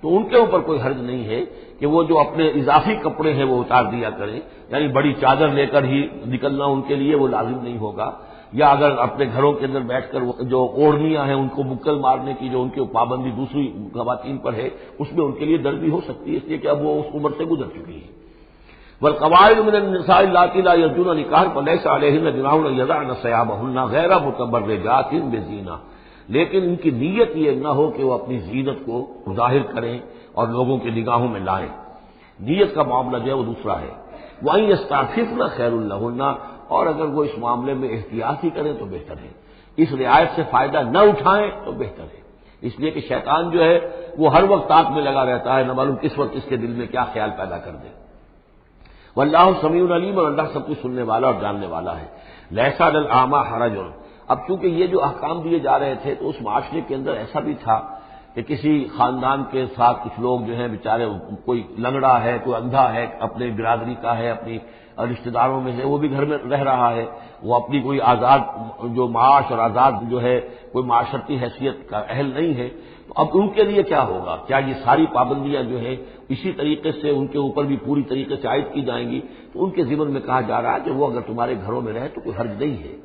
تو ان کے اوپر کوئی حرج نہیں ہے کہ وہ جو اپنے اضافی کپڑے ہیں وہ اتار دیا کریں، یعنی بڑی چادر لے کر ہی نکلنا ان کے لیے وہ لازم نہیں ہوگا، یا اگر اپنے گھروں کے اندر بیٹھ کر جو اوڑھنیاں ہیں ان کو مکل مارنے کی جو ان کی پابندی دوسری خواتین پر ہے، اس میں ان کے لیے درد بھی ہو سکتی ہے، اس لیے کہ اب وہ اس عمر سے گزر چکی ہے۔ والقواعد من النساء اللاتي لا يرجون نکاحا فليس عليهن جناح ان يضعن ثيابهن غير متبرجات بزينة، لیکن ان کی نیت یہ نہ ہو کہ وہ اپنی زینت کو ظاہر کریں اور لوگوں کی نگاہوں میں لائیں، نیت کا معاملہ جو ہے وہ دوسرا ہے۔ وَأَن يَسْتَعْفِفْنَ خَيْرٌ لَهُنَّ، اور اگر وہ اس معاملے میں احتیاط ہی کریں تو بہتر ہے، اس رعایت سے فائدہ نہ اٹھائیں تو بہتر ہے، اس لیے کہ شیطان جو ہے وہ ہر وقت تاک میں لگا رہتا ہے، نہ معلوم کس وقت اس کے دل میں کیا خیال پیدا کر دے۔ واللہ سمیع علیم، اور اللہ سب کچھ سننے والا اور جاننے والا ہے۔ لیس علی الاعمی حرج، اب چونکہ یہ جو احکام دیے جا رہے تھے تو اس معاشرے کے اندر ایسا بھی تھا کہ کسی خاندان کے ساتھ کچھ لوگ جو ہیں بیچارے، کوئی لنگڑا ہے، کوئی اندھا ہے، اپنے برادری کا ہے، اپنی رشتہ داروں میں سے، وہ بھی گھر میں رہ رہا ہے، وہ اپنی کوئی آزاد جو معاش اور آزاد جو ہے کوئی معاشرتی حیثیت کا اہل نہیں ہے، تو اب ان کے لیے کیا ہوگا؟ کیا یہ ساری پابندیاں جو ہیں اسی طریقے سے ان کے اوپر بھی پوری طریقے سے عائد کی جائیں گی؟ تو ان کے ضمن میں کہا جا رہا ہے کہ وہ اگر تمہارے گھروں میں رہے تو کوئی حرج نہیں ہے۔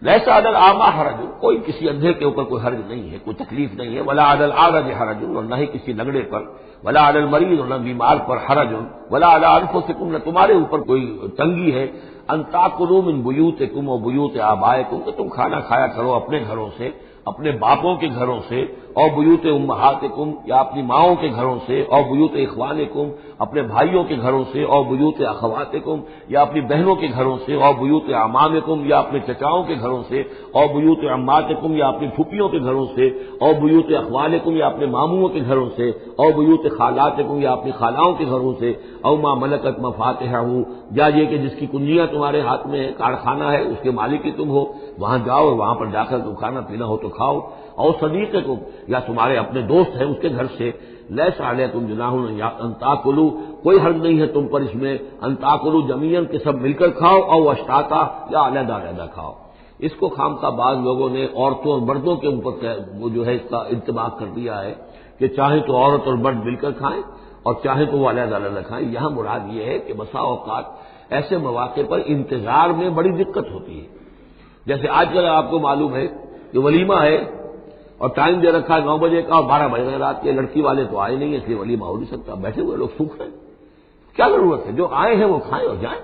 لیس علی الاعمی حرج، کوئی کسی اندھے کے اوپر کوئی حرج نہیں ہے، کوئی تکلیف نہیں ہے، ولا علی الاعرج حرج، اور نہ ہی کسی لنگڑے پر، ولا علی المریض، اور نہ بیمار پر حرج، ولا علی انفسکم، نہ تمہارے اوپر کوئی تنگی ہے، ان تاکلوا من بیوتکم و بیوت آبائکم، کہ تم کھانا کھایا کرو اپنے گھروں سے، اپنے باپوں کے گھروں سے، اور بیوت امہاتکم، یا اپنی ماؤں کے گھروں سے، اور بیوت اخوانکم، اپنے بھائیوں کے گھروں سے، اور بیوت اخواتکم، یا اپنی بہنوں کے گھروں سے، اور بیوت اعمامکم، یا اپنے چچاؤں کے گھروں سے، اور بیوت عماتکم، یا اپنی پھوپھیوں کے گھروں سے، اور بیوت اخوالکم، یا اپنے ماموں کے گھروں سے، اور بیوت خالاتکم، یا اپنی خالاؤں کے گھروں سے، او ما ملکت مفاتحہ، یا یہ کہ جس کی کنجیاں تمہارے ہاتھ میں ہے، کارخانہ ہے، اس کے مالک ہی تم ہو، وہاں جاؤ اور وہاں پر جا کر تم کھانا پینا ہو تو کھاؤ، اور صدیقکم، یا تمہارے اپنے دوست ہیں اس کے گھر سے، لیس علیکم جناح ان تاکلوا، کوئی حرج نہیں ہے تم پر اس میں، ان تاکلوا جمیعا، کہ سب مل کر کھاؤ، او اشتاتا، یا علیحدہ علیحدہ کھاؤ۔ اس کو خامخواہ بعض لوگوں نے عورتوں اور مردوں کے اوپر وہ جو ہے اس کا انتباہ کر دیا ہے کہ چاہیں تو عورت اور مرد مل کر کھائیں اور چاہیں تو وہ علیحدہ علیحدہ کھائیں۔ یہاں مراد یہ ہے کہ بسا اوقات ایسے مواقع پر انتظار میں بڑی دقت ہوتی ہے۔ جیسے آج کل آپ کو معلوم ہے کہ ولیمہ ہے اور ٹائم دے رکھا ہے 9 بجے کا اور 12 بج گئے رات کے، لڑکی والے تو آئے نہیں ہیں اس لیے ولیمہ ہو نہیں سکتا، بیٹھے ہوئے لوگ سوکھ رہے ہیں۔ کیا ضرورت ہے؟ جو آئے ہیں وہ کھائیں اور جائیں۔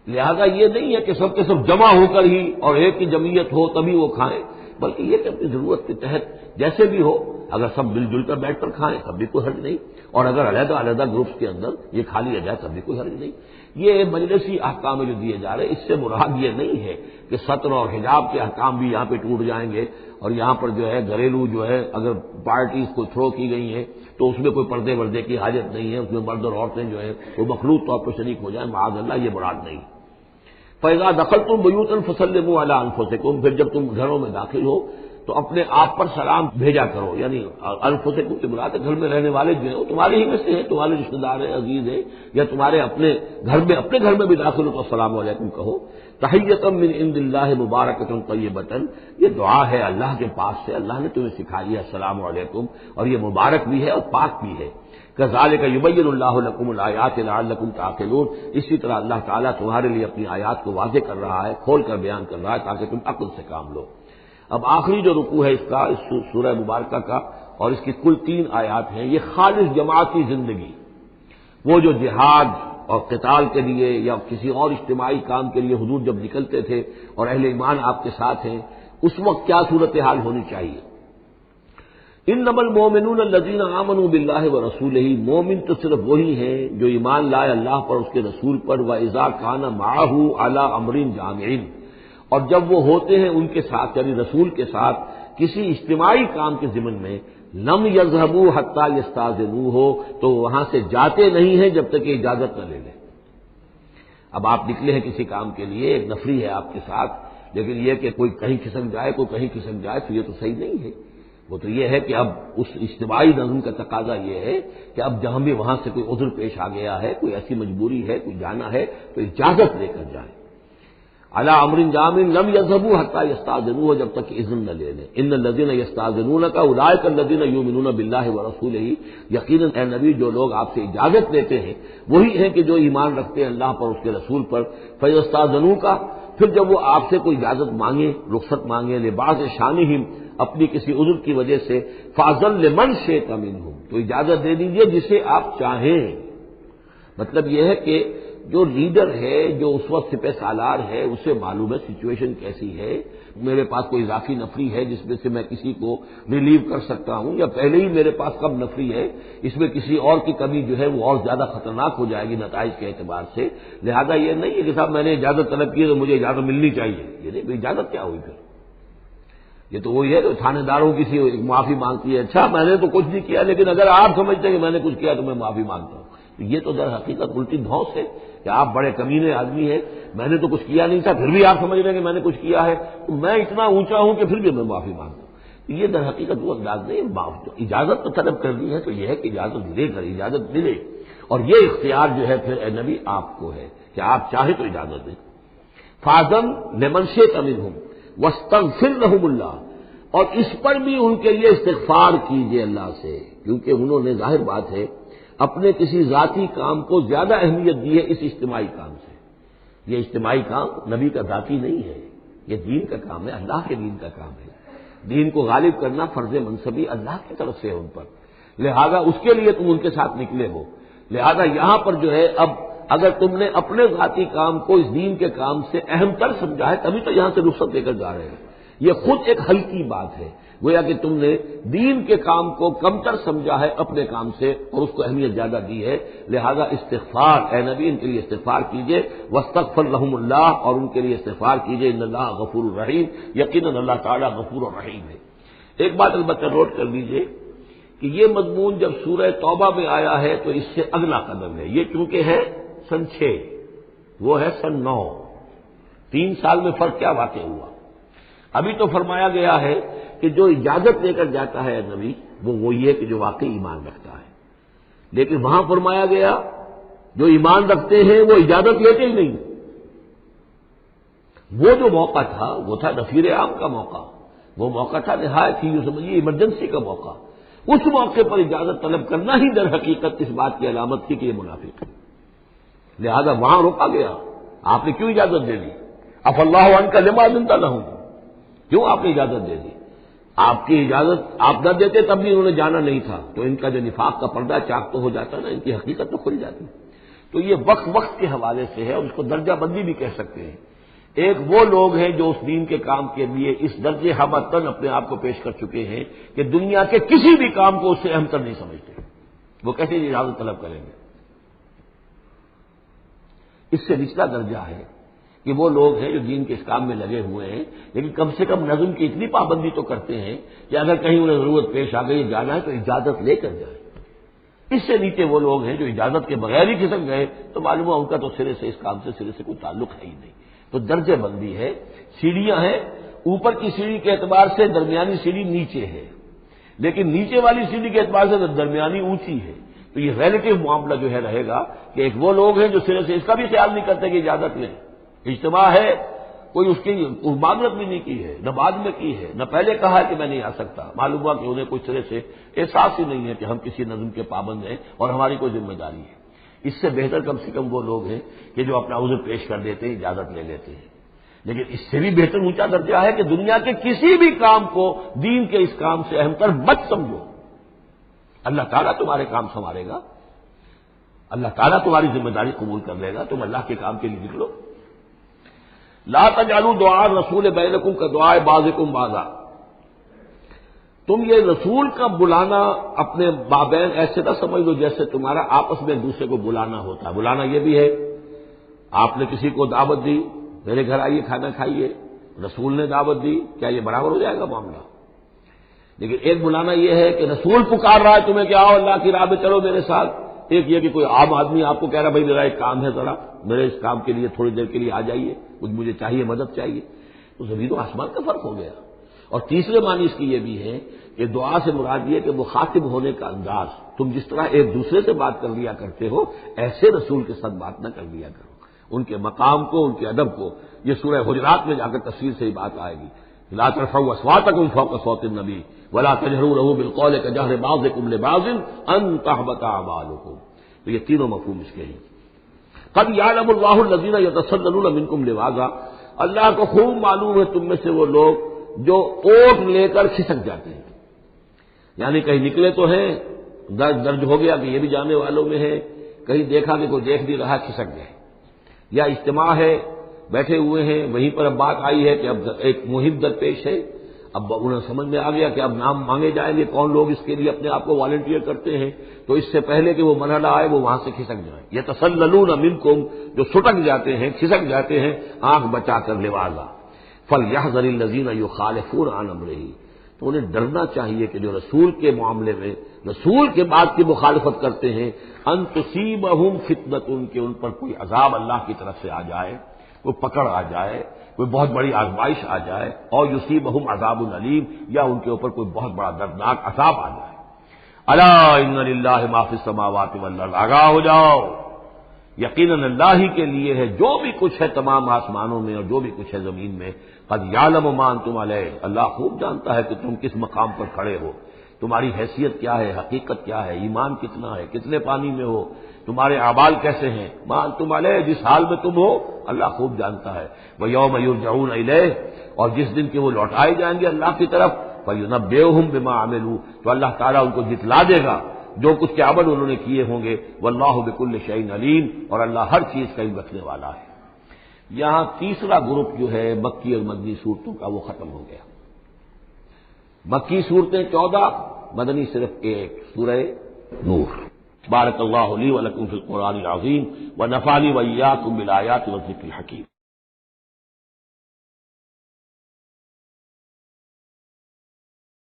لہذا یہ نہیں ہے کہ سب کے سب جمع ہو کر ہی اور ایک کی جمعیت ہو تبھی وہ کھائیں، بلکہ یہ کہ اپنی ضرورت کے تحت جیسے بھی ہو اگر سب مل جل کر بیٹھ کر کھائیں تب بھی کوئی حرج نہیں، اور اگر علیحدہ علیحدہ گروپس کے اندر یہ کھا لیا جائے تب بھی کوئی حرج نہیں۔ یہ مجلسی احکام جو دیے جا رہے ہیں اس سے مراد یہ نہیں ہے کہ سطر اور حجاب کے احکام بھی یہاں پہ ٹوٹ جائیں گے، اور یہاں پر جو ہے گھریلو جو ہے اگر پارٹیز کو تھرو کی گئی ہیں تو اس میں کوئی پردے وردے کی حاجت نہیں ہے، اس میں مرد اور عورتیں جو ہیں وہ مخلوط طور پر شریک ہو جائیں، معاذ اللہ یہ مراد نہیں۔ فَإِذَا دَخَلْتُمْ بُيُوتًا فَسَلِّمُوا عَلَىٰ أَنفُسِكُمْ، پھر جب تم گھروں میں داخل ہو تو اپنے آپ پر سلام بھیجا کرو، یعنی انفسکم سے مراد ہے گھر میں رہنے والے جو ہیں وہ تمہارے ہی میں سے ہیں، تمہارے رشتہ دار ہیں، عزیز ہیں، یا تمہارے اپنے گھر میں بھی داخل ہو تو السلام علیکم کہو۔ تحیۃ من عند اللہ مبارکۃ طیبۃ، یہ دعا ہے اللہ کے پاس سے، اللہ نے تمہیں سکھائی ہے السلام علیکم، اور یہ مبارک بھی ہے اور پاک بھی ہے۔ کذالک یبین اللہ لکم الآیات لعلکم تعقلون، اسی طرح اللہ تعالیٰ تمہارے لیے اپنی آیات کو واضح کر رہا ہے، کھول کر بیان کر رہا ہے تاکہ تم عقل سے کام لو۔ اب آخری جو رکوع ہے اس کا، اس سورہ مبارکہ کا، اور اس کی کل 3 آیات ہیں، یہ خالص جماعتی زندگی، وہ جو جہاد اور قتال کے لیے یا کسی اور اجتماعی کام کے لیے حضور جب نکلتے تھے اور اہل ایمان آپ کے ساتھ ہیں، اس وقت کیا صورتحال ہونی چاہیے۔ انما المؤمنون الذین آمنوا باللہ ورسولہ، مومن تو صرف وہی ہیں جو ایمان لائے اللہ پر، اس کے رسول پر، واذا کان معہ علی امر جامع، اور جب وہ ہوتے ہیں ان کے ساتھ یعنی رسول کے ساتھ کسی اجتماعی کام کے ضمن میں، لم یذهبوا حتی یستاذنوہ، تو وہاں سے جاتے نہیں ہیں جب تک کہ اجازت نہ لے لیں۔ اب آپ نکلے ہیں کسی کام کے لیے، ایک نفری ہے آپ کے ساتھ، لیکن یہ کہ کوئی کہیں کھسک جائے کوئی کہیں کھسک جائے تو یہ تو صحیح نہیں ہے۔ وہ تو یہ ہے کہ اب اس اجتماعی نظم کا تقاضا یہ ہے کہ اب جہاں بھی وہاں سے کوئی عذر پیش آ گیا ہے، کوئی ایسی مجبوری ہے، کوئی جانا ہے تو اجازت لے کر جائیں۔ علی امر جامع لم یذهبوا حتی یستاذنوہ، جب تک کہ اذن نہ لے لیں۔ ان الذین یستاذنونک اولئک الذین یؤمنون باللہ ورسولہ، یقیناً اے نبی جو لوگ آپ سے اجازت لیتے ہیں وہی ہیں کہ جو ایمان رکھتے ہیں اللہ پر، اس کے رسول پر۔ فیستاذنوک، پھر جب وہ آپ سے کوئی اجازت مانگے، رخصت مانگے، لبعض شانہم، اپنی کسی عذر کی وجہ سے، فاذن لمن شئت منہم، تو اجازت دے دیجئے جسے آپ چاہیں۔ مطلب یہ ہے کہ جو لیڈر ہے، جو اس وقت سپہ سالار ہے، اسے معلوم ہے سچویشن کیسی ہے، میرے پاس کوئی اضافی نفری ہے جس میں سے میں کسی کو ریلیو کر سکتا ہوں، یا پہلے ہی میرے پاس کم نفری ہے، اس میں کسی اور کی کمی جو ہے وہ اور زیادہ خطرناک ہو جائے گی نتائج کے اعتبار سے۔ لہذا یہ نہیں ہے کہ صاحب میں نے اجازت طلب کی تو مجھے اجازت ملنی چاہیے، یہ نہیں، اجازت کیا ہوئی پھر؟ یہ تو وہی ہے کہ تھانے داروں کسی معافی مانگتی ہے، اچھا میں نے تو کچھ نہیں کیا لیکن اگر آپ سمجھتے ہیں کہ میں نے کچھ کیا تو میں معافی مانگتا ہوں۔ یہ تو در حقیقت الٹی دھونس ہے کہ آپ بڑے کمینے آدمی ہیں، میں نے تو کچھ کیا نہیں تھا پھر بھی آپ سمجھ رہے ہیں کہ میں نے کچھ کیا ہے، تو میں اتنا اونچا ہوں کہ پھر بھی میں معافی مانگتا ہوں۔ یہ در حقیقت وہ انداز نہیں، اجازت تو طلب کرنی ہے تو یہ ہے کہ اجازت دے کر اجازت ملے، اور یہ اختیار جو ہے پھر اے نبی آپ کو ہے کہ آپ چاہیں تو اجازت دیں۔ فاذن لمن شئت منہم واستغفر لہم اللہ، اور اس پر بھی ان کے لیے استغفار کیجیے اللہ سے، کیونکہ انہوں نے ظاہر بات ہے اپنے کسی ذاتی کام کو زیادہ اہمیت دی ہے اس اجتماعی کام سے۔ یہ اجتماعی کام نبی کا ذاتی نہیں ہے، یہ دین کا کام ہے، اللہ کے دین کا کام ہے۔ دین کو غالب کرنا فرض منصبی اللہ کی طرف سے ہے ان پر، لہذا اس کے لیے تم ان کے ساتھ نکلے ہو۔ لہذا یہاں پر جو ہے اب اگر تم نے اپنے ذاتی کام کو اس دین کے کام سے اہم تر سمجھا ہے تبھی تو یہاں سے رخصت لے کر جا رہے ہیں، یہ خود ایک ہلکی بات ہے، گویا کہ تم نے دین کے کام کو کمتر سمجھا ہے اپنے کام سے اور اس کو اہمیت زیادہ دی ہے۔ لہذا استغفار، اے نبی ان کے لیے استغفار کیجئے، واستغفر لہم اللہ، اور ان کے لیے استغفار کیجئے، ان اللہ غفور الرحیم، یقیناً اللہ تعالیٰ غفور الرحیم ہے۔ ایک بات البتہ نوٹ کر لیجئے کہ یہ مضمون جب سورہ توبہ میں آیا ہے تو اس سے اگلا قدم ہے، یہ چونکہ ہے سن 6، وہ ہے سن 9، 3 سال میں فرق کیا واقع ہوا؟ ابھی تو فرمایا گیا ہے کہ جو اجازت لے کر جاتا ہے نبی وہ وہی ہے کہ جو واقعی ایمان رکھتا ہے، لیکن وہاں فرمایا گیا جو ایمان رکھتے ہیں وہ اجازت لیتے ہی نہیں، وہ جو موقع تھا وہ تھا نفیر عام کا موقع، وہ موقع تھا نہایت ہی یوں سمجھیے ایمرجنسی کا موقع۔ اس موقع پر اجازت طلب کرنا ہی در حقیقت اس بات کی علامت تھی کہ یہ منافق ہے، لہذا وہاں روکا گیا۔ آپ نے کیوں اجازت دے دی؟ اف اللہ عنک لما اذنت لہم، کیوں آپ نے اجازت دے دی؟ آپ کی اجازت آپ نہ دیتے تب بھی انہوں نے جانا نہیں تھا، تو ان کا جو نفاق کا پردہ چاک تو ہو جاتا نا، ان کی حقیقت تو کھل جاتی۔ تو یہ وقت کے حوالے سے ہے، اور اس کو درجہ بندی بھی کہہ سکتے ہیں۔ ایک وہ لوگ ہیں جو اس دین کے کام کے لیے اس درجے ہمتن اپنے آپ کو پیش کر چکے ہیں کہ دنیا کے کسی بھی کام کو اس سے اہم تر نہیں سمجھتے، وہ کیسے اجازت طلب کریں گے؟ اس سے نچلا درجہ ہے کہ وہ لوگ ہیں جو دین کے اس کام میں لگے ہوئے ہیں، لیکن کم سے کم نظم کی اتنی پابندی تو کرتے ہیں کہ اگر کہیں انہیں ضرورت پیش آ گئی جانا ہے تو اجازت لے کر جائیں۔ اس سے نیچے وہ لوگ ہیں جو اجازت کے بغیر ہی کھسک گئے تو معلوم ہوا ان کا تو سرے سے اس کام سے سرے سے کوئی تعلق ہے ہی نہیں۔ تو درجہ بندی ہے، سیڑھیاں ہیں، اوپر کی سیڑھی کے اعتبار سے درمیانی سیڑھی نیچے ہے، لیکن نیچے والی سیڑھی کے اعتبار سے درمیانی اونچی ہے۔ تو یہ ریلیٹو معاملہ جو ہے رہے گا کہ ایک وہ لوگ ہیں جو سرے سے اس کا بھی خیال نہیں کرتے کہ اجازت لیں، اجتماع ہے، کوئی اس کی معاملت بھی نہیں کی ہے، نہ بعد میں کی ہے، نہ پہلے کہا ہے کہ میں نہیں آ سکتا، معلوم ہوا کہ انہیں کوئی سرے سے احساس ہی نہیں ہے کہ ہم کسی نظم کے پابند ہیں اور ہماری کوئی ذمہ داری ہے۔ اس سے بہتر کم سے کم وہ لوگ ہیں کہ جو اپنا عذر پیش کر دیتے ہیں، اجازت لے لیتے ہیں۔ لیکن اس سے بھی بہتر اونچا درجہ ہے کہ دنیا کے کسی بھی کام کو دین کے اس کام سے اہم تر مت سمجھو، اللہ تعالیٰ تمہارے کام سنوارے گا، اللہ تعالیٰ تمہاری ذمہ داری قبول کر لے گا، تم اللہ کے کام کے لیے نکلو۔ لا تجعلوا دعاء الرسول بینکم کدعاء بعضکم بعضا، تم یہ رسول کا بلانا اپنے مابین ایسے نہ سمجھ لو جیسے تمہارا آپس میں ایک دوسرے کو بلانا ہوتا ہے۔ بلانا یہ بھی ہے، آپ نے کسی کو دعوت دی، میرے گھر آئیے کھانا کھائیے، رسول نے دعوت دی، کیا یہ برابر ہو جائے گا معاملہ؟ لیکن ایک بلانا یہ ہے کہ رسول پکار رہا ہے تمہیں کہ آؤ اللہ کی راہ میں چلو میرے ساتھ، ایک یہ کہ کوئی عام آدمی آپ کو کہہ رہا بھائی میرا ایک کام ہے، ذرا میرے اس کام کے لیے تھوڑی دیر کے لیے آ جائیے، کچھ مجھے چاہیے، مدد چاہیے، تو زمین و آسمان کا فرق ہو گیا۔ اور تیسرے معنی اس کی یہ بھی ہے کہ دعا سے مراد یہ کہ مخاطب ہونے کا انداز، تم جس طرح ایک دوسرے سے بات کر لیا کرتے ہو ایسے رسول کے ساتھ بات نہ کر لیا کرو، ان کے مقام کو، ان کے ادب کو۔ یہ سورہ حجرات میں جا کر تفصیل سے ہی بات آئے گی، لا ترفعوا اصواتکم فوق صوت النبی ولا تجہروا له بالقول کجہر بعضکم لبعض ان تحبط اعمالکم۔ تو یہ تینوں مفہوم اس کے ہیں۔ قد یعلم اللہ الذین یتسللون منکم لواذا، اللہ کو خوب معلوم ہے تم میں سے وہ لوگ جو اوٹ لے کر کھسک جاتے ہیں، یعنی کہیں نکلے تو ہیں، درج ہو گیا کہ یہ بھی جانے والوں میں ہے، کہیں دیکھا کہ کوئی دیکھ نہیں رہا کھسک گئے، یا اجتماع ہے بیٹھے ہوئے ہیں، وہیں پر اب بات آئی ہے کہ اب ایک مہم درپیش ہے، اب انہیں سمجھ میں آ گیا کہ اب نام مانگے جائیں گے، کون لوگ اس کے لیے اپنے آپ کو والنٹیئر کرتے ہیں، تو اس سے پہلے کہ وہ مرحلہ آئے وہ وہاں سے کھسک جائیں۔ یتسللون منکم، جو سٹک جاتے ہیں، کھسک جاتے ہیں، آنکھ بچا کر لواذا فلیحذر الذین یخالفون عن امرہ، تو انہیں ڈرنا چاہیے کہ جو رسول کے معاملے میں رسول کے بات کی مخالفت کرتے ہیں، ان تصیبہم فتنۃ، کہ ان پر کوئی عذاب اللہ کی طرف سے آ جائے، کوئی پکڑ آ جائے، کوئی بہت بڑی آزمائش آ جائے، اور یصیبہم عذاب علیم، یا ان کے اوپر کوئی بہت بڑا دردناک عذاب آ جائے۔ الا ان للہ ما فی السماوات والارض، آگاہ ہو جاؤ، یقیناً اللہ ہی کے لیے ہے جو بھی کچھ ہے تمام آسمانوں میں اور جو بھی کچھ ہے زمین میں۔ قد یعلم ما انتم علیہ، اللہ خوب جانتا ہے کہ تم کس مقام پر کھڑے ہو، تمہاری حیثیت کیا ہے، حقیقت کیا ہے، ایمان کتنا ہے، کتنے پانی میں ہو، تمہارے اعمال کیسے ہیں، ما انتم علیہ، جس حال میں تم ہو اللہ خوب جانتا ہے۔ ویوم یرجعون الیہ، اور جس دن کے وہ لوٹائے جائیں گے اللہ کی طرف، فینبئہم بما عملوا، تو اللہ تعالیٰ ان کو جتلا دے گا جو کچھ کے عمل انہوں نے کیے ہوں گے۔ واللہ بکل شیء علیم، اور اللہ ہر چیز کا علم رکھنے والا ہے۔ یہاں تیسرا گروپ جو ہے مکی اور مدنی صورتوں کا وہ ختم ہو گیا۔ مکی صورتیں 14، مدنی صرف 1، سورہ نور۔ بارک اللہ لی ولکم فی القرآن العظیم ونفعنی وإیاکم بالآیات والذکر الحکیم۔